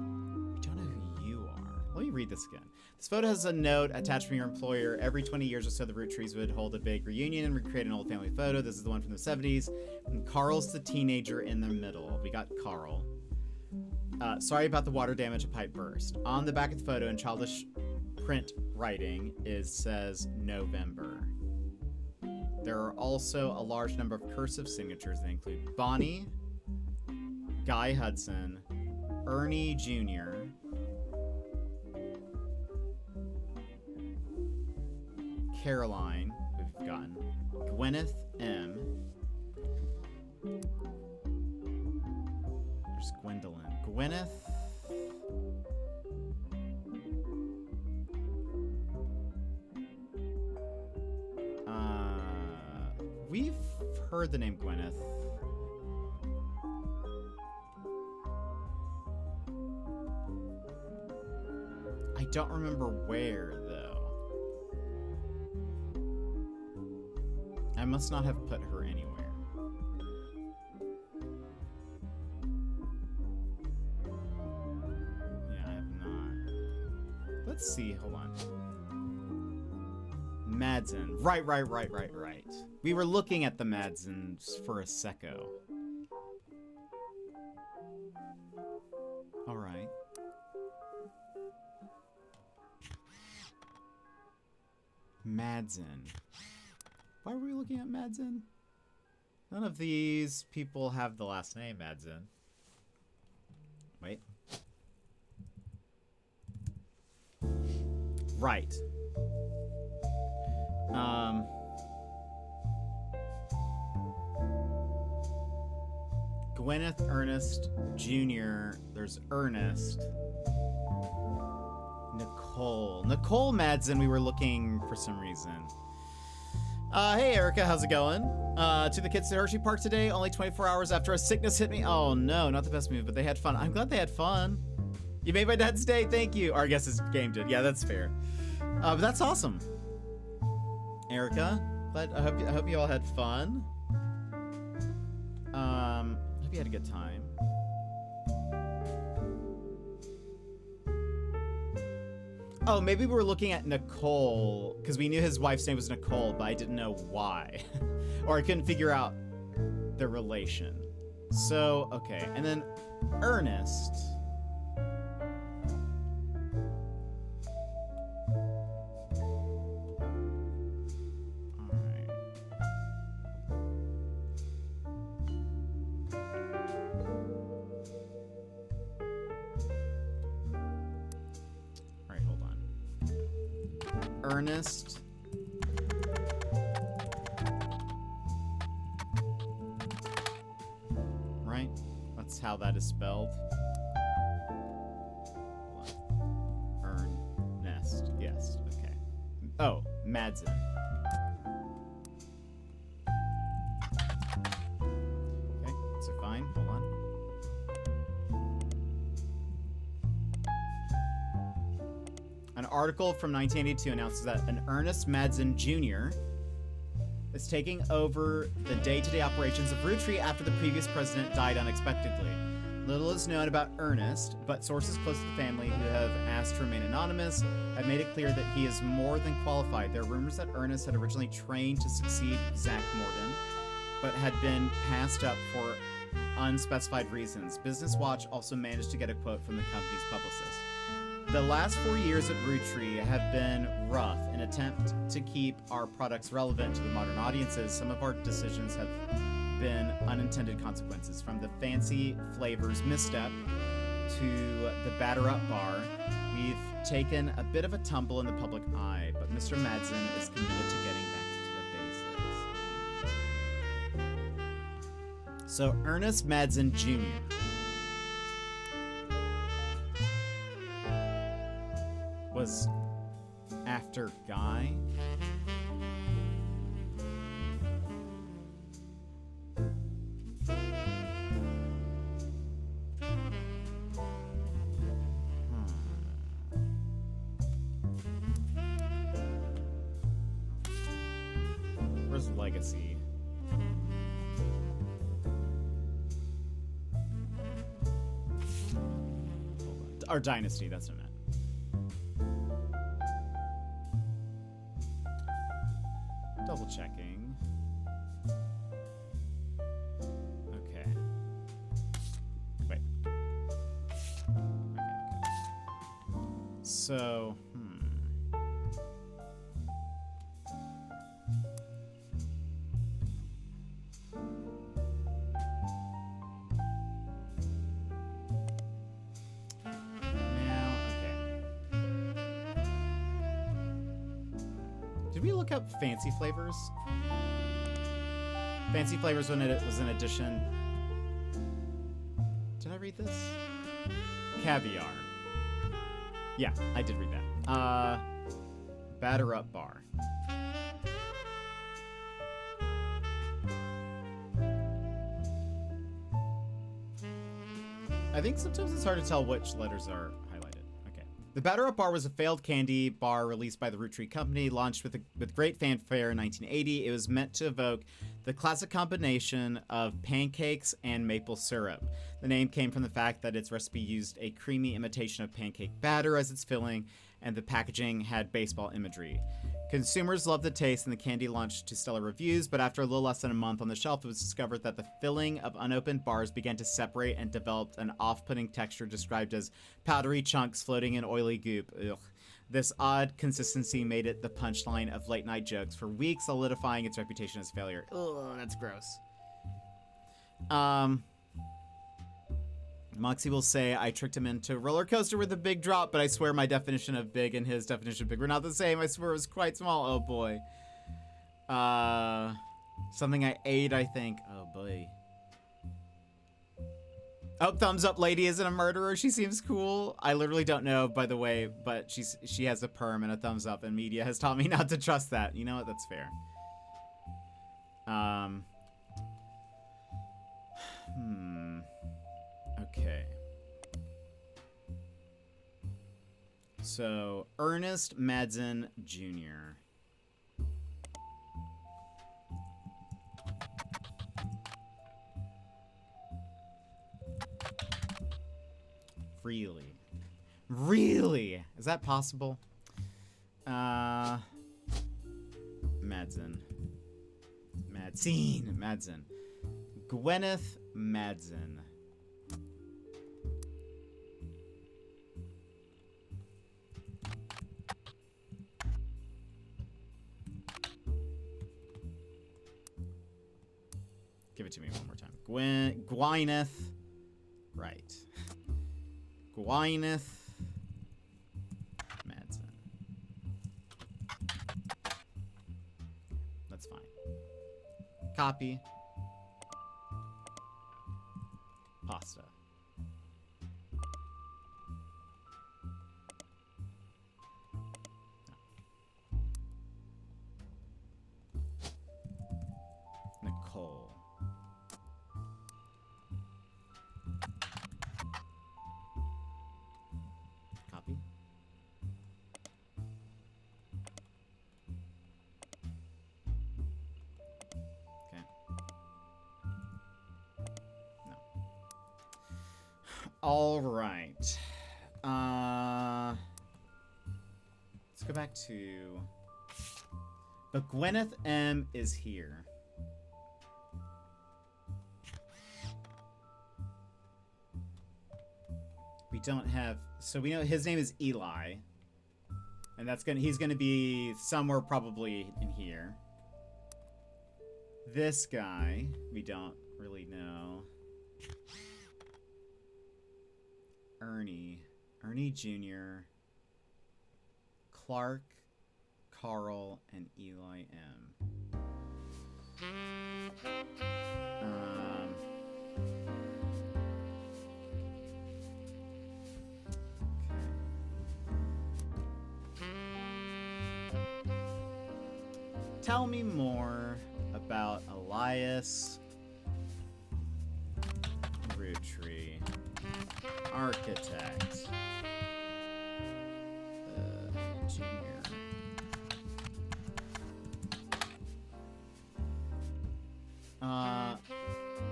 don't know who you are. Let me read this again. This photo has a note attached from your employer. Every 20 years or so, the Roottrees would hold a big reunion and recreate an old family photo. This is the one from the 70s. And Carl's the teenager in the middle. We got Carl. Sorry about the water damage, a pipe burst. On the back of the photo in childish print writing says November. There are also a large number of cursive signatures that include Bonnie, Guy Hudson, Ernie Jr., Caroline, we've gotten, Gwyneth M. There's Gwendolyn. Gwyneth. We've heard the name Gwyneth. I don't remember where, though. I must not have put her anywhere. Yeah, I have not. Let's see, hold on. Madsen. Right. We were looking at the Madsens for a secco. Alright. Madsen. Why were we looking at Madsen? None of these people have the last name Madsen. Wait. Right. Gwyneth Ernest Jr. There's Ernest. Nicole Madsen we were looking for some reason. Hey Erica, how's it going? To the kids at Hershey Park today, only 24 hours after a sickness hit me. Oh no, not the best move, but they had fun. I'm glad they had fun. You made my dad's day, thank you. Or I guess his game did. Yeah, that's fair. But that's awesome. Erica, I hope you all had fun. Hope you had a good time. Oh, maybe we were looking at Nicole, because we knew his wife's name was Nicole, but I didn't know why. Or I couldn't figure out the relation. So, okay. And then Ernest. Ernest. Right? That's how that is spelled. Ernest. Yes. Okay. Oh, Madsen. Okay, so fine. Hold on. An article from 1982 announces that an Ernest Madsen Jr. is taking over the day-to-day operations of Roottrees after the previous president died unexpectedly. Little is known about Ernest, but sources close to the family who have asked to remain anonymous have made it clear that he is more than qualified. There are rumors that Ernest had originally trained to succeed Zach Morgan, but had been passed up for unspecified reasons. Business Watch also managed to get a quote from the company's publicist. The last 4 years at Roottrees have been rough. In an attempt to keep our products relevant to the modern audiences, some of our decisions have been unintended consequences. From the fancy flavors misstep to the batter up bar, we've taken a bit of a tumble in the public eye, but Mr. Madsen is committed to getting back to the basics. So Ernest Madsen Jr. was after Guy. Where's Legacy? Or Dynasty, that's what I meant. Double checking. Okay. Wait. Okay. So, did we look up Fancy Flavors? Fancy Flavors when it was an addition. Did I read this? Caviar. Yeah, I did read that. Batter Up Bar. I think sometimes it's hard to tell which letters are highlighted. Okay. The Batter Up Bar was a failed candy bar released by the Roottrees Company, launched with great fanfare in 1980. It was meant to evoke the classic combination of pancakes and maple syrup. The name came from the fact that its recipe used a creamy imitation of pancake batter as its filling, and the packaging had baseball imagery. Consumers loved the taste, and the candy launched to stellar reviews, but after a little less than a month on the shelf, it was discovered that the filling of unopened bars began to separate and developed an off-putting texture described as powdery chunks floating in oily goop. Ugh. This odd consistency made it the punchline of late-night jokes for weeks, solidifying its reputation as failure. Ugh, that's gross. Moxie will say, I tricked him into roller coaster with a big drop, but I swear my definition of big and his definition of big were not the same. I swear it was quite small. Oh, boy. Something I ate, I think. Oh, boy. Oh, thumbs up lady isn't a murderer. She seems cool. I literally don't know, by the way, but she has a perm and a thumbs up, and media has taught me not to trust that. You know what? That's fair. Okay. So, Ernest Madsen Jr. Really? Really? Is that possible? Madsen. Gwyneth Madsen. Give it to me one more time. Gwyneth. Right. Gwyneth Madsen. That's fine. Copy. Pasta. No. pole. Copy. Okay. No. All right. Let's go back to... But Gwyneth M. is here. We don't have... So we know his name is Eli. And he's gonna be somewhere probably in here. This guy, we don't really know. Ernie Jr., Clark, Carl, and Eli M. Tell me more about Elias Roottrees, architect, junior.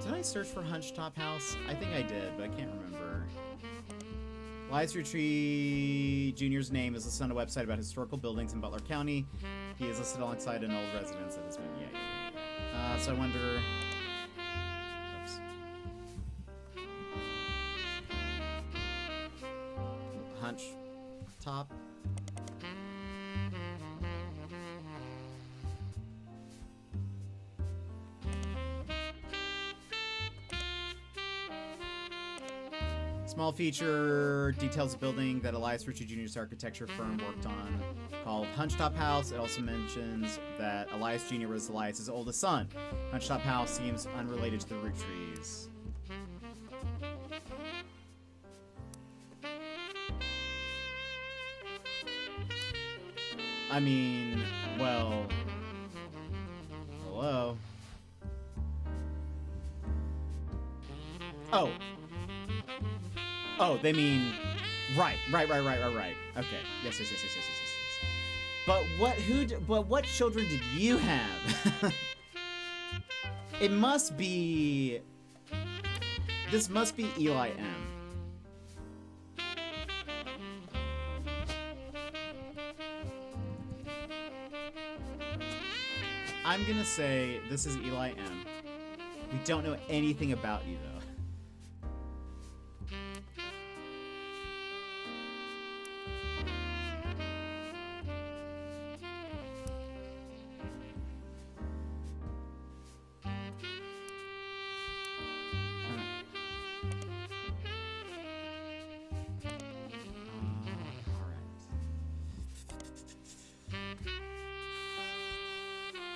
Did I search for Hunched-Top House? I think I did, but I can't remember. Elias Roottrees Jr.'s name is listed on a website about historical buildings in Butler County. He is listed alongside an old residence that has been... Yeah. So I wonder... Oops. Hunched-Top. Small feature details the building that Elias Roottrees Jr.'s architecture firm worked on, called Hunched-Top House. It also mentions that Elias Jr. was Elias's oldest son. Hunched-Top House seems unrelated to the Roottrees. I mean, well, hello. Oh, they mean, right. Okay, yes. But what children did you have? It must be, this must be Eli M. I'm gonna say this is Eli M. We don't know anything about you, though.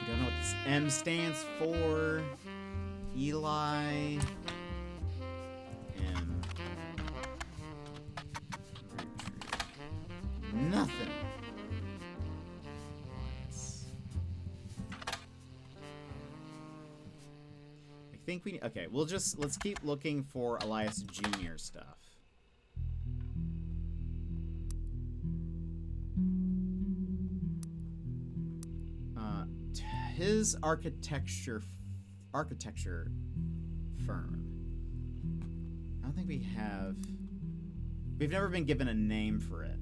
Don't know what this M stands for. Eli M. Nothing. I think we... Okay, let's keep looking for Elias Jr. stuff. His architecture firm. I don't think we have... We've never been given a name for it.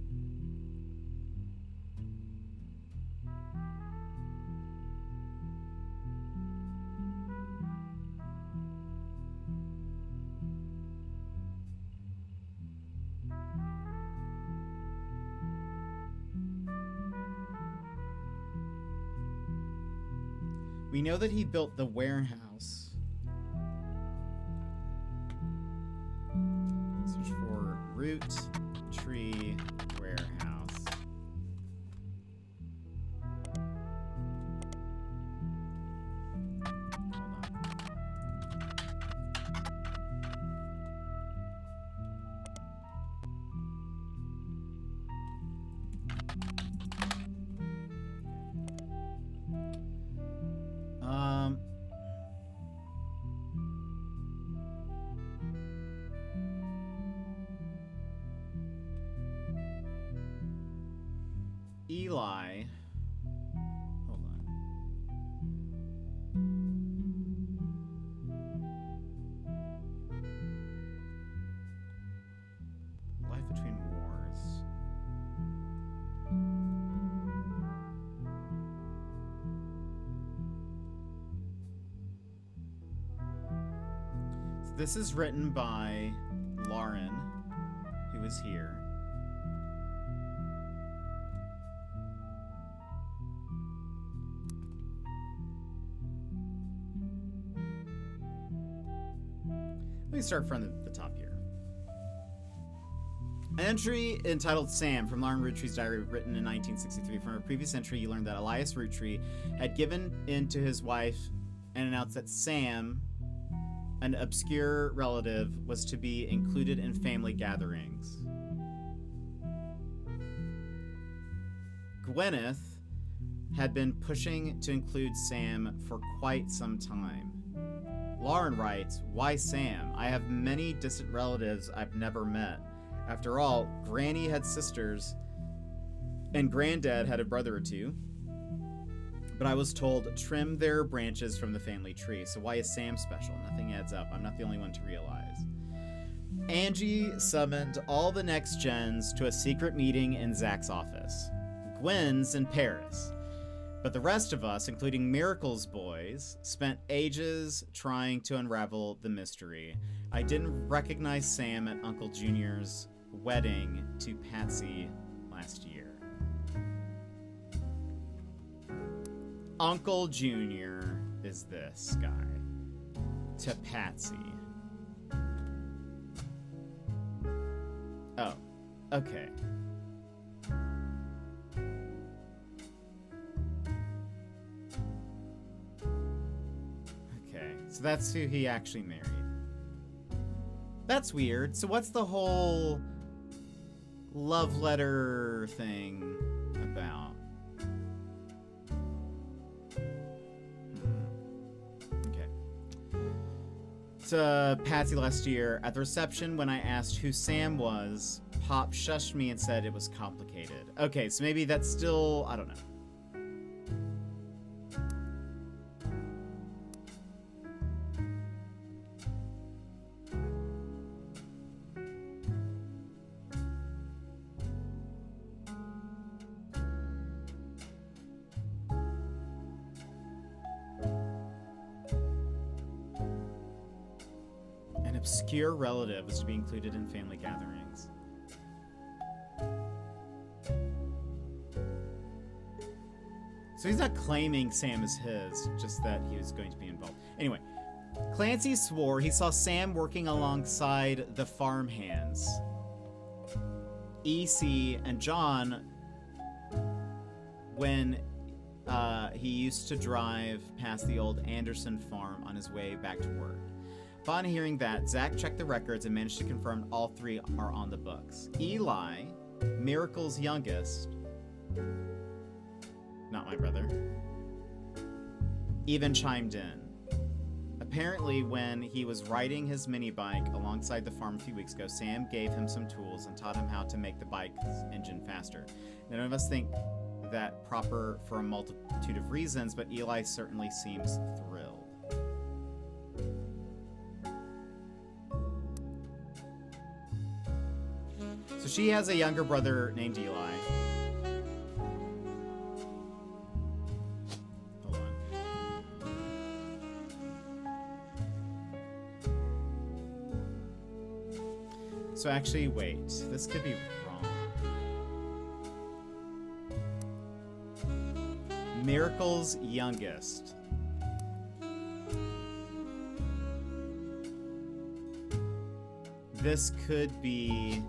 We know that he built the warehouse. Search for Roottrees warehouse. Hold on. Eli. Hold on. Life between wars. So this is written by Lauren, who is here. Let me start from the top here. An entry entitled Sam from Lauren Roottree's diary, written in 1963. From a previous entry, you learned that Elias Roottree had given in to his wife and announced that Sam, an obscure relative, was to be included in family gatherings. Gwyneth had been pushing to include Sam for quite some time. Lauren writes, "Why Sam? I have many distant relatives I've never met. After all, Granny had sisters, and Granddad had a brother or two. But I was told, trim their branches from the family tree. So why is Sam special? Nothing adds up. I'm not the only one to realize." Angie summoned all the next gens to a secret meeting in Zach's office. Gwen's in Paris. But the rest of us, including Miracle's boys, spent ages trying to unravel the mystery. I didn't recognize Sam at Uncle Junior's wedding to Patsy last year. Uncle Junior is this guy. To Patsy. Oh, okay. So that's who he actually married. That's weird. So what's the whole love letter thing about? Okay. To Patsy last year, at the reception when I asked who Sam was, Pop shushed me and said it was complicated. Okay, so maybe that's still, I don't know. Obscure relative is to be included in family gatherings. So he's not claiming Sam is his, just that he was going to be involved. Anyway, Clancy swore he saw Sam working alongside the farmhands, EC and John, when he used to drive past the old Anderson farm on his way back to work. Upon hearing that, Zach checked the records and managed to confirm all three are on the books. Eli, Miracle's youngest, not my brother, even chimed in. Apparently, when he was riding his mini bike alongside the farm a few weeks ago, Sam gave him some tools and taught him how to make the bike's engine faster. None of us think that proper for a multitude of reasons, but Eli certainly seems thrilled. So she has a younger brother named Eli. Hold on. So actually, wait. This could be wrong. Miracle's youngest. This could be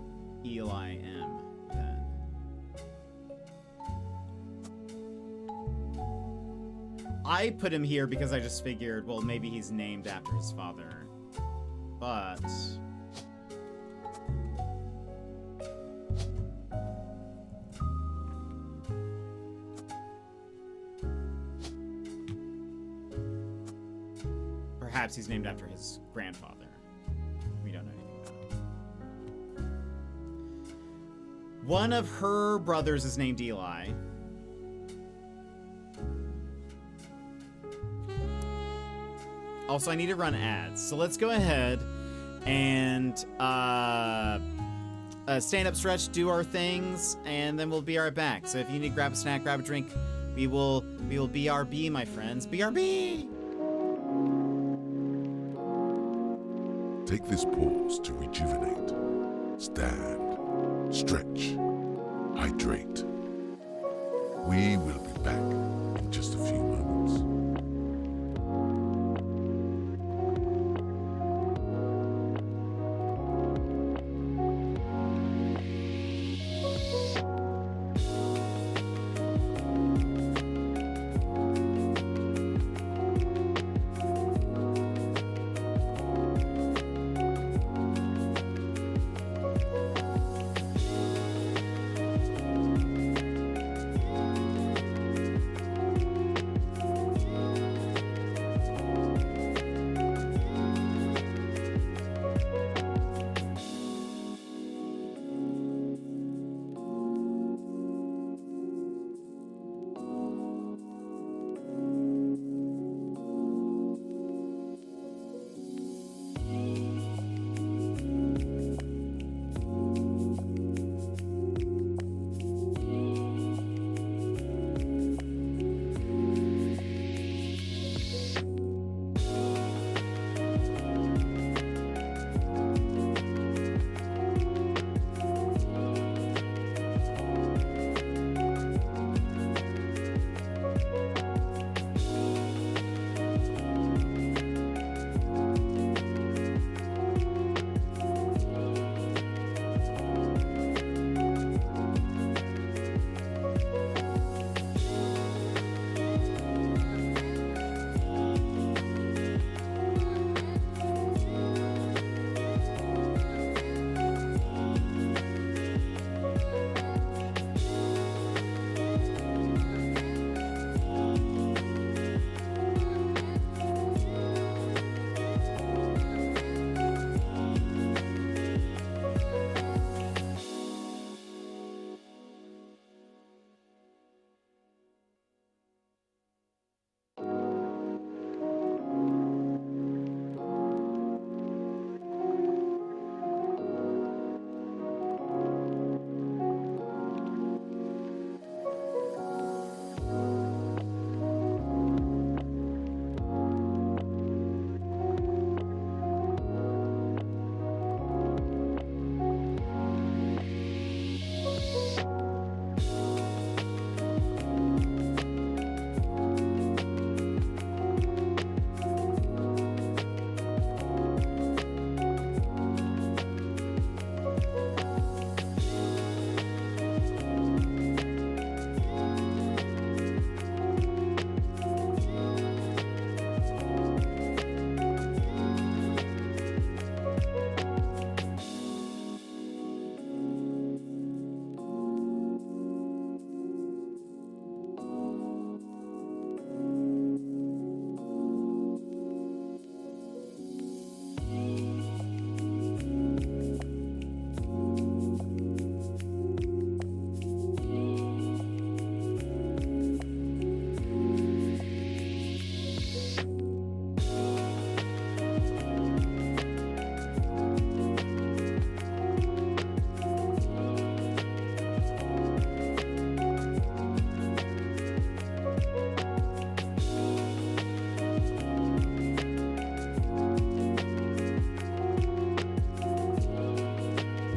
Eli M, then. I put him here because I just figured, well, maybe he's named after his father. But perhaps he's named after his grandfather. We don't know anything about it. One of her brothers is named Eli. Also, I need to run ads. So let's go ahead and stand up, stretch, do our things, and then we'll be right back. So if you need to grab a snack, grab a drink, we will BRB, my friends. BRB! Take this pause to rejuvenate. Stand, stretch, hydrate. We will be back in just a few moments.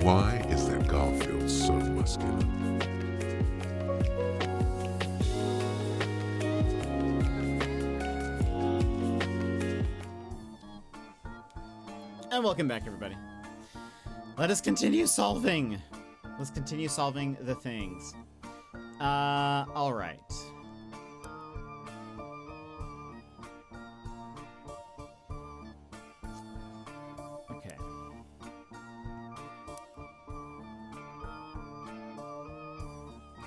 Why is that Garfield so muscular? And welcome back, everybody. Let us continue solving. Let's continue solving the things. All right. Okay.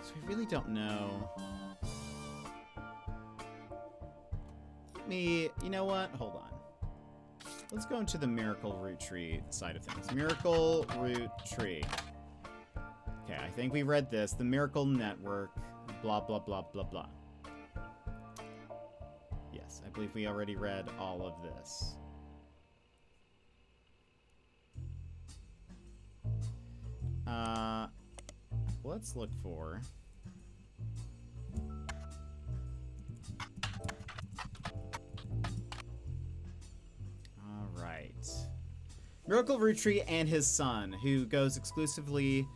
So we really don't know. You know what? Hold on. Let's go into the Miracle Root Tree side of things. Miracle Root Tree. Okay, I think we read this. The Miracle Network, blah, blah, blah, blah, blah. Yes, I believe we already read all of this. Let's look for... Alright. Miracle Roottrees and his son, who goes exclusively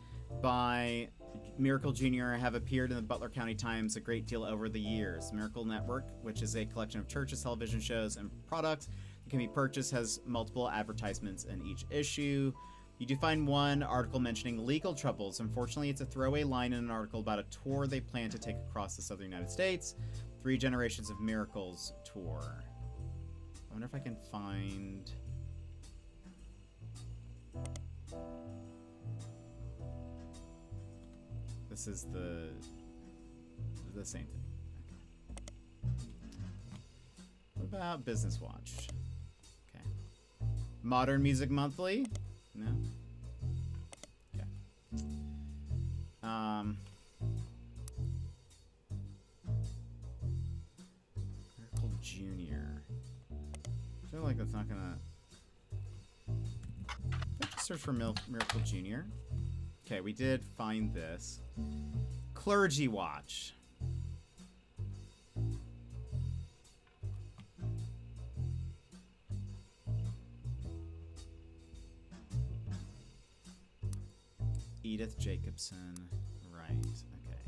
by Miracle Jr., have appeared in the Butler County Times a great deal over the years. Miracle Network, which is a collection of churches, television shows, and products that can be purchased, has multiple advertisements in each issue. You do find one article mentioning legal troubles. Unfortunately, it's a throwaway line in an article about a tour they plan to take across the southern United States. 3 Generations of Miracles tour. I wonder if I can find... This is the same thing. Okay. What about Business Watch? Okay. Modern Music Monthly? No? Okay. Miracle Jr. I feel like that's not gonna... Let's just search for Miracle Jr. Okay, we did find this. Clergy Watch. Edith Jacobson. Right, okay.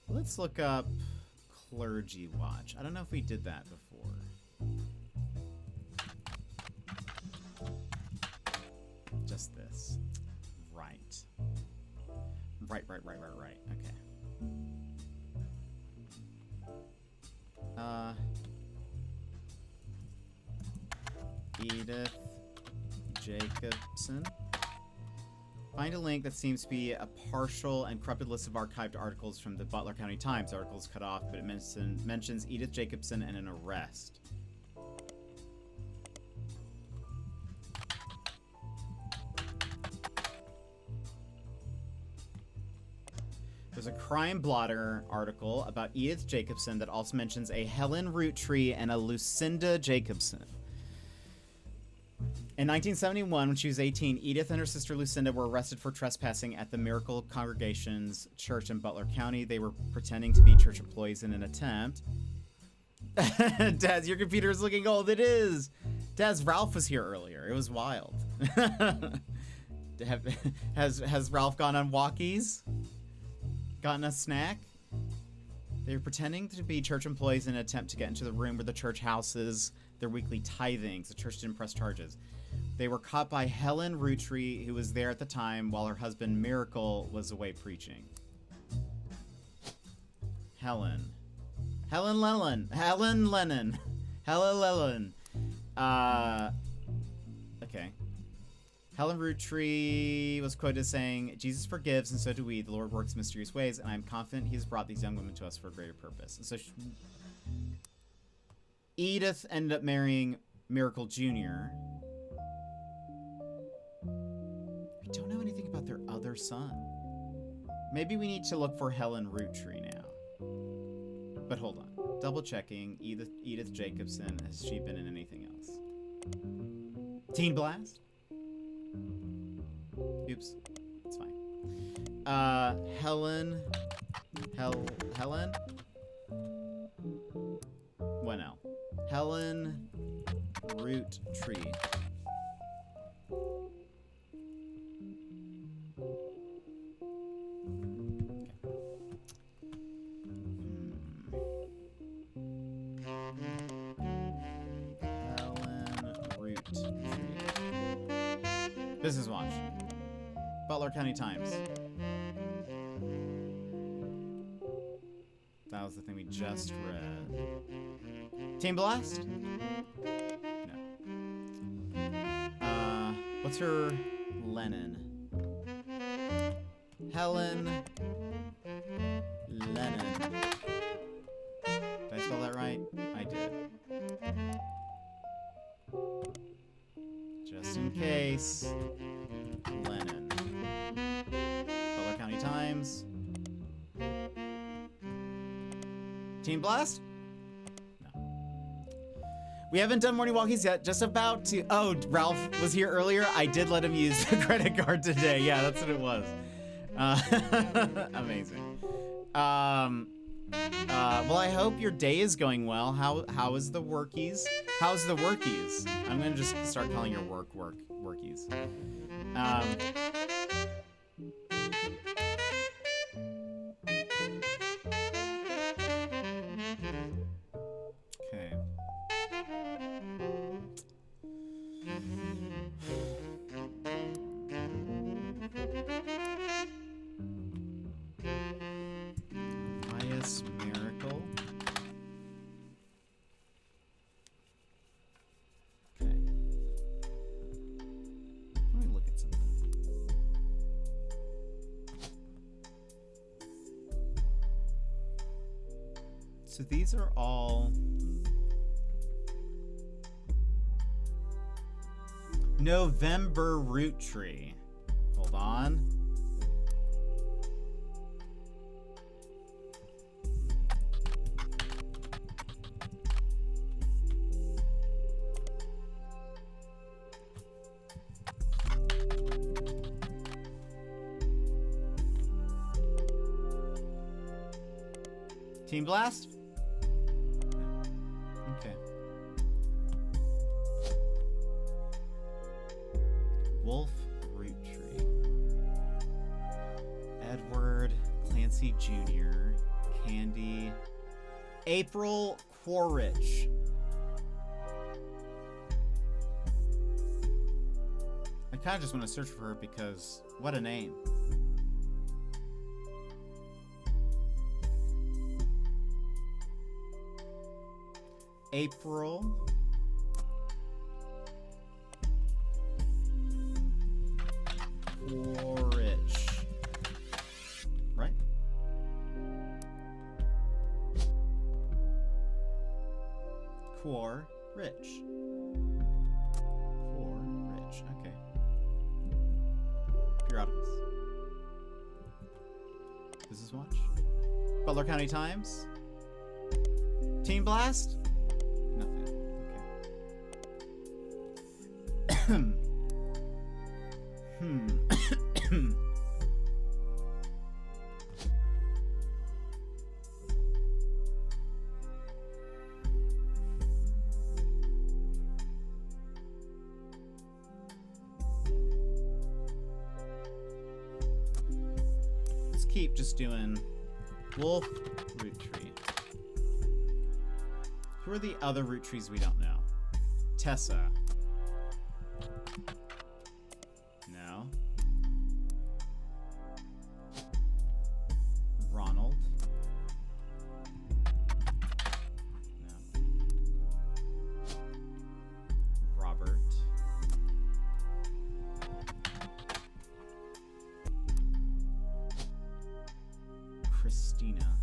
Let's look up Clergy Watch. I don't know if we did that before. Just this. Right. Right. Okay. Edith Jacobson. Find a link that seems to be a partial and corrupted list of archived articles from the Butler County Times. Articles cut off, but it mentions Edith Jacobson and an arrest. There's a Crime Blotter article about Edith Jacobson that also mentions a Helen Roottrees and a Lucinda Jacobson. In 1971, when she was 18, Edith and her sister Lucinda were arrested for trespassing at the Miracle Congregation's church in Butler County. They were pretending to be church employees in an attempt. Daz, your computer is looking old. It is. Daz, Ralph was here earlier. It was wild. Has Ralph gone on walkies? Gotten a snack? They were pretending to be church employees in an attempt to get into the room where the church houses their weekly tithings. The church didn't press charges. They were caught by Helen Roottrees, who was there at the time while her husband Miracle was away preaching. Helen Lennon. Okay. Helen Roottrees was quoted as saying, "Jesus forgives, and so do we. The Lord works in mysterious ways, and I am confident He has brought these young women to us for a greater purpose." And so Edith ended up marrying Miracle Jr. I don't know anything about their other son. Maybe we need to look for Helen Roottrees now. But hold on. Double checking. Edith Jacobson. Has she been in anything else? Teen Blast? Oops. It's fine. Helen? 1L. Helen Roottrees. Business Watch. Butler County Times. That was the thing we just read. Team Blast? No. What's her Lennon? Helen Lennon. Did I spell that right? I did. Case. Lennon. Butler County Times. Team Blast? No. We haven't done morning walkies yet. Just about to. Oh, Ralph was here earlier. I did let him use the credit card today. Yeah, that's what it was. Amazing. Well, I hope your day is going well. How is the workies? How's the workies? I'm gonna just start calling your workies. Okay. Pious Miracle. Okay. Let me look at something. So these are all November root tree. Hold on. Team Blast? Okay. Wolf Root Tree. Edward Clancy Jr. Candy. April Quaritch. I kind of just want to search for her because what a name. April Quaritch, right? Quaritch. Okay. Periodicals. Business Watch. Butler County Times. Team Blast. Nothing. Okay. Let's keep just doing Wolf Root Tree. Who are the other root trees we don't know? Tessa. No. Ronald. No. Robert. Christina.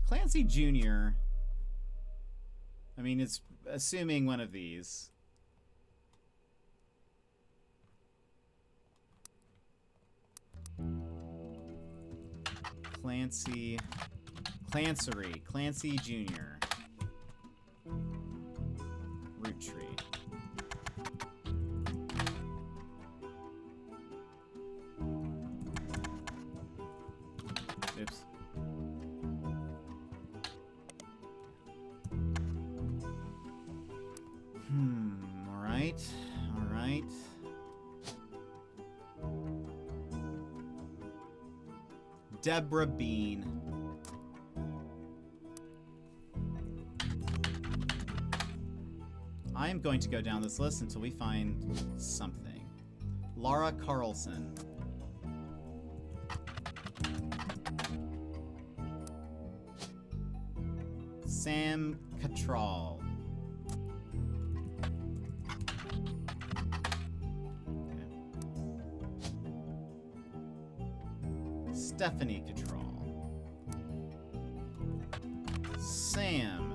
Clancy Jr. I mean, it's assuming one of these. Clancy Jr. Root tree. Oops. All right. Deborah Bean. I am going to go down this list until we find something. Laura Carlson. Sam Cattrall. Stephanie Cattrall. Sam.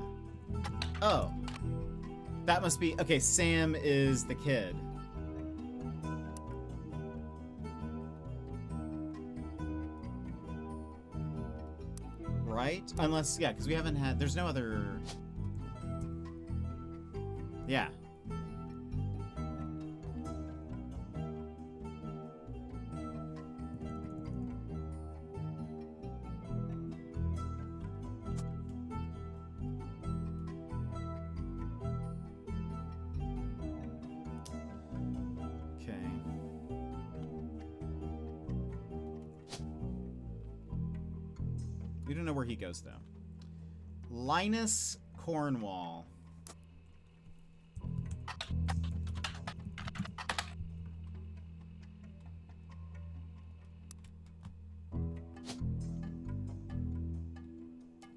Oh. That must be... Okay, Sam is the kid. Right? Unless... Yeah, because we haven't had... There's no other... Yeah. We don't know where he goes, though. Linus Cornwall.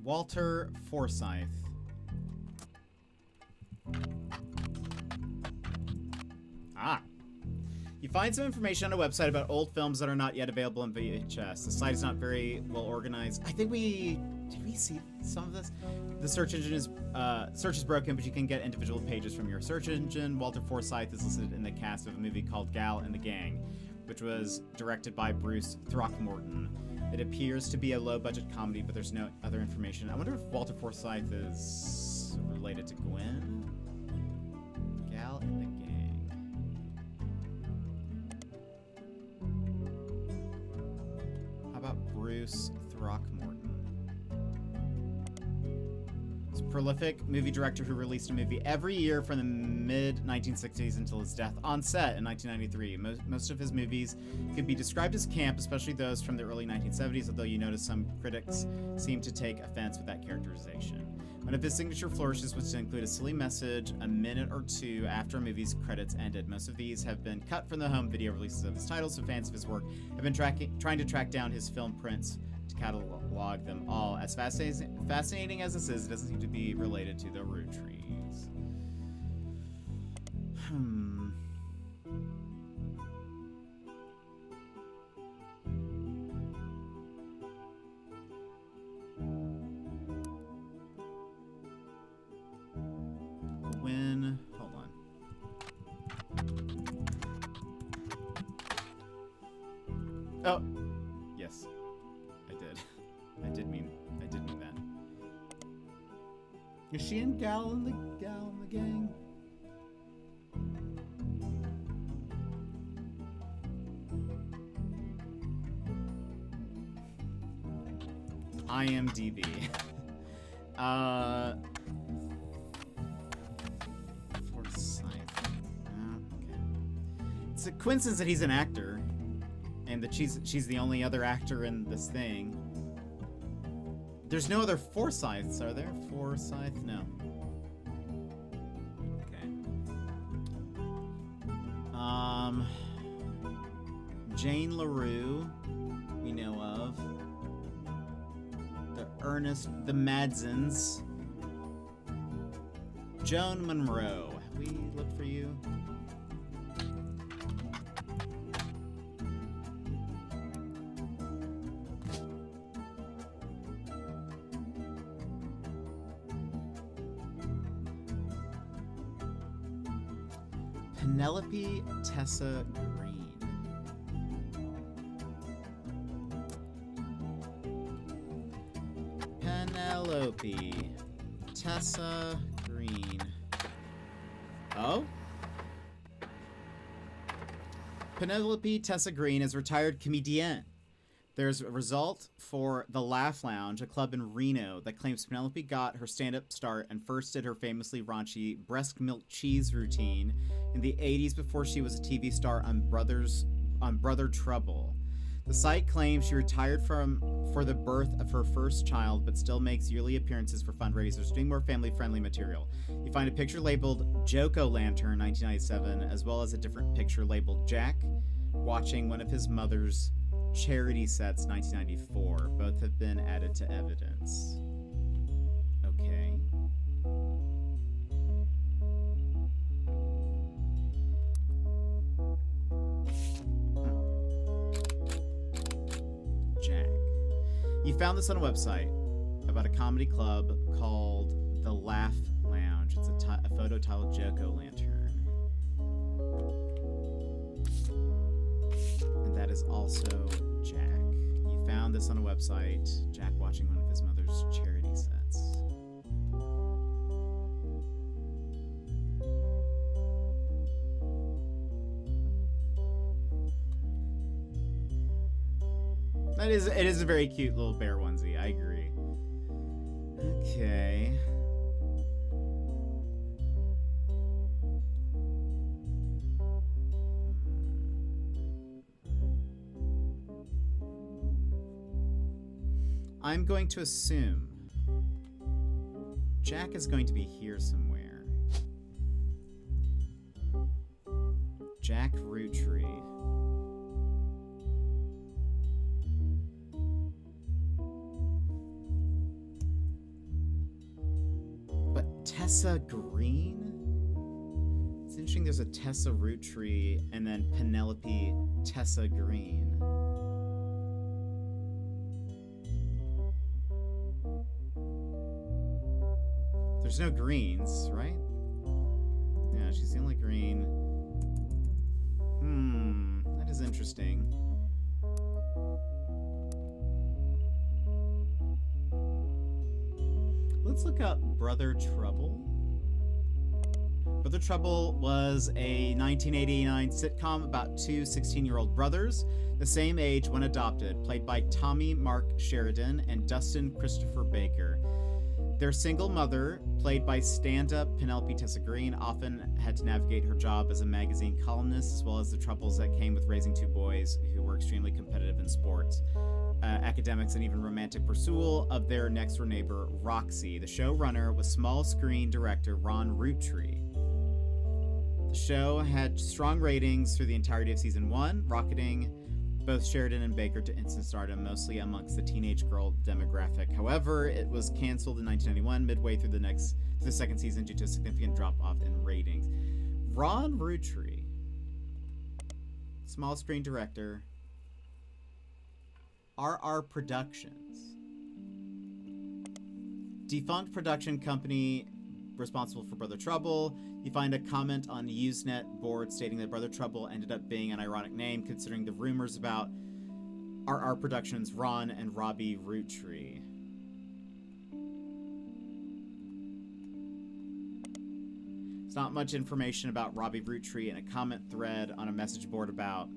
Walter Forsythe. Ah. You find some information on a website about old films that are not yet available on VHS. The site is not very well organized. I think did we see some of this? The search engine is search is broken, but you can get individual pages from your search engine. Walter Forsythe is listed in the cast of a movie called Gal and the Gang, which was directed by Bruce Throckmorton. It appears to be a low-budget comedy, but there's no other information. I wonder if Walter Forsythe is related to Gwen? Gal and the Gang. Bruce Throckmorton. He's a prolific movie director who released a movie every year from the mid-1960s until his death on set in 1993. Most of his movies could be described as camp, especially those from the early 1970s, although you notice some critics seem to take offense with that characterization. One of his signature flourishes was to include a silly message a minute or two after a movie's credits ended. Most of these have been cut from the home video releases of his titles, so fans of his work have been trying to track down his film prints to catalog them all. As fascinating as this is, it doesn't seem to be related to the Roottrees. Hold on. Oh, yes, I did. I did mean that. Is she in Gal and the Gang? IMDb. It's a coincidence that he's an actor, and that she's the only other actor in this thing. There's no other Forsyths, are there? Forsythe? No. Okay. Jane LaRue, we know of. The Madzens. Joan Monroe. Have we looked for you? Penelope Tessa Green. Penelope Tessa Green. Oh? Penelope Tessa Green is a retired comedienne. There's a result for The Laugh Lounge, a club in Reno, that claims Penelope got her stand-up start and first did her famously raunchy breast milk cheese routine in the 80s before she was a TV star on Brother Trouble. The site claims she retired for the birth of her first child, but still makes yearly appearances for fundraisers, doing more family-friendly material. You find a picture labeled Joko-Lantern 1997, as well as a different picture labeled Jack watching one of his mother's charity sets 1994. Both have been added to evidence. Okay. You found this on a website about a comedy club called The Laugh Lounge. It's a photo titled Joko Lantern. And that is also Jack. You found this on a website, Jack watching one of his mother's charity sets. It is a very cute little bear onesie, I agree. Okay. I'm going to assume Jack is going to be here somewhere. Jack Roottrees. But Tessa Green? It's interesting there's a Tessa Roottrees and then Penelope Tessa Green. There's no greens, right? Yeah, she's the only green. That is interesting. Let's look up Brother Trouble. Brother Trouble was a 1989 sitcom about two 16-year-old brothers, the same age when adopted, played by Tommy Mark Sheridan and Dustin Christopher Baker. Their single mother, played by stand-up Penelope Tessa Green, often had to navigate her job as a magazine columnist, as well as the troubles that came with raising two boys who were extremely competitive in sports, academics, and even romantic pursuit of their next-door neighbor, Roxy. The showrunner was small-screen director Ron Roottrees. The show had strong ratings through the entirety of season 1, rocketing both Sheridan and Baker to instant stardom, mostly amongst the teenage girl demographic. However, it was canceled in 1991, midway through the second season, due to a significant drop-off in ratings. Ron Roottrees, small screen director, RR Productions, defunct production company responsible for Brother Trouble. You find a comment on the Usenet board stating that Brother Trouble ended up being an ironic name considering the rumors about RR Productions' Ron and Robbie Roottrees. There's not much information about Robbie Roottrees in a comment thread on a message board about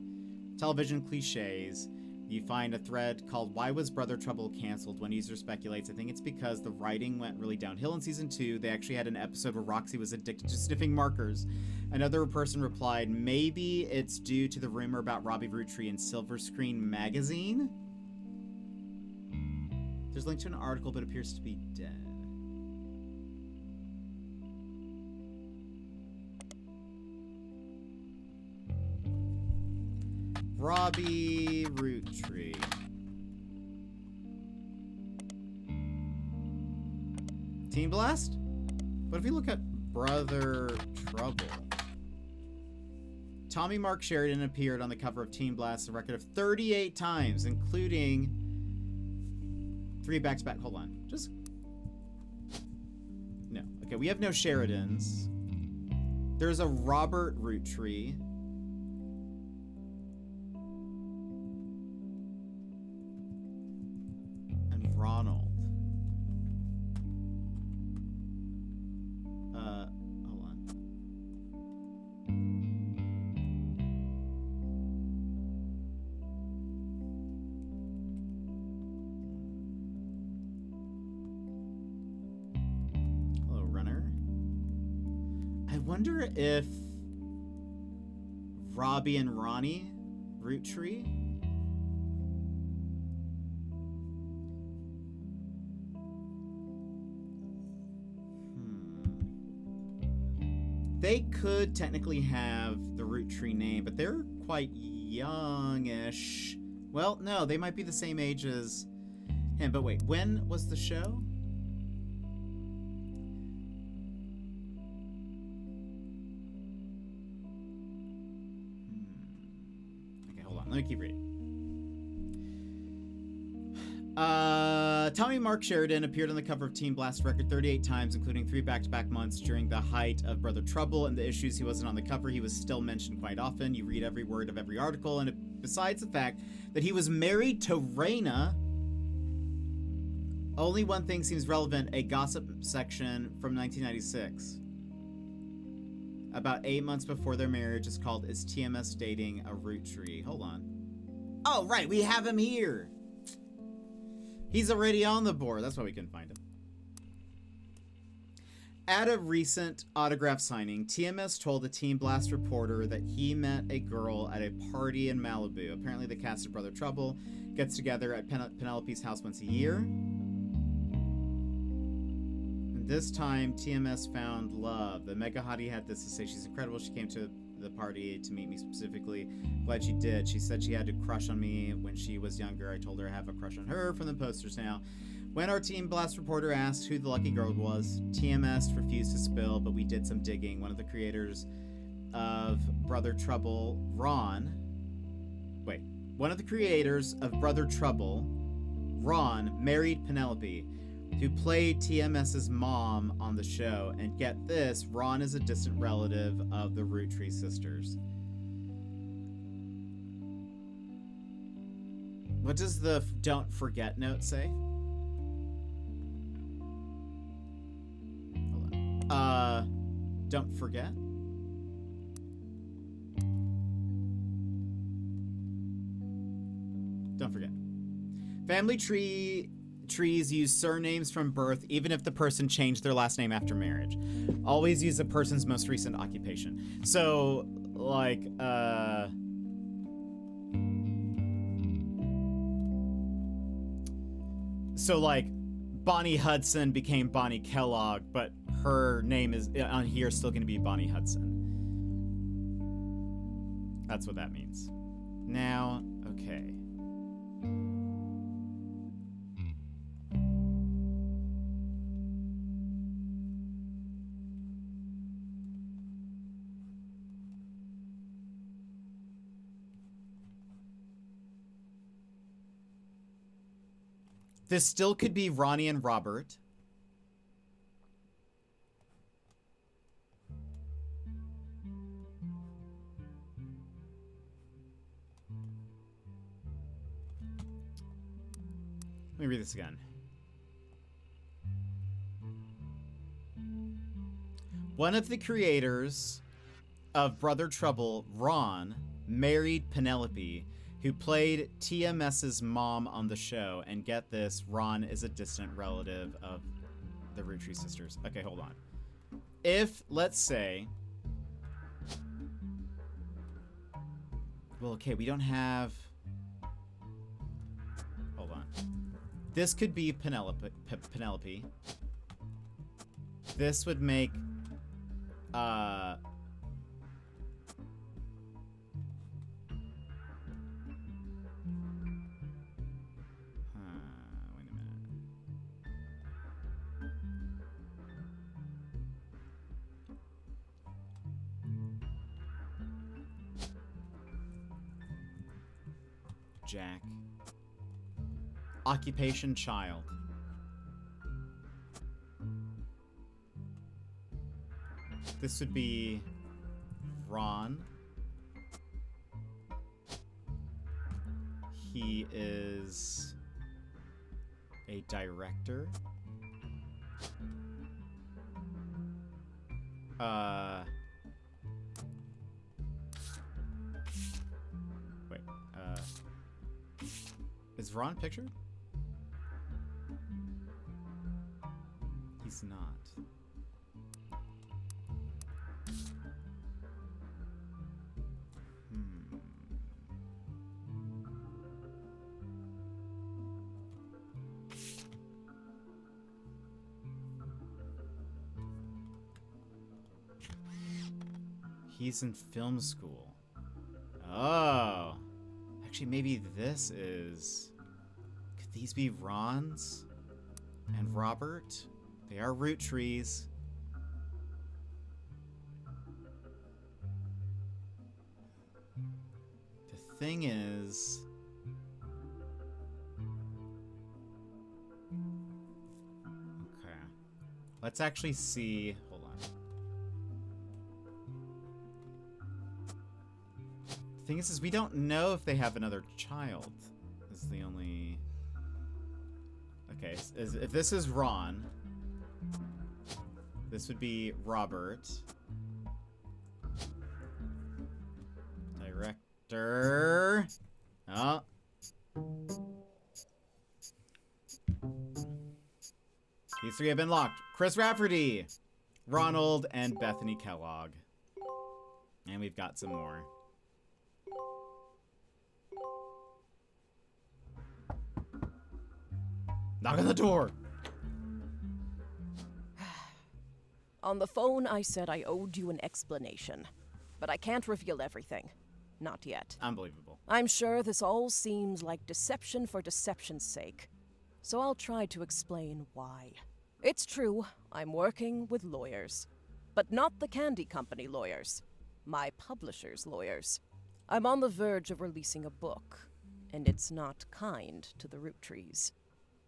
television cliches. You find a thread called Why Was Brother Trouble Cancelled? One user speculates, I think it's because the writing went really downhill in season 2. They actually had an episode where Roxy was addicted to sniffing markers. Another person replied, maybe it's due to the rumor about Robbie Roottrees in Silver Screen magazine? There's a link to an article, but appears to be dead. Robbie Roottrees. Teen Blast? What if you look at Brother Trouble? Tommy Mark Sheridan appeared on the cover of Teen Blast a record of 38 times, including 3 back-to-back. Hold on. Just... No. Okay, we have no Sheridans. There's a Robert Roottrees. Ronald. Hold on. Hello, runner. I wonder if Robbie and Ronnie Roottrees. They could technically have the Roottrees name, but they're quite youngish. Well, no, they might be the same age as him. But wait, when was the show? Okay, hold on. Let me keep reading. Tommy Mark Sheridan appeared on the cover of Teen Blast record 38 times, including 3 back-to-back months during the height of Brother Trouble and the issues he wasn't on the cover. He was still mentioned quite often. You read every word of every article, and besides the fact that he was married to Raina, only one thing seems relevant: a gossip section from 1996. About 8 months before their marriage is called "Is TMS Dating a Root Tree?" Hold on. Oh, right, we have him here. He's already on the board. That's why we couldn't find him. At a recent autograph signing, TMS told a Teen Blast reporter that he met a girl at a party in Malibu. Apparently, the cast of Brother Trouble gets together at Penelope's house once a year. And this time, TMS found love. The mega hottie had this to say: "She's incredible. She came to the party to meet me specifically. Glad she did. She said she had a crush on me when she was younger. I told her I have a crush on her from the posters now." When our Teen Blast reporter asked who the lucky girl was, TMS refused to spill, but we did some digging. One of the creators of Brother Trouble, Ron, married Penelope, who played TMS's mom on the show. And get this, Ron is a distant relative of the Roottrees sisters. What does the don't forget note say? Hold on. Don't forget? Don't forget. Family trees use surnames from birth, even if the person changed their last name after marriage. Always use a person's most recent occupation. So, like, Bonnie Hudson became Bonnie Kellogg, but her name is on here still going to be Bonnie Hudson. That's what that means. Now, okay. This still could be Ronnie and Robert. Let me read this again. One of the creators of Brother Trouble, Ron, married Penelope, who played TMS's mom on the show. And get this, Ron is a distant relative of the Roottrees sisters. Okay, hold on. If, let's say... Well, okay, we don't have... Hold on. This could be Penelope. This would make... Wait a minute. Jack. Occupation, child. This would be Ron. He is a director. Wait, is Ron pictured? He's not. He's in film school. Oh. Actually, maybe this is... Could these be Ron's and Robert? They are Roottrees. The thing is... Let's actually see. Hold on. The thing is we don't know if they have another child. This is the only... Okay, if this is Ron, this would be Robert. Director. Oh. These three have been locked. Chris Rafferty, Ronald, and Bethany Kellogg. And we've got some more. Knock on the door. On the phone, I said I owed you an explanation. But I can't reveal everything. Not yet. Unbelievable. I'm sure this all seems like deception for deception's sake. So I'll try to explain why. It's true, I'm working with lawyers. But not the candy company lawyers. My publisher's lawyers. I'm on the verge of releasing a book. And it's not kind to the Roottrees.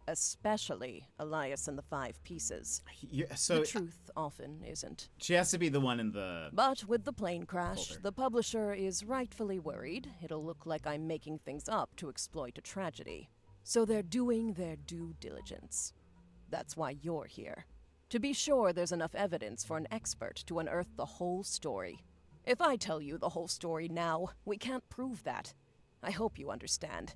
Especially Elias and the Five Pieces. Yeah, so the truth often isn't. She has to be the one in the... But with the plane crash, folder. The publisher is rightfully worried it'll look like I'm making things up to exploit a tragedy. So they're doing their due diligence. That's why you're here. To be sure there's enough evidence for an expert to unearth the whole story. If I tell you the whole story now, we can't prove that. I hope you understand.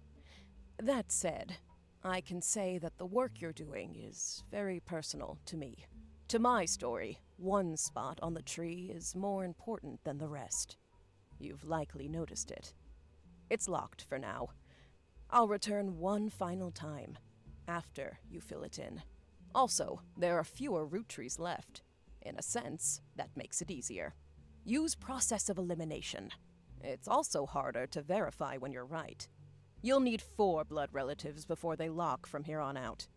That said, I can say that the work you're doing is very personal to me. To my story, one spot on the tree is more important than the rest. You've likely noticed it. It's locked for now. I'll return one final time, after you fill it in. Also, there are fewer root trees left. In a sense, that makes it easier. Use process of elimination. It's also harder to verify when you're right. You'll need 4 blood relatives before they lock from here on out.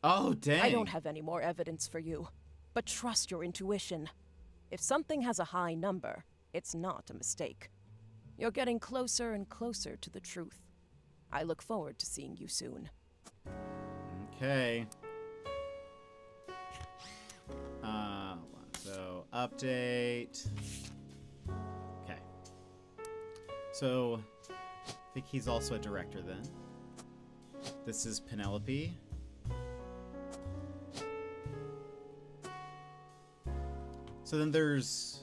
Oh, dang. I don't have any more evidence for you, but trust your intuition. If something has a high number, it's not a mistake. You're getting closer and closer to the truth. I look forward to seeing you soon. Okay. Hold on. So, update. Okay. So... I think he's also a director then. This is Penelope. So then there's...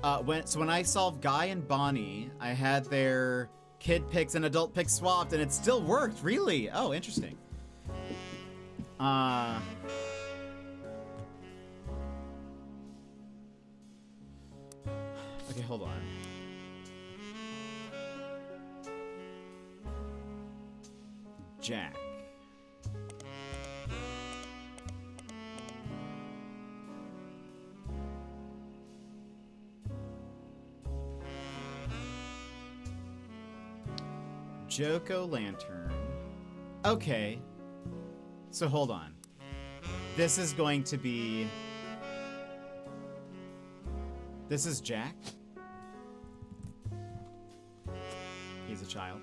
when I solved Guy and Bonnie, I had their kid pics and adult pics swapped, and it still worked, really? Oh, interesting. Okay, hold on. Jack. Joko Lantern. Okay. So hold on. This is going to be... This is Jack. He's a child.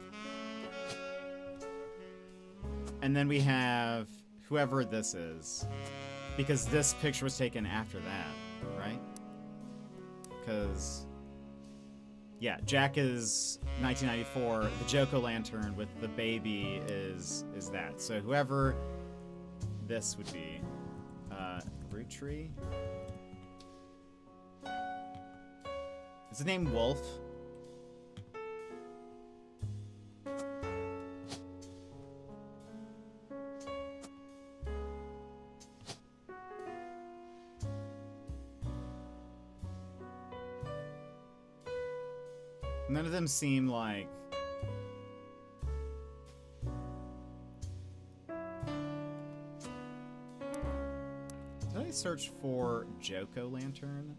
And then we have whoever this is. Because this picture was taken after that, right? Because... Yeah, Jack is 1994. The Joko Lantern with the baby is that. So whoever this would be. Root Tree? Is the name Wolf? None of them seem like... Did I search for Joko Lantern?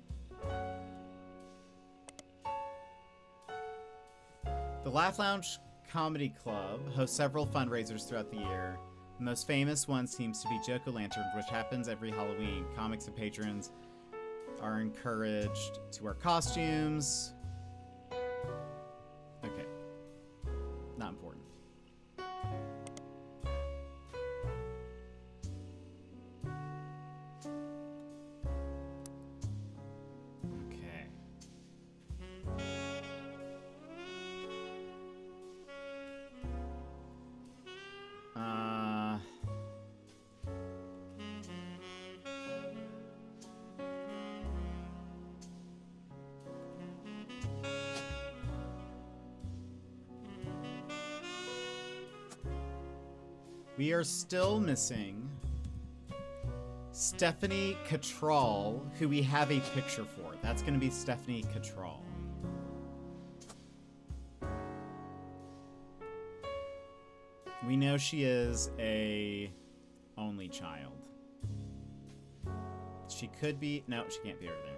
The Laugh Lounge Comedy Club hosts several fundraisers throughout the year. The most famous one seems to be Joko Lantern, which happens every Halloween. Comics and patrons are encouraged to wear costumes. Okay. Not important. We are still missing Stephanie Cattrall, who we have a picture for. That's going to be Stephanie Cattrall. We know she is a only child. She could be... No, she can't be over there.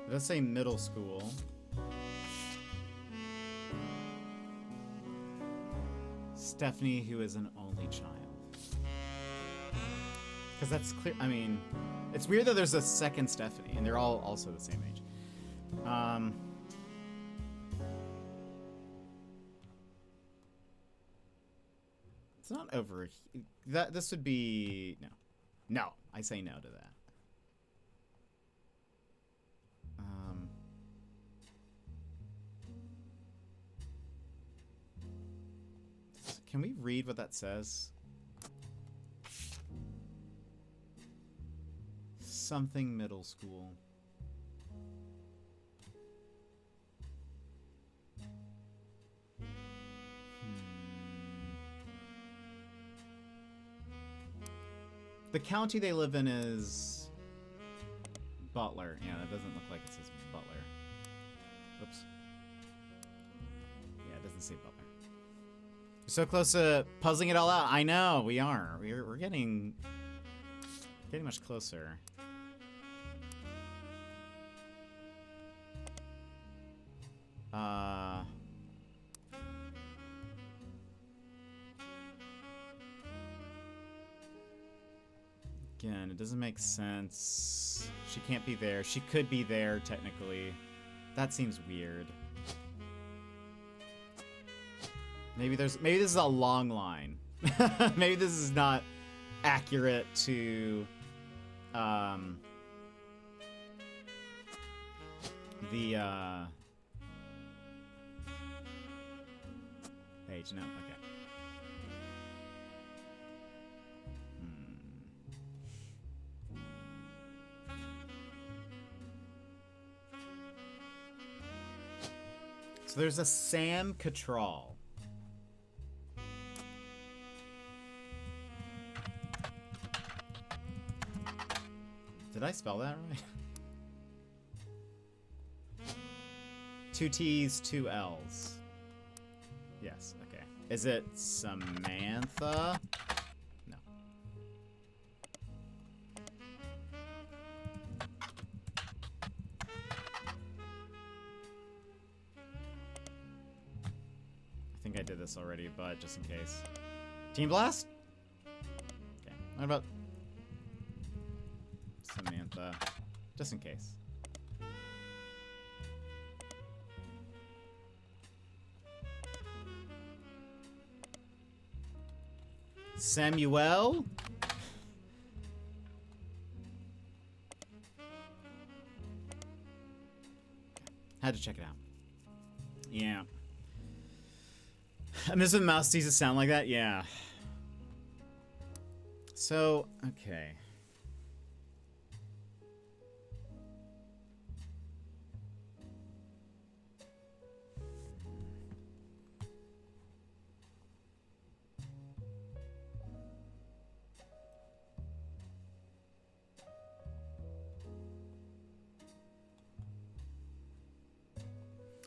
Let's say middle school. Stephanie, who is an only child. Because that's clear. I mean, it's weird that there's a second Stephanie, and they're all also the same age. It's not over. This would be no. No, I say no to that. Can we read what that says? Something middle school. The county they live in is Butler. Yeah, that doesn't look like it says Butler. Oops. Yeah, it doesn't say Butler. So close to puzzling it all out. I know, we are. We're getting much closer. Again, it doesn't make sense. She can't be there. She could be there, technically. That seems weird. Maybe this is a long line. Maybe this is not accurate to the page. No, okay. So there's a Sam Cattrall. Did I spell that right? 2 T's, 2 L's. Yes, okay. Is it Samantha? No. I think I did this already, but just in case. Team Blast? Okay. What about Samantha? Just in case. Samuel? Had to check it out. Yeah. I miss when mouse used to sound like that. Yeah. So, okay.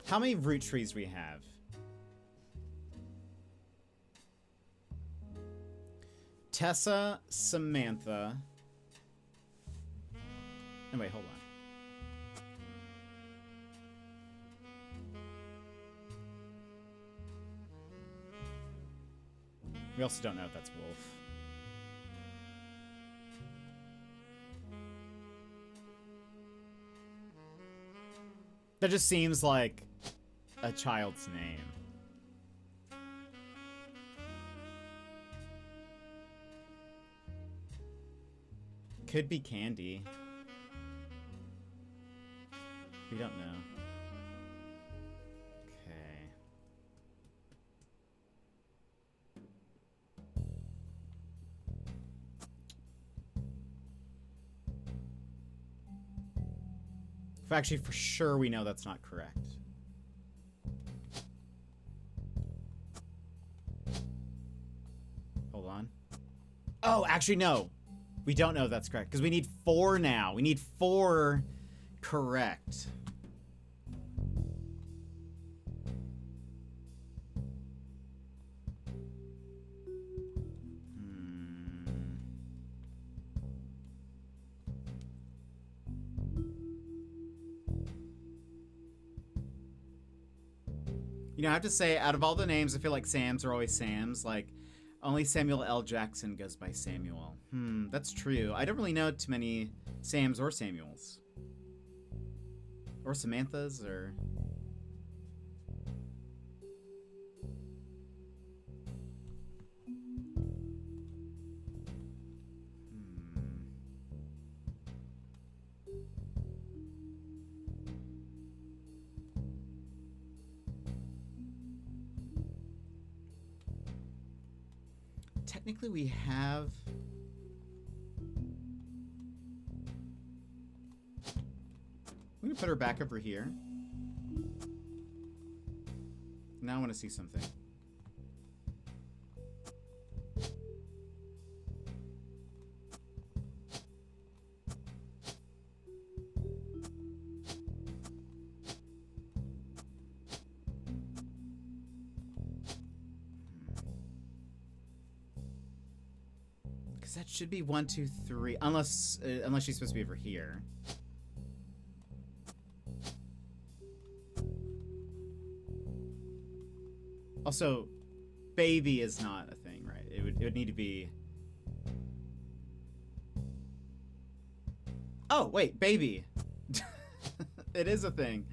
How many root trees we have? Tessa, Samantha. Oh, wait, hold on. We also don't know if that's Wolf. That just seems like a child's name. Could be Candy. We don't know. Okay. Actually, for sure we know that's not correct. Hold on. Oh, actually, no. We don't know if that's correct, because we need 4 now. We need 4 correct. You know, I have to say, out of all the names, I feel like Sam's are always Sam's. Like, only Samuel L. Jackson goes by Samuel. That's true. I don't really know too many Sams or Samuels. Or Samanthas, or... Technically, we have... I'm gonna put her back over here. Now I want to see something. Because that should be 1, 2, 3, unless she's supposed to be over here. Also, baby is not a thing, right? It would need to be... Oh, wait, baby. It is a thing.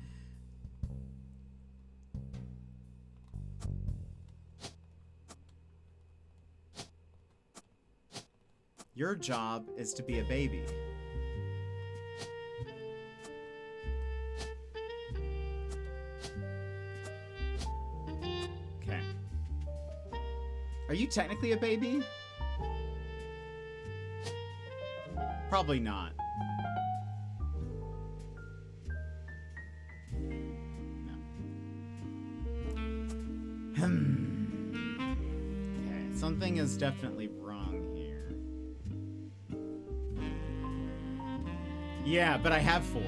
Your job is to be a baby. Are you technically a baby? Probably not. No. Okay, something is definitely wrong here. Yeah, but I have 4,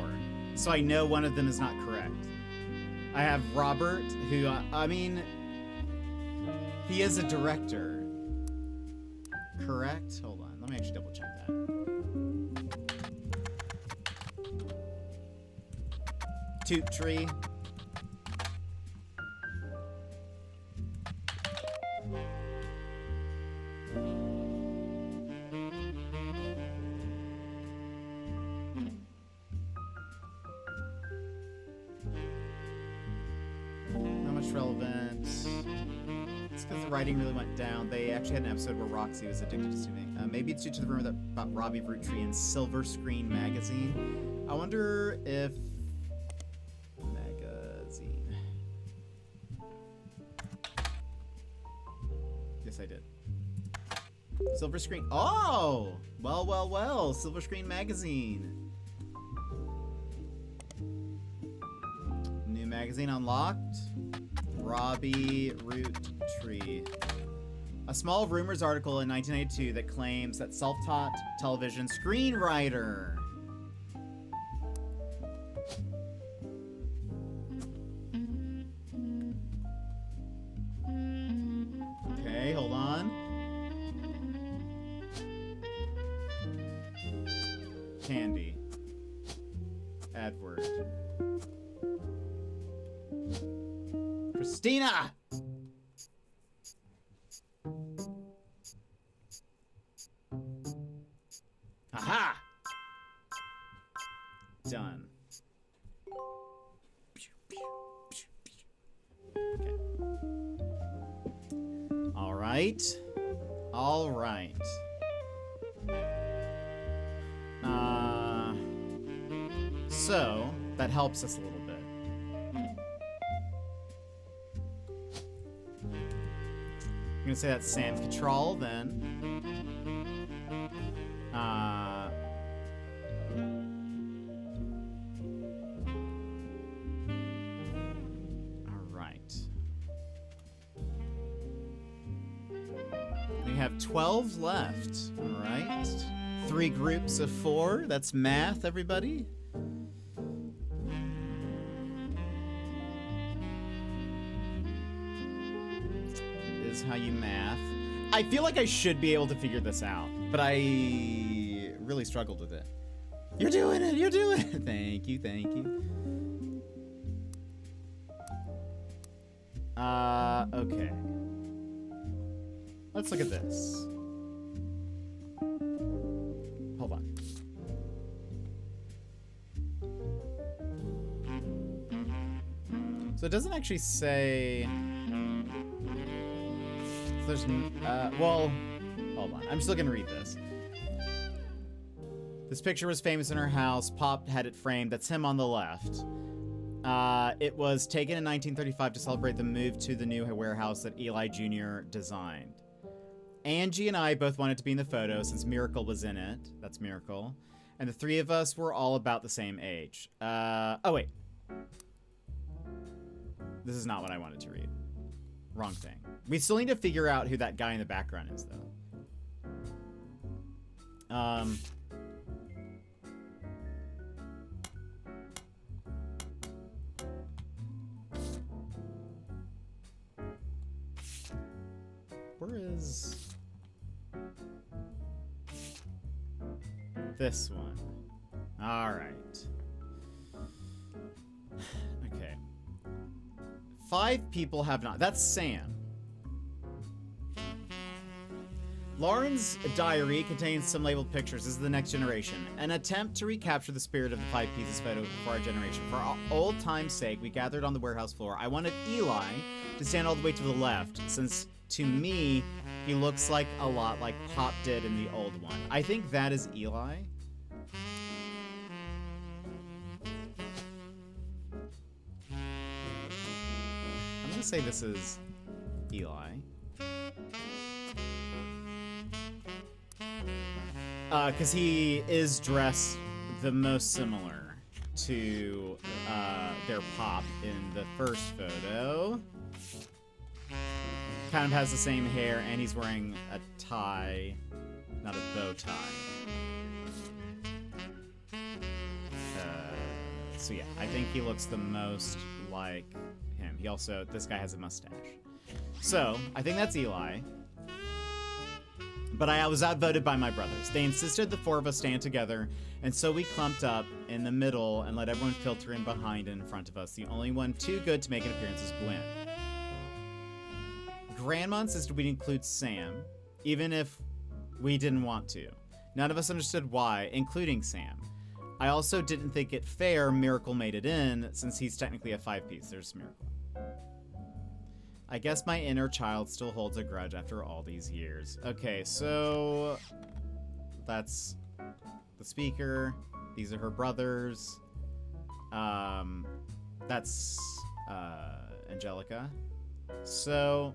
so I know one of them is not correct. I have Robert, who, I mean... He is a director. Correct? Hold on. Let me actually double check that. Toot Tree. Not much relevant. It's because the writing really went down. They actually had an episode where Roxy was addicted to swimming. Maybe it's due to the rumor about Robbie Roottrees in Silver Screen magazine. I wonder if... Magazine. Yes, I did. Silver Screen. Oh! Well, well, well. Silver Screen magazine. New magazine unlocked. Robbie Roottrees. A small rumors article in 1982 that claims that self-taught television screenwriter. Okay, hold on. Candy. Edward. Christina! Aha! Done. So, that helps us a little bit. I'm gonna say that's Sam Cattrall, then. Alright. We have 12 left. Alright. 3 groups of 4. That's math, everybody. How you math. I feel like I should be able to figure this out, but I really struggled with it. You're doing it! You're doing it! Thank you, thank you. Okay. Let's look at this. Hold on. So it doesn't actually say... There's, well, hold on. I'm still gonna read this. This picture was famous in her house. Pop had it framed. That's him on the left. It was taken in 1935 to celebrate the move to the new warehouse that Eli Jr. designed. Angie and I both wanted to be in the photo since Miracle was in it. That's Miracle. And the 3 of us were all about the same age. Oh, wait. This is not what I wanted to read. Wrong thing. We still need to figure out who that guy in the background is, though. Where is... this one? Alright. Okay. 5 people have not. That's Sam. Lauren's diary contains some labeled pictures. This is the next generation. An attempt to recapture the spirit of the 5 pieces photo for our generation. For old time's sake, we gathered on the warehouse floor. I wanted Eli to stand all the way to the left, since to me, he looks like a lot like Pop did in the old one. I think that is Eli. I'm gonna say this is Eli. Because he is dressed the most similar to their Pop in the first photo. Kind of has the same hair, and he's wearing a tie, not a bow tie. So yeah, I think he looks the most like him. He also, this guy has a mustache. So, I think that's Eli. But I was outvoted by my brothers. They insisted the 4 of us stand together, and so we clumped up in the middle and let everyone filter in behind and in front of us. The only one too good to make an appearance is Gwen. Grandma insisted we'd include Sam, even if we didn't want to. None of us understood why, including Sam. I also didn't think it fair Miracle made it in, since he's technically a 5-piece. There's Miracle. I guess my inner child still holds a grudge after all these years. Okay, so that's the speaker. These are her brothers. That's Angelica. So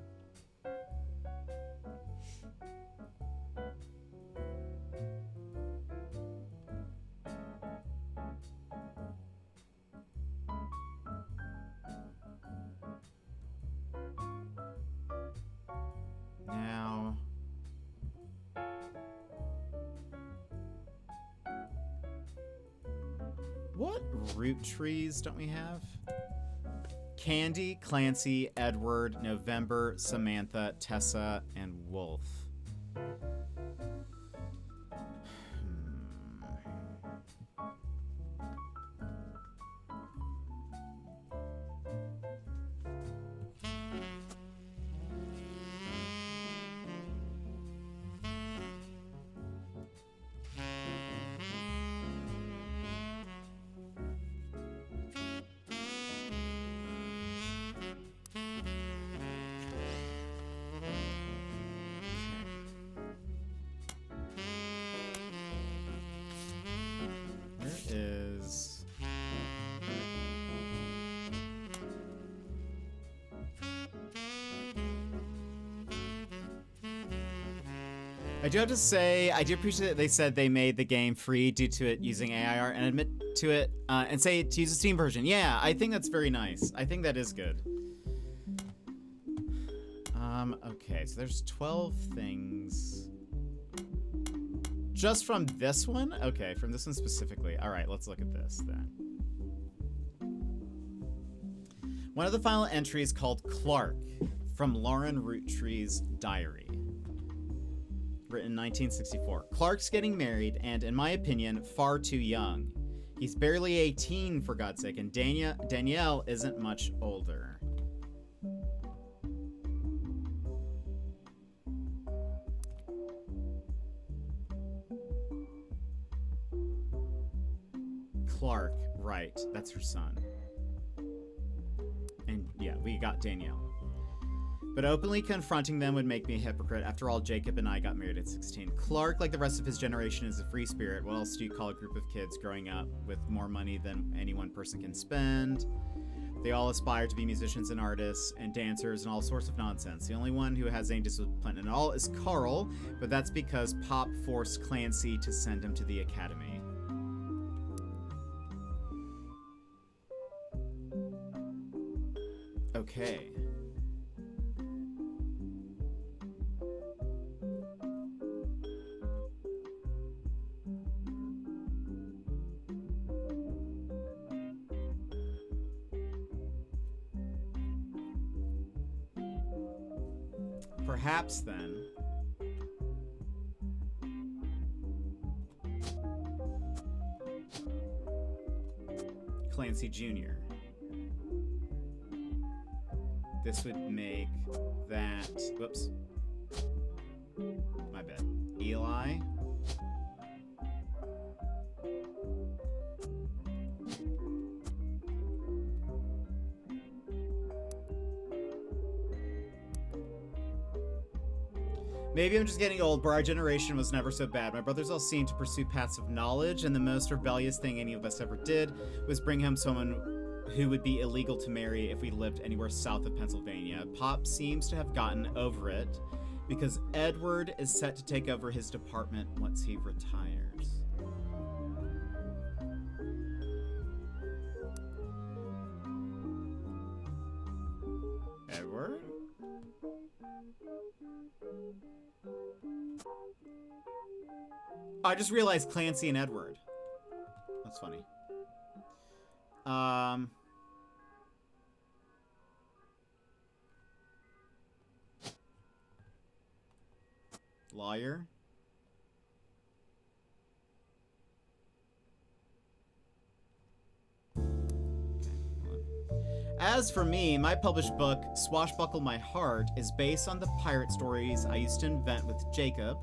now, what root trees don't we have? Candy, Clancy, Edward, November, Samantha, Tessa, and Wolf. I do have to say, I do appreciate that they said they made the game free due to it using AIR and admit to it and say to use the Steam version. Yeah, I think that's very nice. I think that is good. Okay, so there's 12 things. Just from this one? Okay, from this one specifically. All right, let's look at this then. One of the final entries called Clark from Lauren Roottrees' diary. Written in 1964. Clark's getting married and, in my opinion, far too young. He's barely 18, for God's sake, and Danielle isn't much older. Clark, right, that's her son. And yeah, we got Danielle. But openly confronting them would make me a hypocrite. After all, Jacob and I got married at 16. Clark, like the rest of his generation, is a free spirit. What else do you call a group of kids growing up with more money than any one person can spend? They all aspire to be musicians and artists and dancers and all sorts of nonsense. The only one who has any discipline at all is Carl, but that's because Pop forced Clancy to send him to the academy. Okay. Perhaps then Clancy Jr. This would make that, whoops, my bad, Eli. Maybe I'm just getting old, but our generation was never so bad. My brothers all seemed to pursue paths of knowledge, and the most rebellious thing any of us ever did was bring home someone who would be illegal to marry if we lived anywhere south of Pennsylvania. Pop seems to have gotten over it because Edward is set to take over his department once he retires. Edward? I just realized Clancy and Edward. That's funny. Lawyer. As for me, my published book, Swashbuckle My Heart, is based on the pirate stories I used to invent with Jacob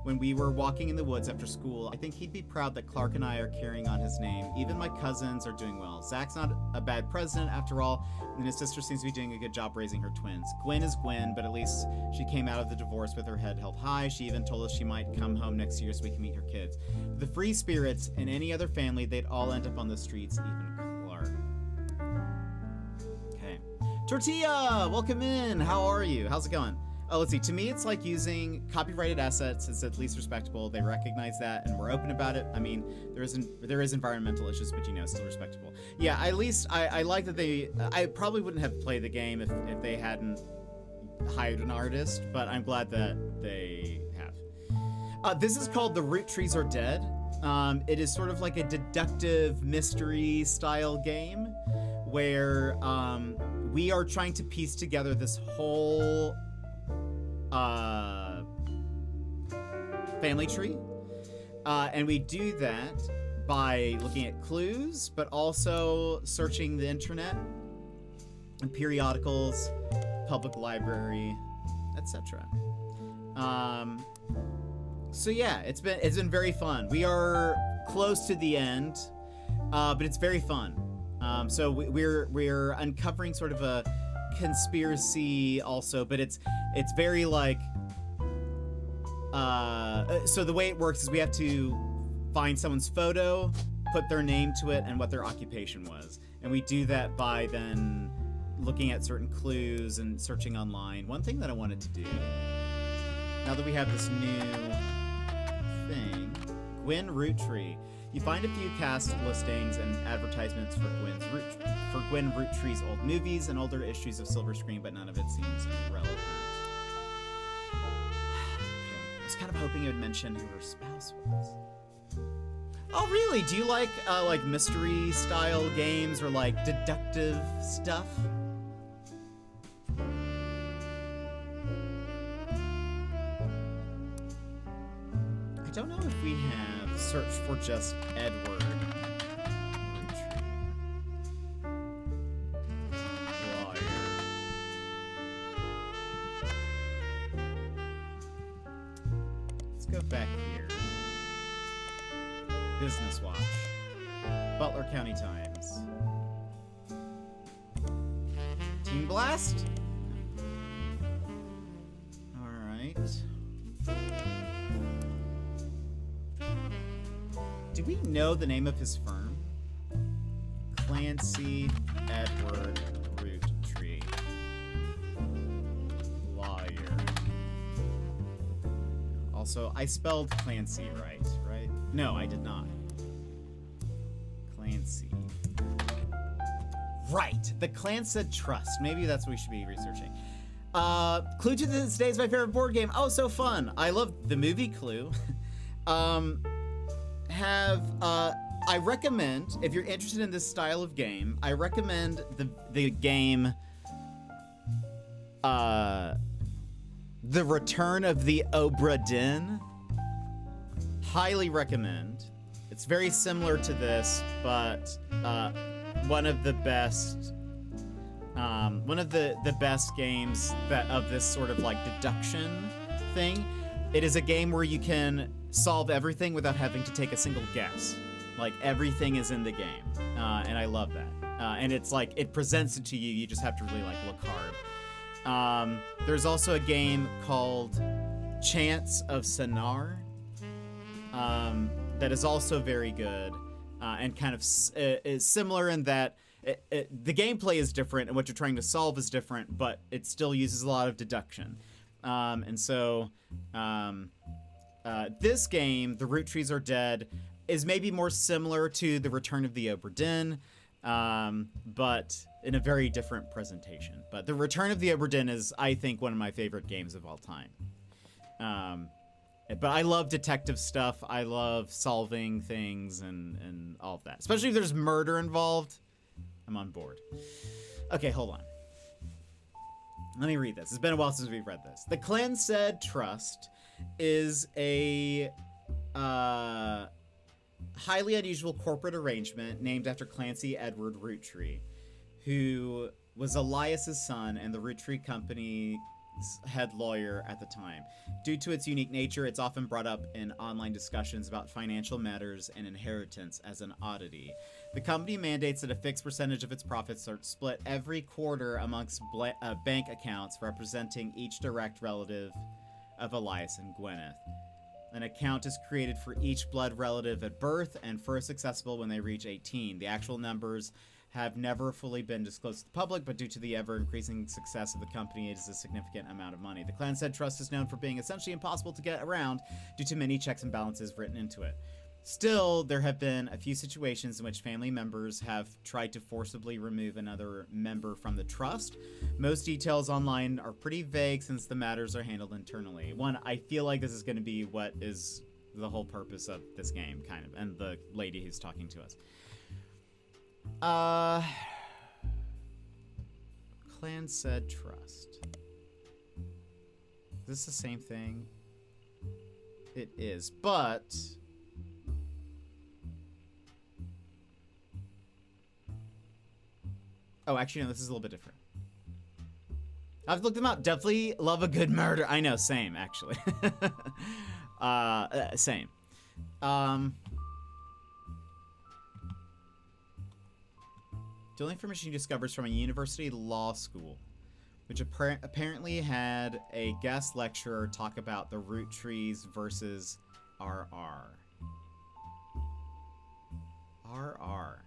when we were walking in the woods after school. I think he'd be proud that Clark and I are carrying on his name. Even my cousins are doing well. Zach's not a bad president after all, and his sister seems to be doing a good job raising her twins. Gwen is Gwen, but at least she came out of the divorce with her head held high. She even told us she might come home next year so we can meet her kids. The free spirits in any other family, they'd all end up on the streets, even Clark. Okay. Tortilla, welcome in. How are you? How's it going? Oh, let's see. To me, it's like using copyrighted assets. It's at least respectable. They recognize that, and we're open about it. I mean, there is environmental issues, but you know, still respectable. Yeah, at least I like that they. I probably wouldn't have played the game if they hadn't hired an artist, but I'm glad that they have. This is called The Roottrees Are Dead. It is sort of like a deductive mystery style game where we are trying to piece together this whole family tree, and we do that by looking at clues, but also searching the internet and periodicals, public library, etc. So yeah, it's been very fun. We are close to the end, but it's very fun. So we're uncovering sort of a conspiracy also, but it's very like so the way it works is we have to find someone's photo, put their name to it, and what their occupation was, and we do that by then looking at certain clues and searching online. One thing that I wanted to do now that we have this new thing, Gwen Roottree. You find a few cast listings and advertisements for Gwen Roottree's old movies and older issues of Silver Screen, but none of it seems relevant. Okay. I was kind of hoping you would mention who her spouse was. Oh, really? Do you like mystery style games or like deductive stuff? I don't know if we have search for just Edward. Lawyer. Let's go back here. Business Watch. Butler County Times. Team Blast? Alright. Do we know the name of his firm? Clancy Edward Roottree. Lawyer. Also, I spelled Clancy right? No, I did not. Clancy. Right, the Clancy Trust. Maybe that's what we should be researching. Clue to this day is my favorite board game. Oh, so fun. I love the movie Clue. I recommend, if you're interested in this style of game, I recommend the game The Return of the Obra Dinn. Highly recommend. It's very similar to this, but one of the best games of this sort of like deduction thing. It is a game where you can solve everything without having to take a single guess. Like everything is in the game, and I love that. And it's like it presents it to you. You just have to really like look hard. There's also a game called Chance of Sinar that is also very good and kind of is similar in that the gameplay is different and what you're trying to solve is different, but it still uses a lot of deduction. And so this game, The Roottrees Are Dead, is maybe more similar to The Return of the Obra Dinn, but in a very different presentation. But The Return of the Obra Dinn is, I think, one of my favorite games of all time. But I love detective stuff. I love solving things and all of that. Especially if there's murder involved. I'm on board. Okay, hold on. Let me read this. It's been a while since we've read this. The Clancy Trust is a highly unusual corporate arrangement named after Clancy Edward Roottree, who was Elias's son and the Roottree Company's head lawyer at the time. Due to its unique nature, it's often brought up in online discussions about financial matters and inheritance as an oddity. The company mandates that a fixed percentage of its profits are split every quarter amongst bank accounts representing each direct relative of Elias and Gwyneth. An account is created for each blood relative at birth and first accessible when they reach 18. The actual numbers have never fully been disclosed to the public, but due to the ever-increasing success of the company, it is a significant amount of money. The Clancy Trust is known for being essentially impossible to get around due to many checks and balances written into it. Still, there have been a few situations in which family members have tried to forcibly remove another member from the trust. Most details online are pretty vague since the matters are handled internally. One, I feel like this is going to be what is the whole purpose of this game, kind of, and the lady who's talking to us. Clancy Trust. Is this the same thing? It is, but oh, actually, no, this is a little bit different. I've looked them up. Definitely love a good murder. I know, same, actually. Same. The only information you discover is from a university law school, which apparently had a guest lecturer talk about the Roottrees versus RR. RR.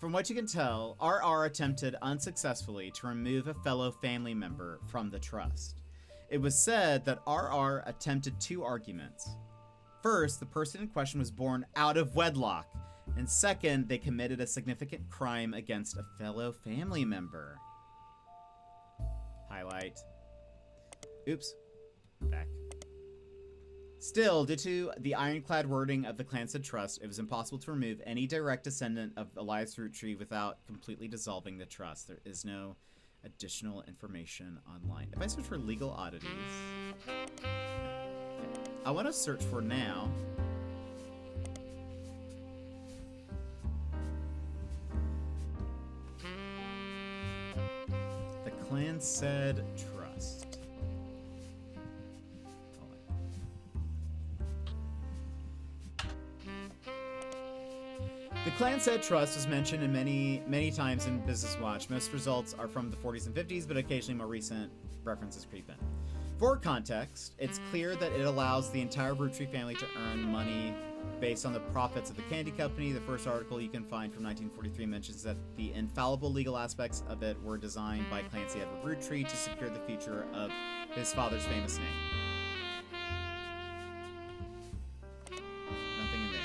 From what you can tell, RR attempted unsuccessfully to remove a fellow family member from the trust. It was said that RR attempted 2 arguments. First, the person in question was born out of wedlock, and second, they committed a significant crime against a fellow family member. Highlight. Oops. Back. Still, due to the ironclad wording of the Clanstead Trust, it was impossible to remove any direct descendant of Elias Roottrees without completely dissolving the trust. There is no additional information online. If I search for legal oddities, I want to search for now. The Clanstead Trust. The Clanstead Trust was mentioned in many times in Business Watch. Most results are from the 40s and 50s, but occasionally more recent references creep in. For context, it's clear that it allows the entire Roottrees family to earn money based on the profits of the candy company. The first article you can find from 1943 mentions that the infallible legal aspects of it were designed by Clancy Edward Roottrees to secure the future of his father's famous name. Nothing in there.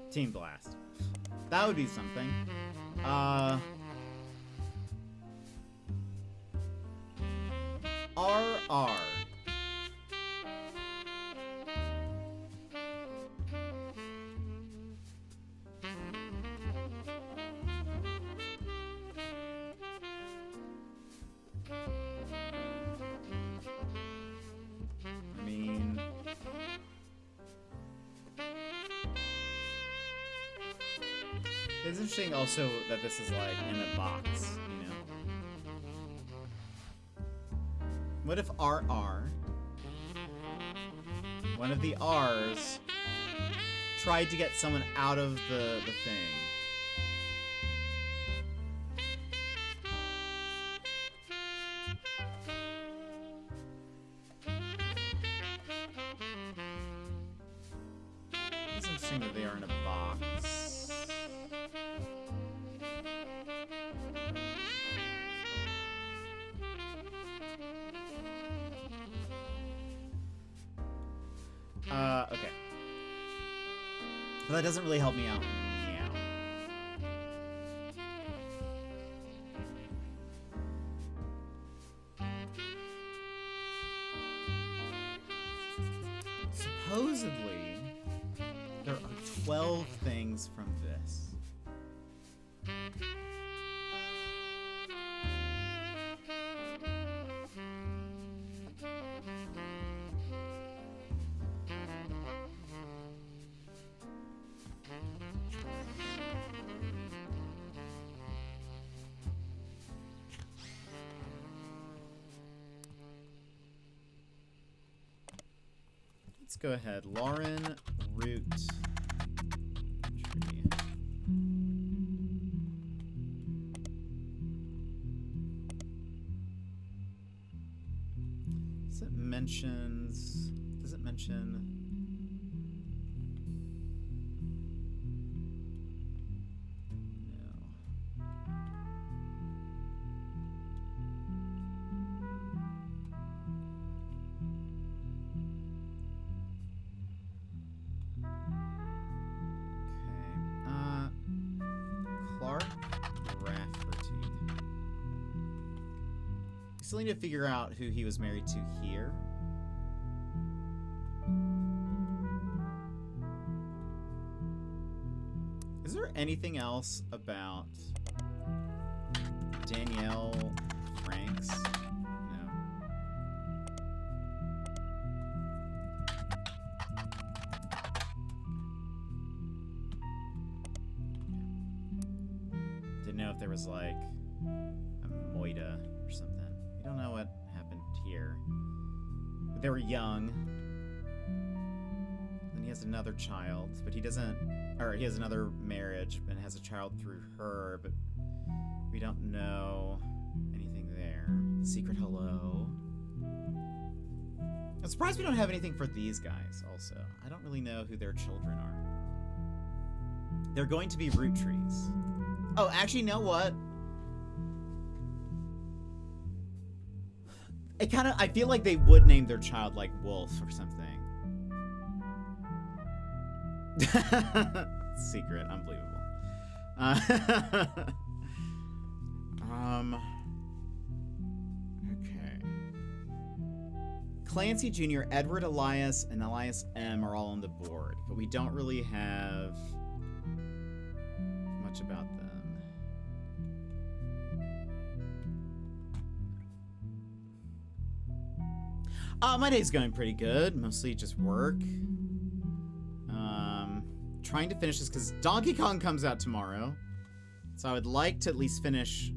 Team Blast. That would be something. RR. I mean, it's interesting also that this is like in a box, you know. What if RR, one of the R's, tried to get someone out of the thing? It's interesting that they are in a box. Okay. But that doesn't really help me out. Meow. Supposedly, there are 12 things from this. Let's go ahead. Lauren Root Tree. Does it mention? Still need to figure out who he was married to here. Is there anything else about Danielle Franks? No. Didn't know if there was like a Moida or something. We don't know what happened here. But they were young. Then he has another child, but he doesn't, or he has another marriage and has a child through her, but we don't know anything there. Secret hello. I'm surprised we don't have anything for these guys also. I don't really know who their children are. They're going to be root trees. Oh, actually, you know what? It kind of, I feel like they would name their child like Wolf or something. Secret, unbelievable. Okay. Clancy Jr., Edward Elias, and Elias M are all on the board, but we don't really have much about them. My day's going pretty good. Mostly just work. Trying to finish this because Donkey Kong comes out tomorrow. So I would like to at least finish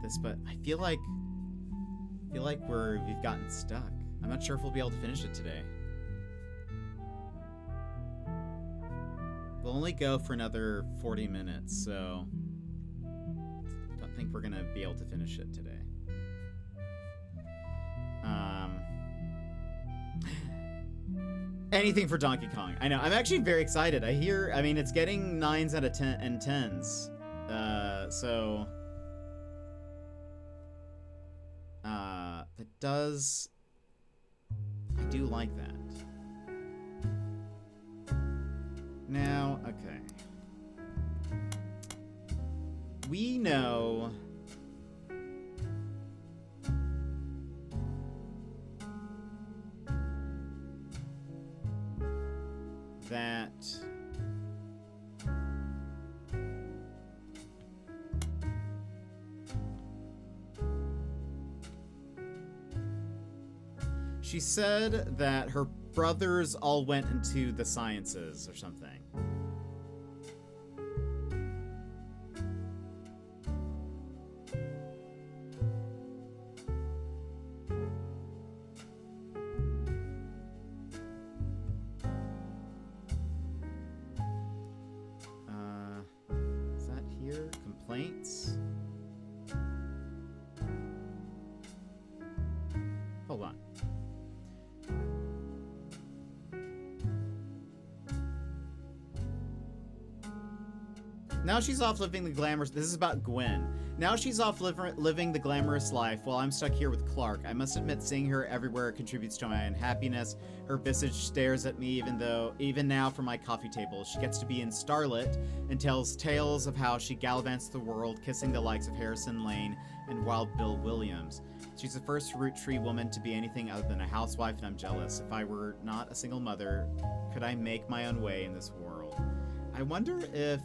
this, but I feel like we've gotten stuck. I'm not sure if we'll be able to finish it today. We'll only go for another 40 minutes, so I don't think we're gonna be able to finish it today. Anything for Donkey Kong. I know. I'm actually very excited. I mean, it's getting 9s out of 10 and 10s. So that does, I do like that. Now, okay. We know that she said that her brothers all went into the sciences or something. Is that here? Complaints? Hold on. Now she's off living the glamorous... This is about Gwen. Now she's off living the glamorous life while I'm stuck here with Clark. I must admit, seeing her everywhere contributes to my unhappiness. Her visage stares at me even now from my coffee table. She gets to be in Starlit and tells tales of how she gallivants the world, kissing the likes of Harrison Lane and Wild Bill Williams. She's the first root tree woman to be anything other than a housewife, and I'm jealous. If I were not a single mother, could I make my own way in this world? I wonder if...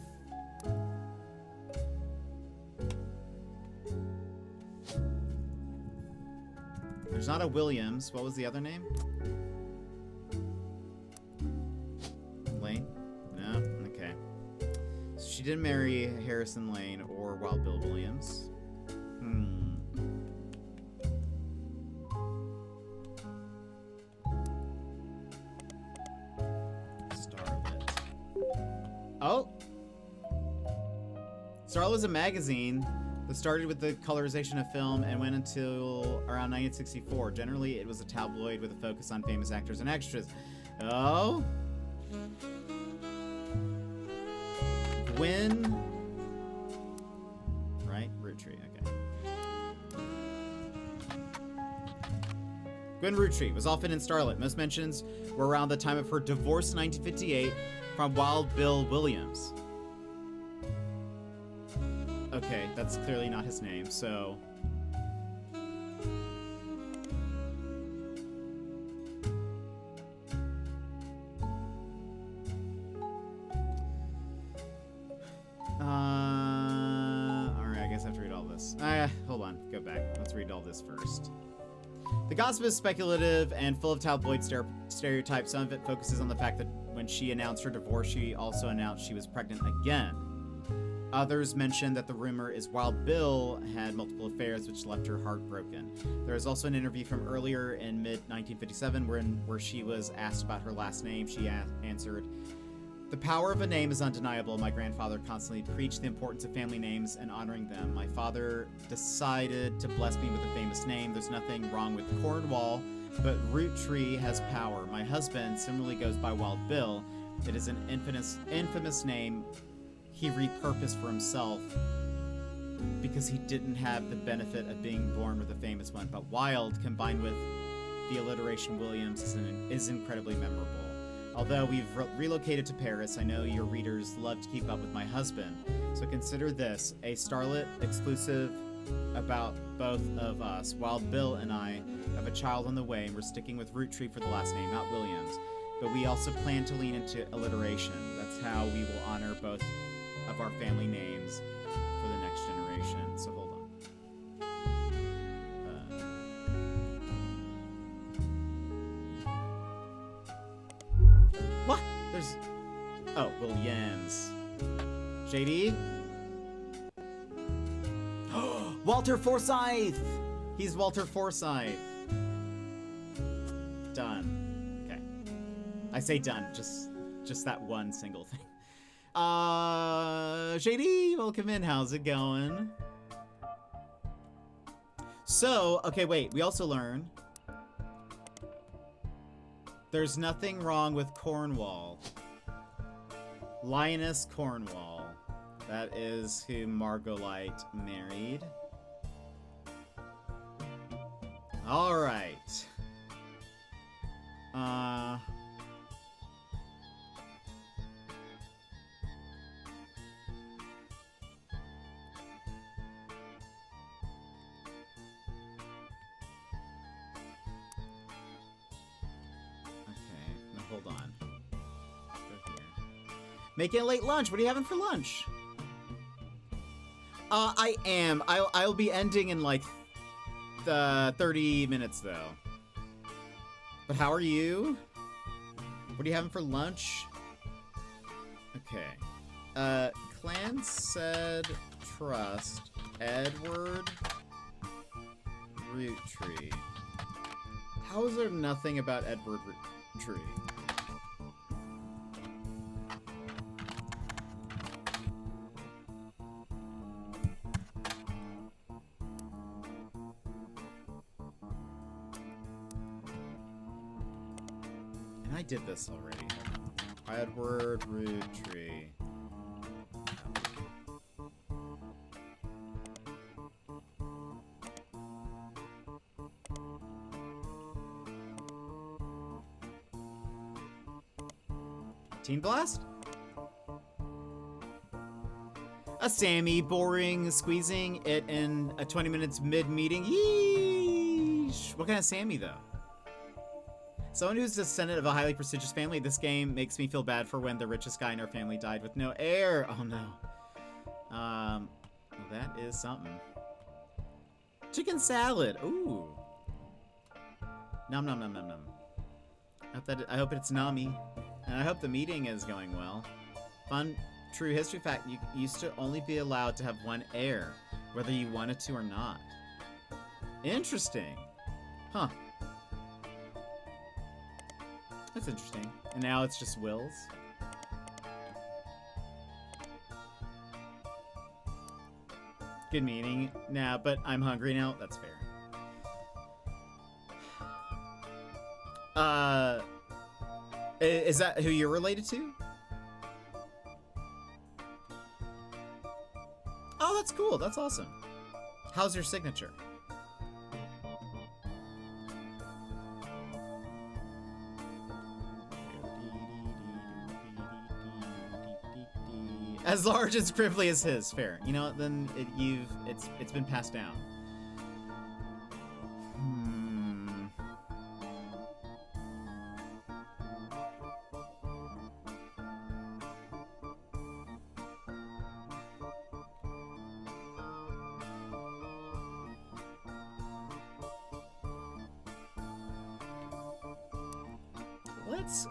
There's not a Williams. What was the other name? Lane? No? Okay. So she didn't marry Harrison Lane or Wild Bill Williams. Starlit. Oh! Starlit was a magazine that started with the colorization of film and went until around 1964. Generally, it was a tabloid with a focus on famous actors and extras. Oh? Gwen... Right? Roottrees, okay. Gwen Roottrees was often in Starlit. Most mentions were around the time of her divorce in 1958 from Wild Bill Williams. Okay, that's clearly not his name, so... Alright, I guess I have to read all this. Hold on, go back. Let's read all this first. The gossip is speculative and full of tabloid stereotypes. Some of it focuses on the fact that when she announced her divorce, she also announced she was pregnant again. Others mention that the rumor is Wild Bill had multiple affairs, which left her heartbroken. There is also an interview from earlier in mid-1957 where she was asked about her last name. She answered, "The power of a name is undeniable. My grandfather constantly preached the importance of family names and honoring them. My father decided to bless me with a famous name. There's nothing wrong with Cornwall, but Roottree has power. My husband similarly goes by Wild Bill. It is an infamous name he repurposed for himself because he didn't have the benefit of being born with a famous one. But Wild, combined with the alliteration Williams, is incredibly memorable. Although we've relocated to Paris, I know your readers love to keep up with my husband. So consider this a Starlit exclusive about both of us. Wild Bill and I have a child on the way, and we're sticking with Roottree for the last name, not Williams. But we also plan to lean into alliteration. That's how we will honor both of our family names for the next generation. So hold on. What? There's... Oh, Williams. JD? Walter Forsythe! He's Walter Forsythe. Done. Okay. I say done, just that one single thing. JD, welcome in. How's it going? So, okay, wait. We also learn there's nothing wrong with Cornwall. Lioness Cornwall. That is who Margolite married. All right. Hold on. Go here. Making a late lunch. What are you having for lunch? I am. I'll be ending in like 30 minutes though. But how are you? What are you having for lunch? Okay. Clan said trust Edward Roottree. How is there nothing about Edward Roottree? I did this already. Edward Roottree. Team Blast? A Sammy, boring, squeezing it in a 20 minutes mid-meeting. Yeesh! What kind of Sammy, though? Someone who's descendant of a highly prestigious family, this game makes me feel bad for when the richest guy in our family died with no heir. Oh no. Well, that is something. Chicken salad. Ooh. Nom nom nom nom nom. I hope it's nummy. And I hope the meeting is going well. Fun, true history fact, you used to only be allowed to have one heir, whether you wanted to or not. Interesting. Huh. That's interesting. And now it's just wills. Good meeting. Nah, but I'm hungry now. That's fair. Is that who you're related to? Oh, that's cool. That's awesome. How's your signature? As large as cripply as his, fair. You know, then it's been passed down.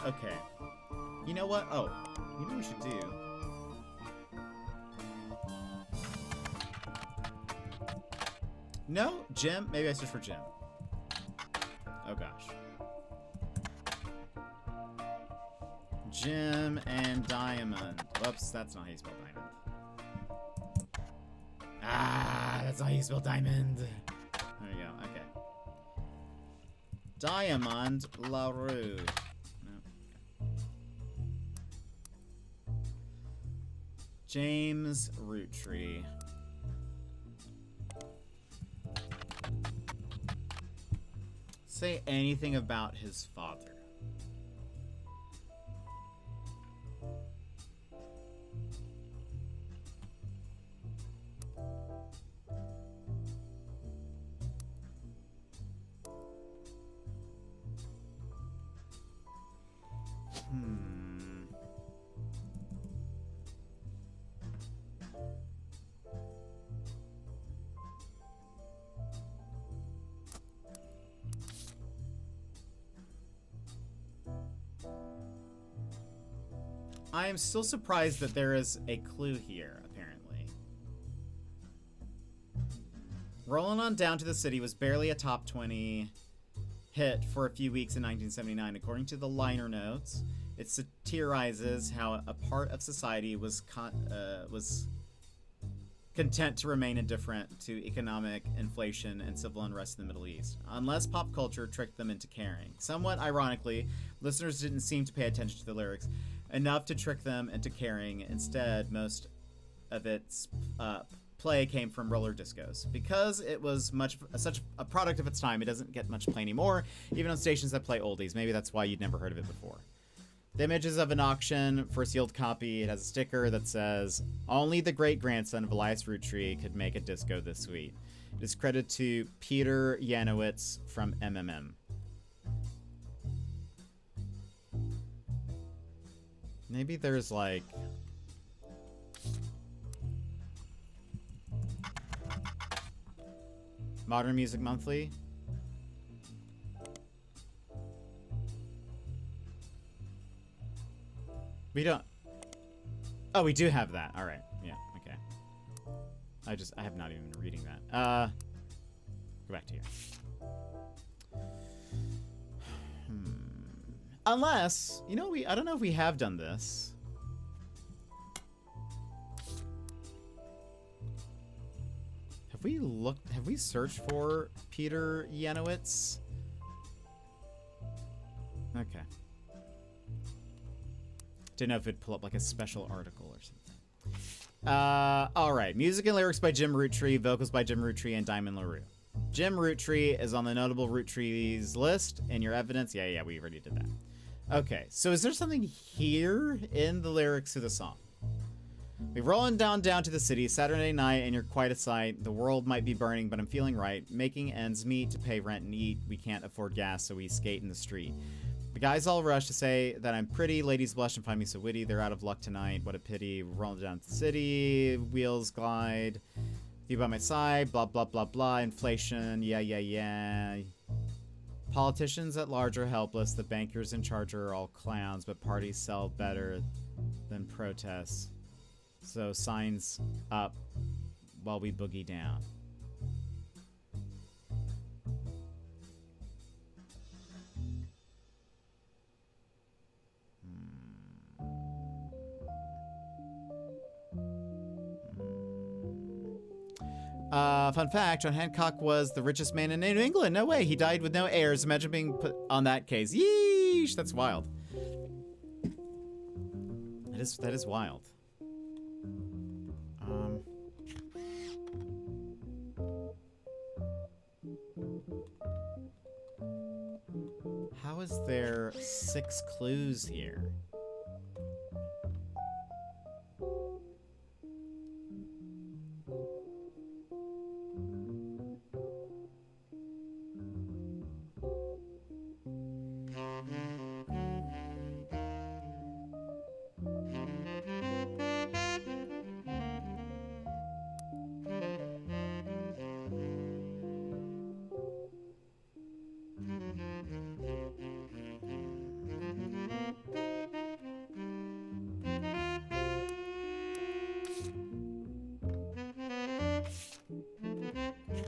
Okay. You know what? Oh, you know what we should do? No? Jim? Maybe I search for Jim. Oh, gosh. Jim and Diamond. Whoops, that's not how you spell diamond. Ah, that's not how you spell diamond. There you go, okay. Diamond LaRue. James Roottree. Say anything about his father. I am still surprised that there is a clue here, apparently. Rolling on Down to the City was barely a top 20 hit for a few weeks in 1979. According to the liner notes, it satirizes how a part of society was content to remain indifferent to economic inflation and civil unrest in the Middle East, unless pop culture tricked them into caring. Somewhat ironically, listeners didn't seem to pay attention to the lyrics enough to trick them into caring. Instead, most of its play came from roller discos. Because it was such a product of its time, it doesn't get much play anymore, even on stations that play oldies. Maybe that's why you'd never heard of it before. The image is of an auction for a sealed copy. It has a sticker that says, "Only the great-grandson of Elias Roottree could make a disco this sweet." It is credited to Peter Yanowitz from MMM. Maybe there's like... Modern Music Monthly? We don't... Oh, we do have that. All right. Yeah, okay. I have not even been reading that. Go back to here. Unless, you know, I don't know if we have done this. Have we searched for Peter Yanowitz? Okay. Didn't know if it'd pull up like a special article or something. All right. Music and lyrics by Jim Roottree, vocals by Jim Roottree and Diamond LaRue. Jim Roottree is on the notable Roottrees list. And your evidence? Yeah, we already did that. Okay, so is there something here in the lyrics of the song? We're rolling down to the city, Saturday night, and you're quite a sight. The world might be burning, but I'm feeling right. Making ends meet to pay rent and eat. We can't afford gas, so we skate in the street. The guys all rush to say that I'm pretty. Ladies blush and find me so witty. They're out of luck tonight. What a pity. We're rolling down to the city. Wheels glide. You by my side. Blah, blah, blah, blah. Inflation. Yeah. Politicians at large are helpless. The bankers in charge are all clowns, but parties sell better than protests. So signs up while we boogie down. Fun fact, John Hancock was the richest man in New England. No way, he died with no heirs. Imagine being put on that case. Yeesh, that's wild. That is wild. How is there 6 clues here?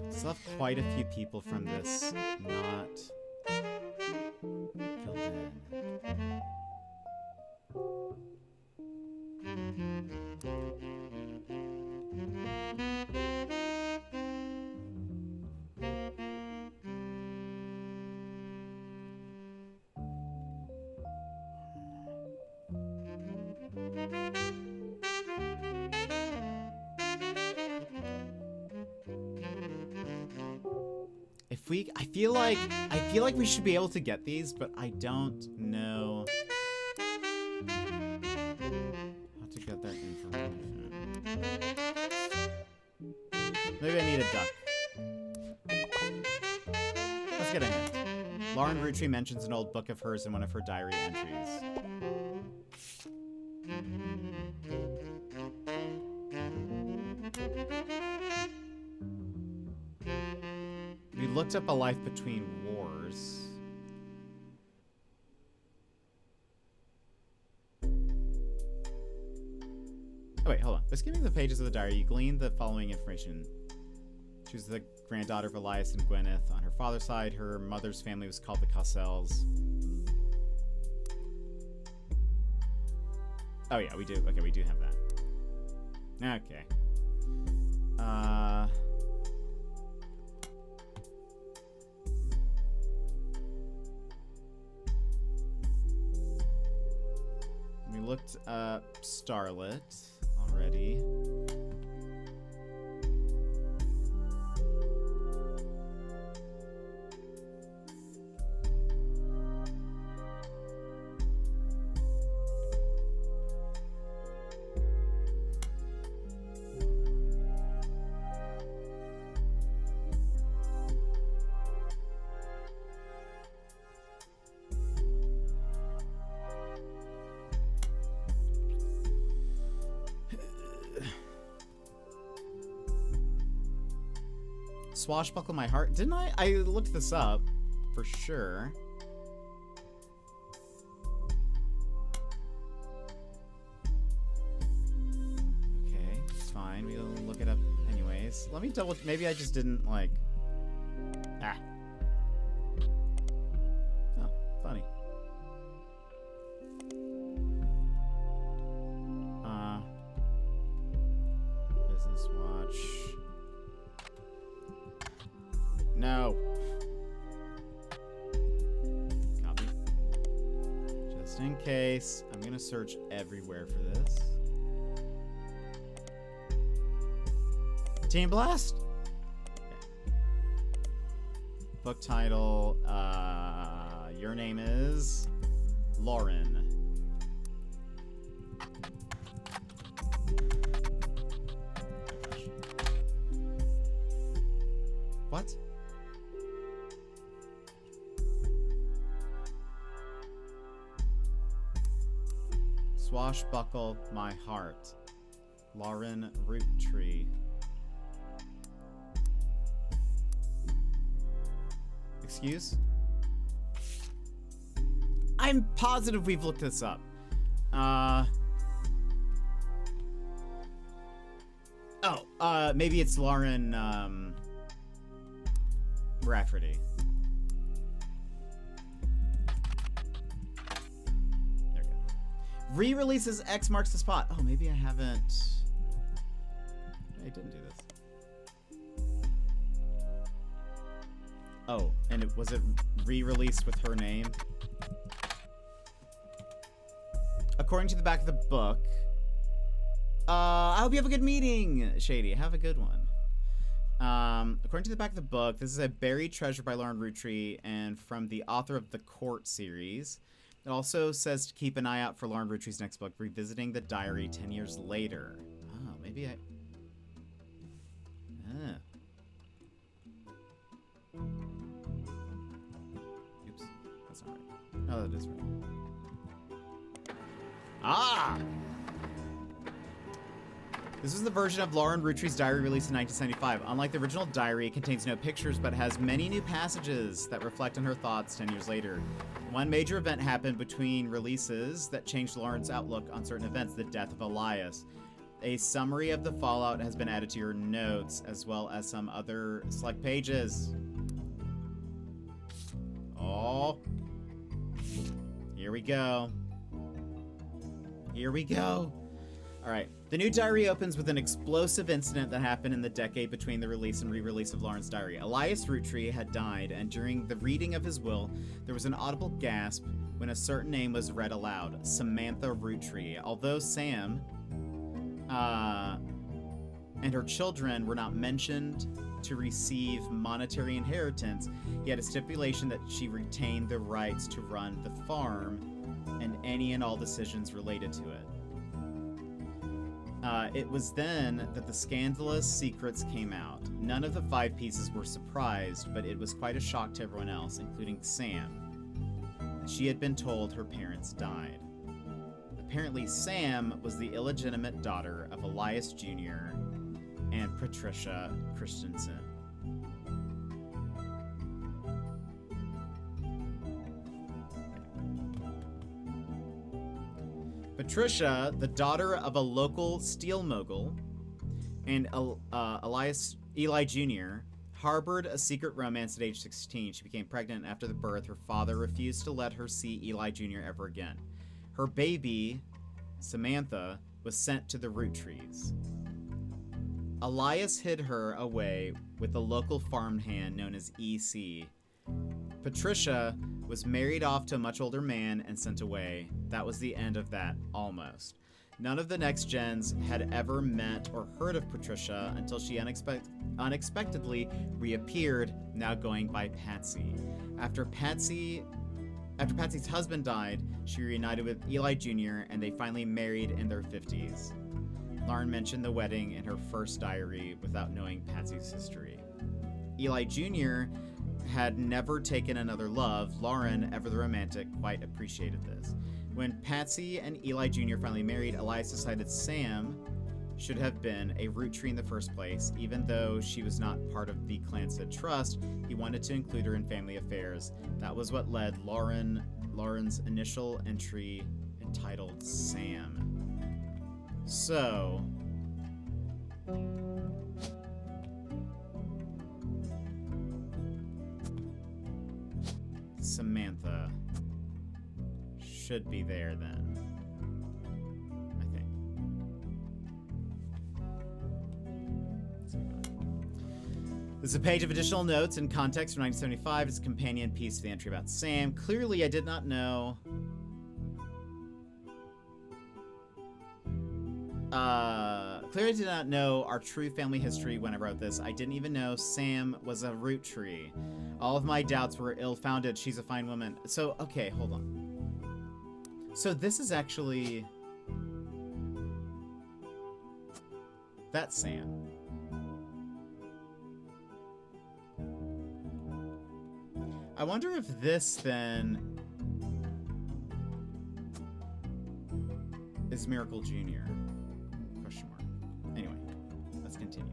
Still have quite a few people from this not filled in. if we, I feel like we should be able to get these, but I don't know how to get that information. Maybe I need a duck. Let's get a hint. Lauren Roottrees mentions an old book of hers in one of her diary entries. We looked up A Life Between Wars. Oh wait, hold on. By skimming the pages of the diary, you glean the following information. She was the granddaughter of Elias and Gwyneth. On her father's side, her mother's family was called the Cossells. Oh yeah, we do. Okay, we do have that. Okay. We looked up Starlet already. Swashbuckle my heart. Didn't I? I looked this up for sure. Okay, it's fine. We'll look it up anyways. Let me double. Maybe I just didn't like. Ah. Oh, funny. Business watch. No. Copy. Just in case, I'm gonna search everywhere for this. Team Blast? Okay. Book title, your name is Lauren. What? Swashbuckle my heart. Lauren Roottrees. Excuse? I'm positive we've looked this up. Maybe it's Lauren, Rafferty. There we go. Re-releases X marks the spot. Oh, maybe I haven't. I didn't do this. Oh, and was it re-released with her name? According to the back of the book. I hope you have a good meeting, Shady. Have a good one. According to the back of the book, this is a buried treasure by Lauren Roottrees and from the author of the Court series. It also says to keep an eye out for Lauren Roottrees' next book, Revisiting the Diary 10 years later. Oh, maybe I... Ah. Oops. That's not right. Oh, that is right. Ah! This is the version of Lauren Roottrees' diary released in 1975. Unlike the original diary, it contains no pictures, but has many new passages that reflect on her thoughts 10 years later. One major event happened between releases that changed Lauren's outlook on certain events, the death of Elias. A summary of the fallout has been added to your notes, as well as some other select pages. Oh. Here we go. Here we go. All right. The new diary opens with an explosive incident that happened in the decade between the release and re-release of Lauren's diary. Elias Roottrees had died, and during the reading of his will, there was an audible gasp when a certain name was read aloud, Samantha Roottrees. Although Sam and her children were not mentioned to receive monetary inheritance, he had a stipulation that she retained the rights to run the farm and any and all decisions related to it. It was then that the scandalous secrets came out. None of the 5 pieces were surprised, but it was quite a shock to everyone else, including Sam. She had been told her parents died. Apparently, Sam was the illegitimate daughter of Elias Jr. and Patricia Christensen. Patricia, the daughter of a local steel mogul, and Eli Jr., harbored a secret romance at age 16. She became pregnant after the birth. Her father refused to let her see Eli Jr. ever again. Her baby, Samantha, was sent to the Roottrees. Elias hid her away with a local farmhand known as E.C. Patricia was married off to a much older man and sent away. That was the end of that, almost. None of the next gens had ever met or heard of Patricia until she unexpectedly reappeared, now going by Patsy. After Patsy's husband died, she reunited with Eli Jr., and they finally married in their 50s. Lauren mentioned the wedding in her first diary without knowing Patsy's history. Eli Jr. had never taken another love. Lauren, ever the romantic, quite appreciated this. When Patsy and Eli Jr. finally married, Elias decided Sam should have been a Roottree in the first place. Even though she was not part of the Clanstead Trust, he wanted to include her in family affairs. That was what led Lauren's initial entry entitled Sam. So... Samantha should be there then, I think. There's a page of additional notes and context from 1975. It's a companion piece to the entry about Sam. Clearly, I did not know. Clearly, I did not know our true family history when I wrote this. I didn't even know Sam was a Roottree. All of my doubts were ill-founded. She's a fine woman. So, okay, hold on. So this is actually... That's Sam. I wonder if this, then, is Miracle Jr.? Question mark. Anyway, let's continue.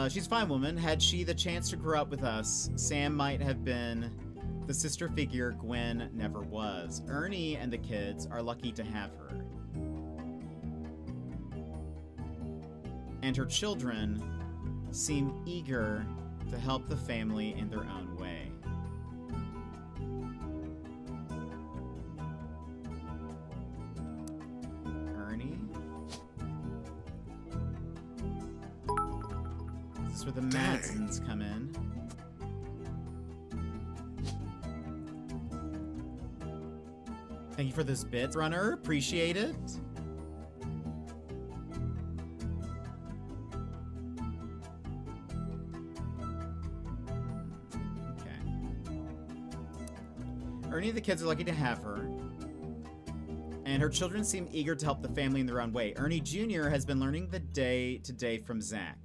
She's a fine woman. Had she the chance to grow up with us, Sam might have been the sister figure Gwen never was. Ernie and the kids are lucky to have her. And her children seem eager to help the family in their own way. Ernie? Is this where the Madsons come in? Thank you for this bit, Runner. Appreciate it. Ernie and the kids are lucky to have her, and her children seem eager to help the family in their own way. Ernie Jr. has been learning the day-to-day from Zach.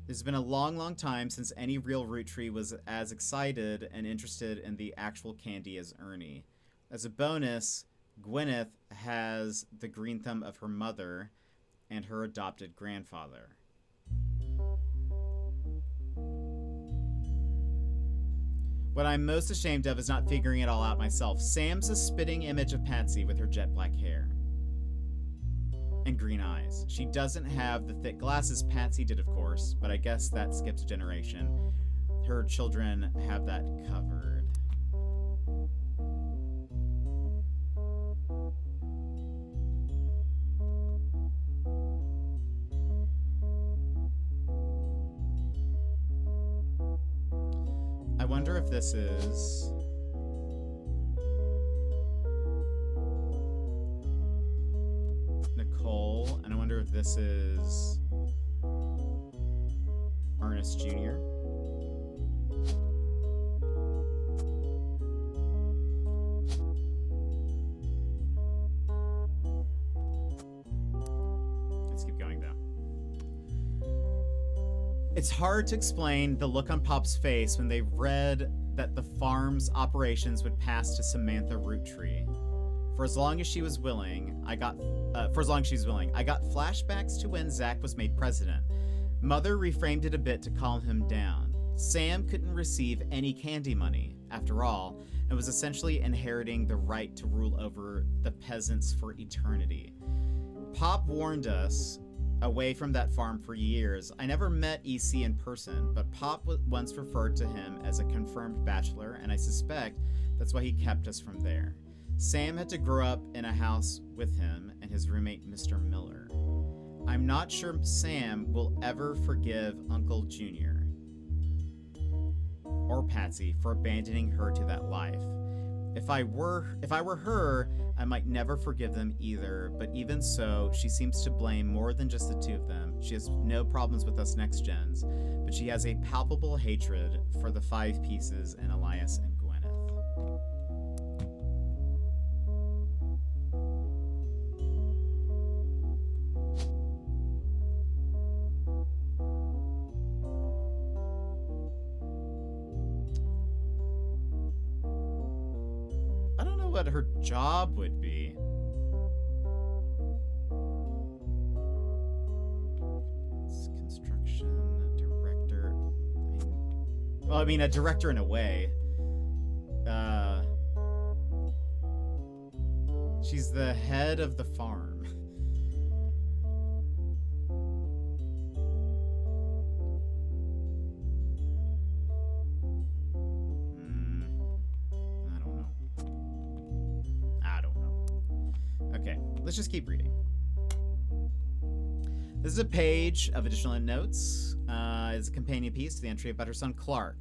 It's been a long, long time since any real Roottree was as excited and interested in the actual candy as Ernie. As a bonus, Gwyneth has the green thumb of her mother and her adopted grandfather. What I'm most ashamed of is not figuring it all out myself. Sam's a spitting image of Patsy with her jet black hair and green eyes. She doesn't have the thick glasses Patsy did, of course, but I guess that skips a generation. Her children have that covered. I wonder if this is... wonder if this is Ernest Jr. Let's keep going though. It's hard to explain the look on Pop's face when they read that the farm's operations would pass to Samantha Roottree. For as long as she was willing, I got flashbacks to when Zach was made president. Mother reframed it a bit to calm him down. Sam couldn't receive any candy money, after all, and was essentially inheriting the right to rule over the peasants for eternity. Pop warned us away from that farm for years. I never met EC in person, but Pop once referred to him as a confirmed bachelor, and I suspect that's why he kept us from there. Sam had to grow up in a house with him and his roommate, Mr. Miller. I'm not sure Sam will ever forgive Uncle Junior or Patsy for abandoning her to that life. If I were her, I might never forgive them either, but even so, she seems to blame more than just the two of them. She has no problems with us next gens, but she has a palpable hatred for the five pieces and Elias and Gwyneth. What her job would be. It's construction director. I mean, a director in a way. She's the head of the farm. Let's just keep reading. This is a page of additional notes. It's a companion piece to the entry about her son Clark.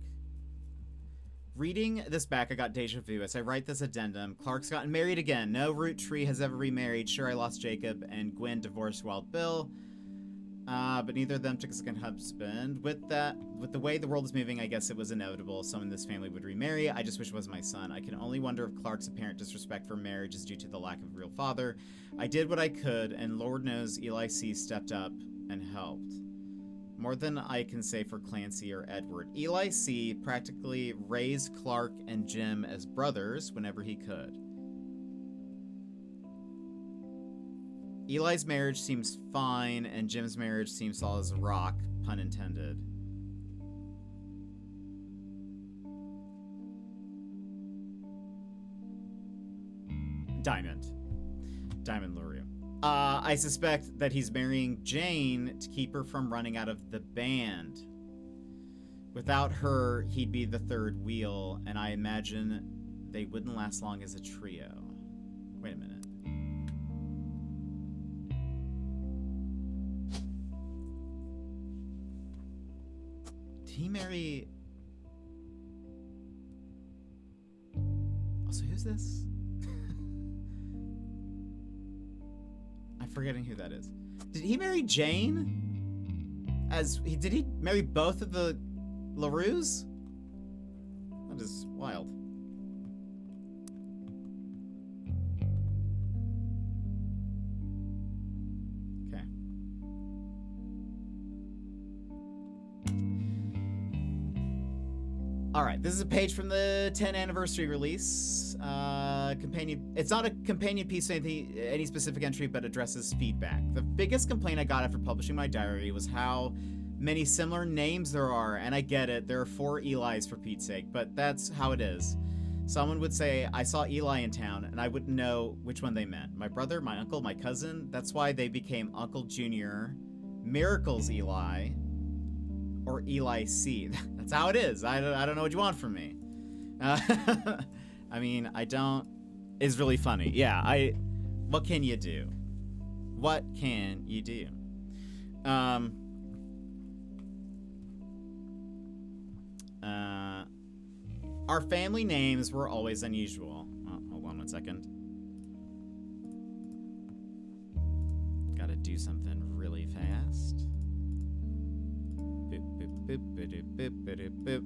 Reading this back, I got deja vu as I write this addendum. Clark's gotten married again. No Roottree has ever remarried. Sure, I lost Jacob, and Gwen divorced Wild Bill. But neither of them took a second husband. With the way the world is moving, I guess it was inevitable someone in this family would remarry. I just wish it was my son. I can only wonder if Clark's apparent disrespect for marriage is due to the lack of a real father. I did what I could, and Lord knows Eli C. stepped up and helped. More than I can say for Clancy or Edward. Eli C. practically raised Clark and Jim as brothers whenever he could. Eli's marriage seems fine, and Jim's marriage seems solid as a rock, pun intended. Diamond LaRue. I suspect that he's marrying Jane to keep her from running out of the band. Without her, he'd be the third wheel, and I imagine they wouldn't last long as a trio. Wait a minute. He marry... Also, who's this? I'm forgetting who that is. Did he marry Jane? Did he marry both of the LaRues? That is wild. Alright, this is a page from the 10th anniversary release. It's not a companion piece to any specific entry, but addresses feedback. The biggest complaint I got after publishing my diary was how many similar names there are, and I get it, there are 4 Elis for Pete's sake, but that's how it is. Someone would say, I saw Eli in town, and I wouldn't know which one they meant. My brother, my uncle, my cousin, that's why they became Uncle Junior, Miracles Eli, or Eli C. That's how it is. I don't know what you want from me. I mean, it's really funny. Yeah, what can you do? What can you do? Our family names were always unusual. Oh, hold on one second. Gotta do something really fast. Boop, boop, boop, boop, boop, boop, boop.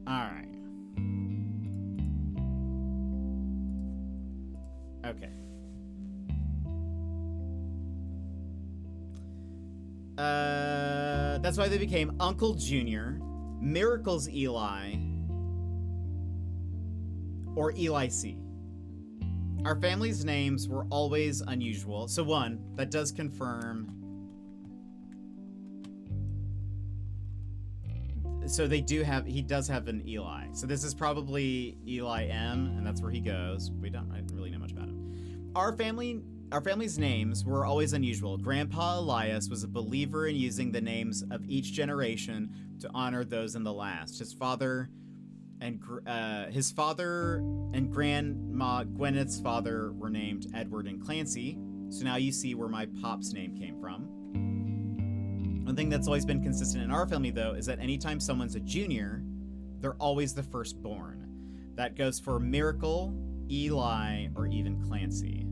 Alright. Okay. That's why they became Uncle Junior, Miracles Eli, or Eli C. Our family's names were always unusual. So one, that does confirm. So they do have, he does have an Eli. So this is probably Eli M, and that's where he goes. I don't really know much about him. Our family's names were always unusual. Grandpa Elias was a believer in using the names of each generation to honor those in the last. His father and Grandma Gwyneth's father were named Edward and Clancy. So now you see where my pop's name came from. One thing that's always been consistent in our family, though, is that anytime someone's a junior, they're always the firstborn. That goes for Miracle, Eli, or even Clancy.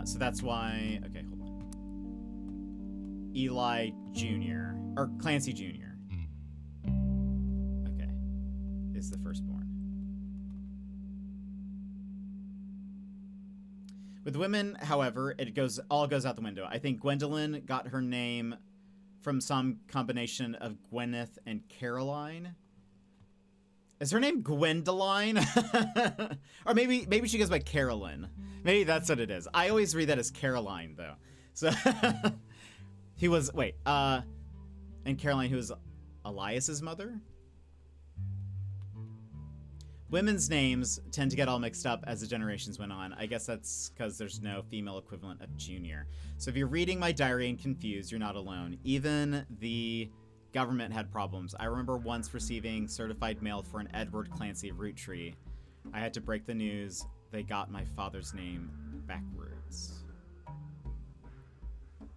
So that's why... Okay, hold on. Eli Jr. Or Clancy Jr. Okay. Is the firstborn. With women, however, it all goes out the window. I think Gwendolyn got her name from some combination of Gwyneth and Caroline. Is her name Gwendoline? Or maybe she goes by Carolyn. Maybe that's what it is. I always read that as Caroline, though. So he was and Caroline, who was Elias's mother. Women's names tend to get all mixed up as the generations went on. I guess that's because there's no female equivalent of junior. So if you're reading my diary and confused, you're not alone. Even the government had problems. I remember once receiving certified mail for an Edward Clancy Roottree. I had to break the news. They got my father's name backwards.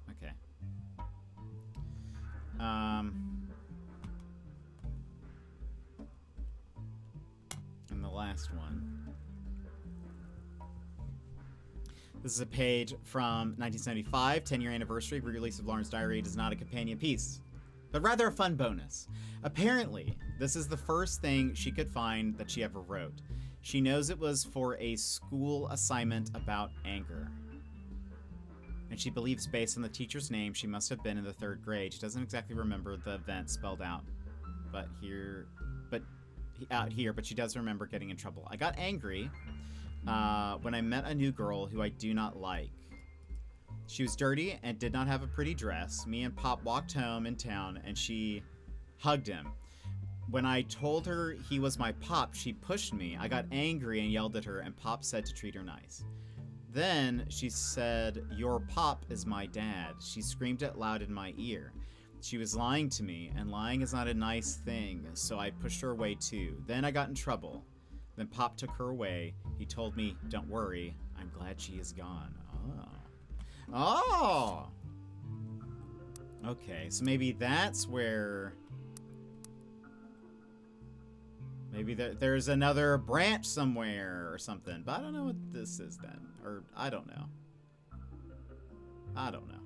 Okay. And the last one. This is a page from 1975, 10-year anniversary. Re-release of Lauren's Diary. It is not a companion piece, but rather a fun bonus. Apparently, this is the first thing she could find that she ever wrote. She knows it was for a school assignment about anger. And she believes, based on the teacher's name, she must have been in the 3rd grade. She doesn't exactly remember the event spelled out, but she does remember getting in trouble. I got angry when I met a new girl who I do not like. She was dirty and did not have a pretty dress. Me and Pop walked home in town, and she hugged him. When I told her he was my Pop, she pushed me. I got angry and yelled at her, and Pop said to treat her nice. Then she said, "Your Pop is my dad." She screamed it loud in my ear. She was lying to me, and lying is not a nice thing, so I pushed her away too. Then I got in trouble. Then Pop took her away. He told me, "Don't worry, I'm glad she is gone." Oh! Okay, so maybe that's where... Maybe there's another branch somewhere or something. But I don't know what this is then. Or, I don't know. I don't know.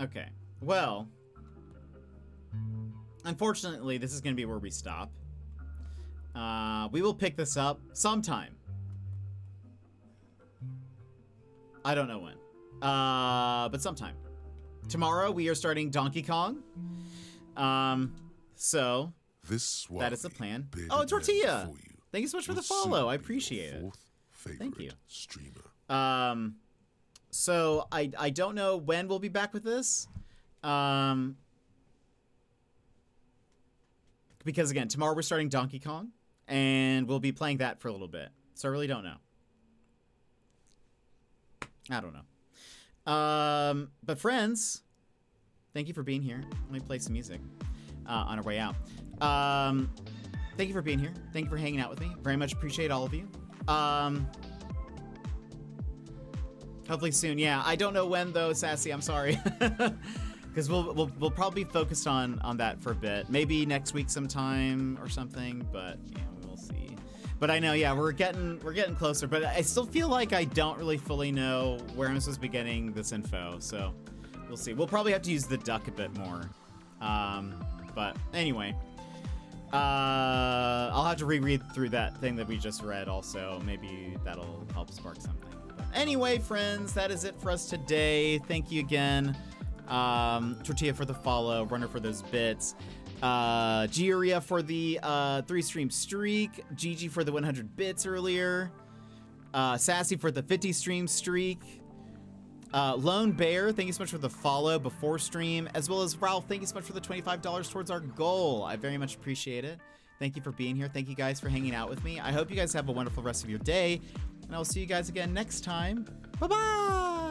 Okay. Well, unfortunately, this is going to be where we stop. We will pick this up sometime. I don't know when. But sometime. Tomorrow, we are starting Donkey Kong. So, This that is the plan. Oh, Tortilla! Thank you so much for the follow. I appreciate it. Thank you. Streamer. So I don't know when we'll be back with this. Because again, tomorrow we're starting Donkey Kong, and we'll be playing that for a little bit. So I really don't know. I don't know. But friends, thank you for being here. Let me play some music on our way out. Thank you for being here. Thank you for hanging out with me. Very much appreciate all of you. Hopefully soon. Yeah, I don't know when though, Sassy. I'm sorry. Because we'll probably focus on that for a bit. Maybe next week sometime or something. But yeah, we'll see. But I know, yeah, we're getting closer. But I still feel like I don't really fully know where I'm supposed to be getting this info. So we'll see. We'll probably have to use the duck a bit more. But anyway, I'll have to reread through that thing that we just read. Also, maybe that'll help spark something. But anyway, friends, that is it for us today. Thank you again. Tortilla for the follow, Runner for those bits, Giuria for the 3-stream streak, Gigi for the 100 bits earlier, Sassy for the 50-stream streak, Lone Bear, thank you so much for the follow before stream, as well as Ralph, thank you so much for the $25 towards our goal. I very much appreciate it. Thank you for being here. Thank you guys for hanging out with me. I hope you guys have a wonderful rest of your day, and I'll see you guys again next time. Bye-bye!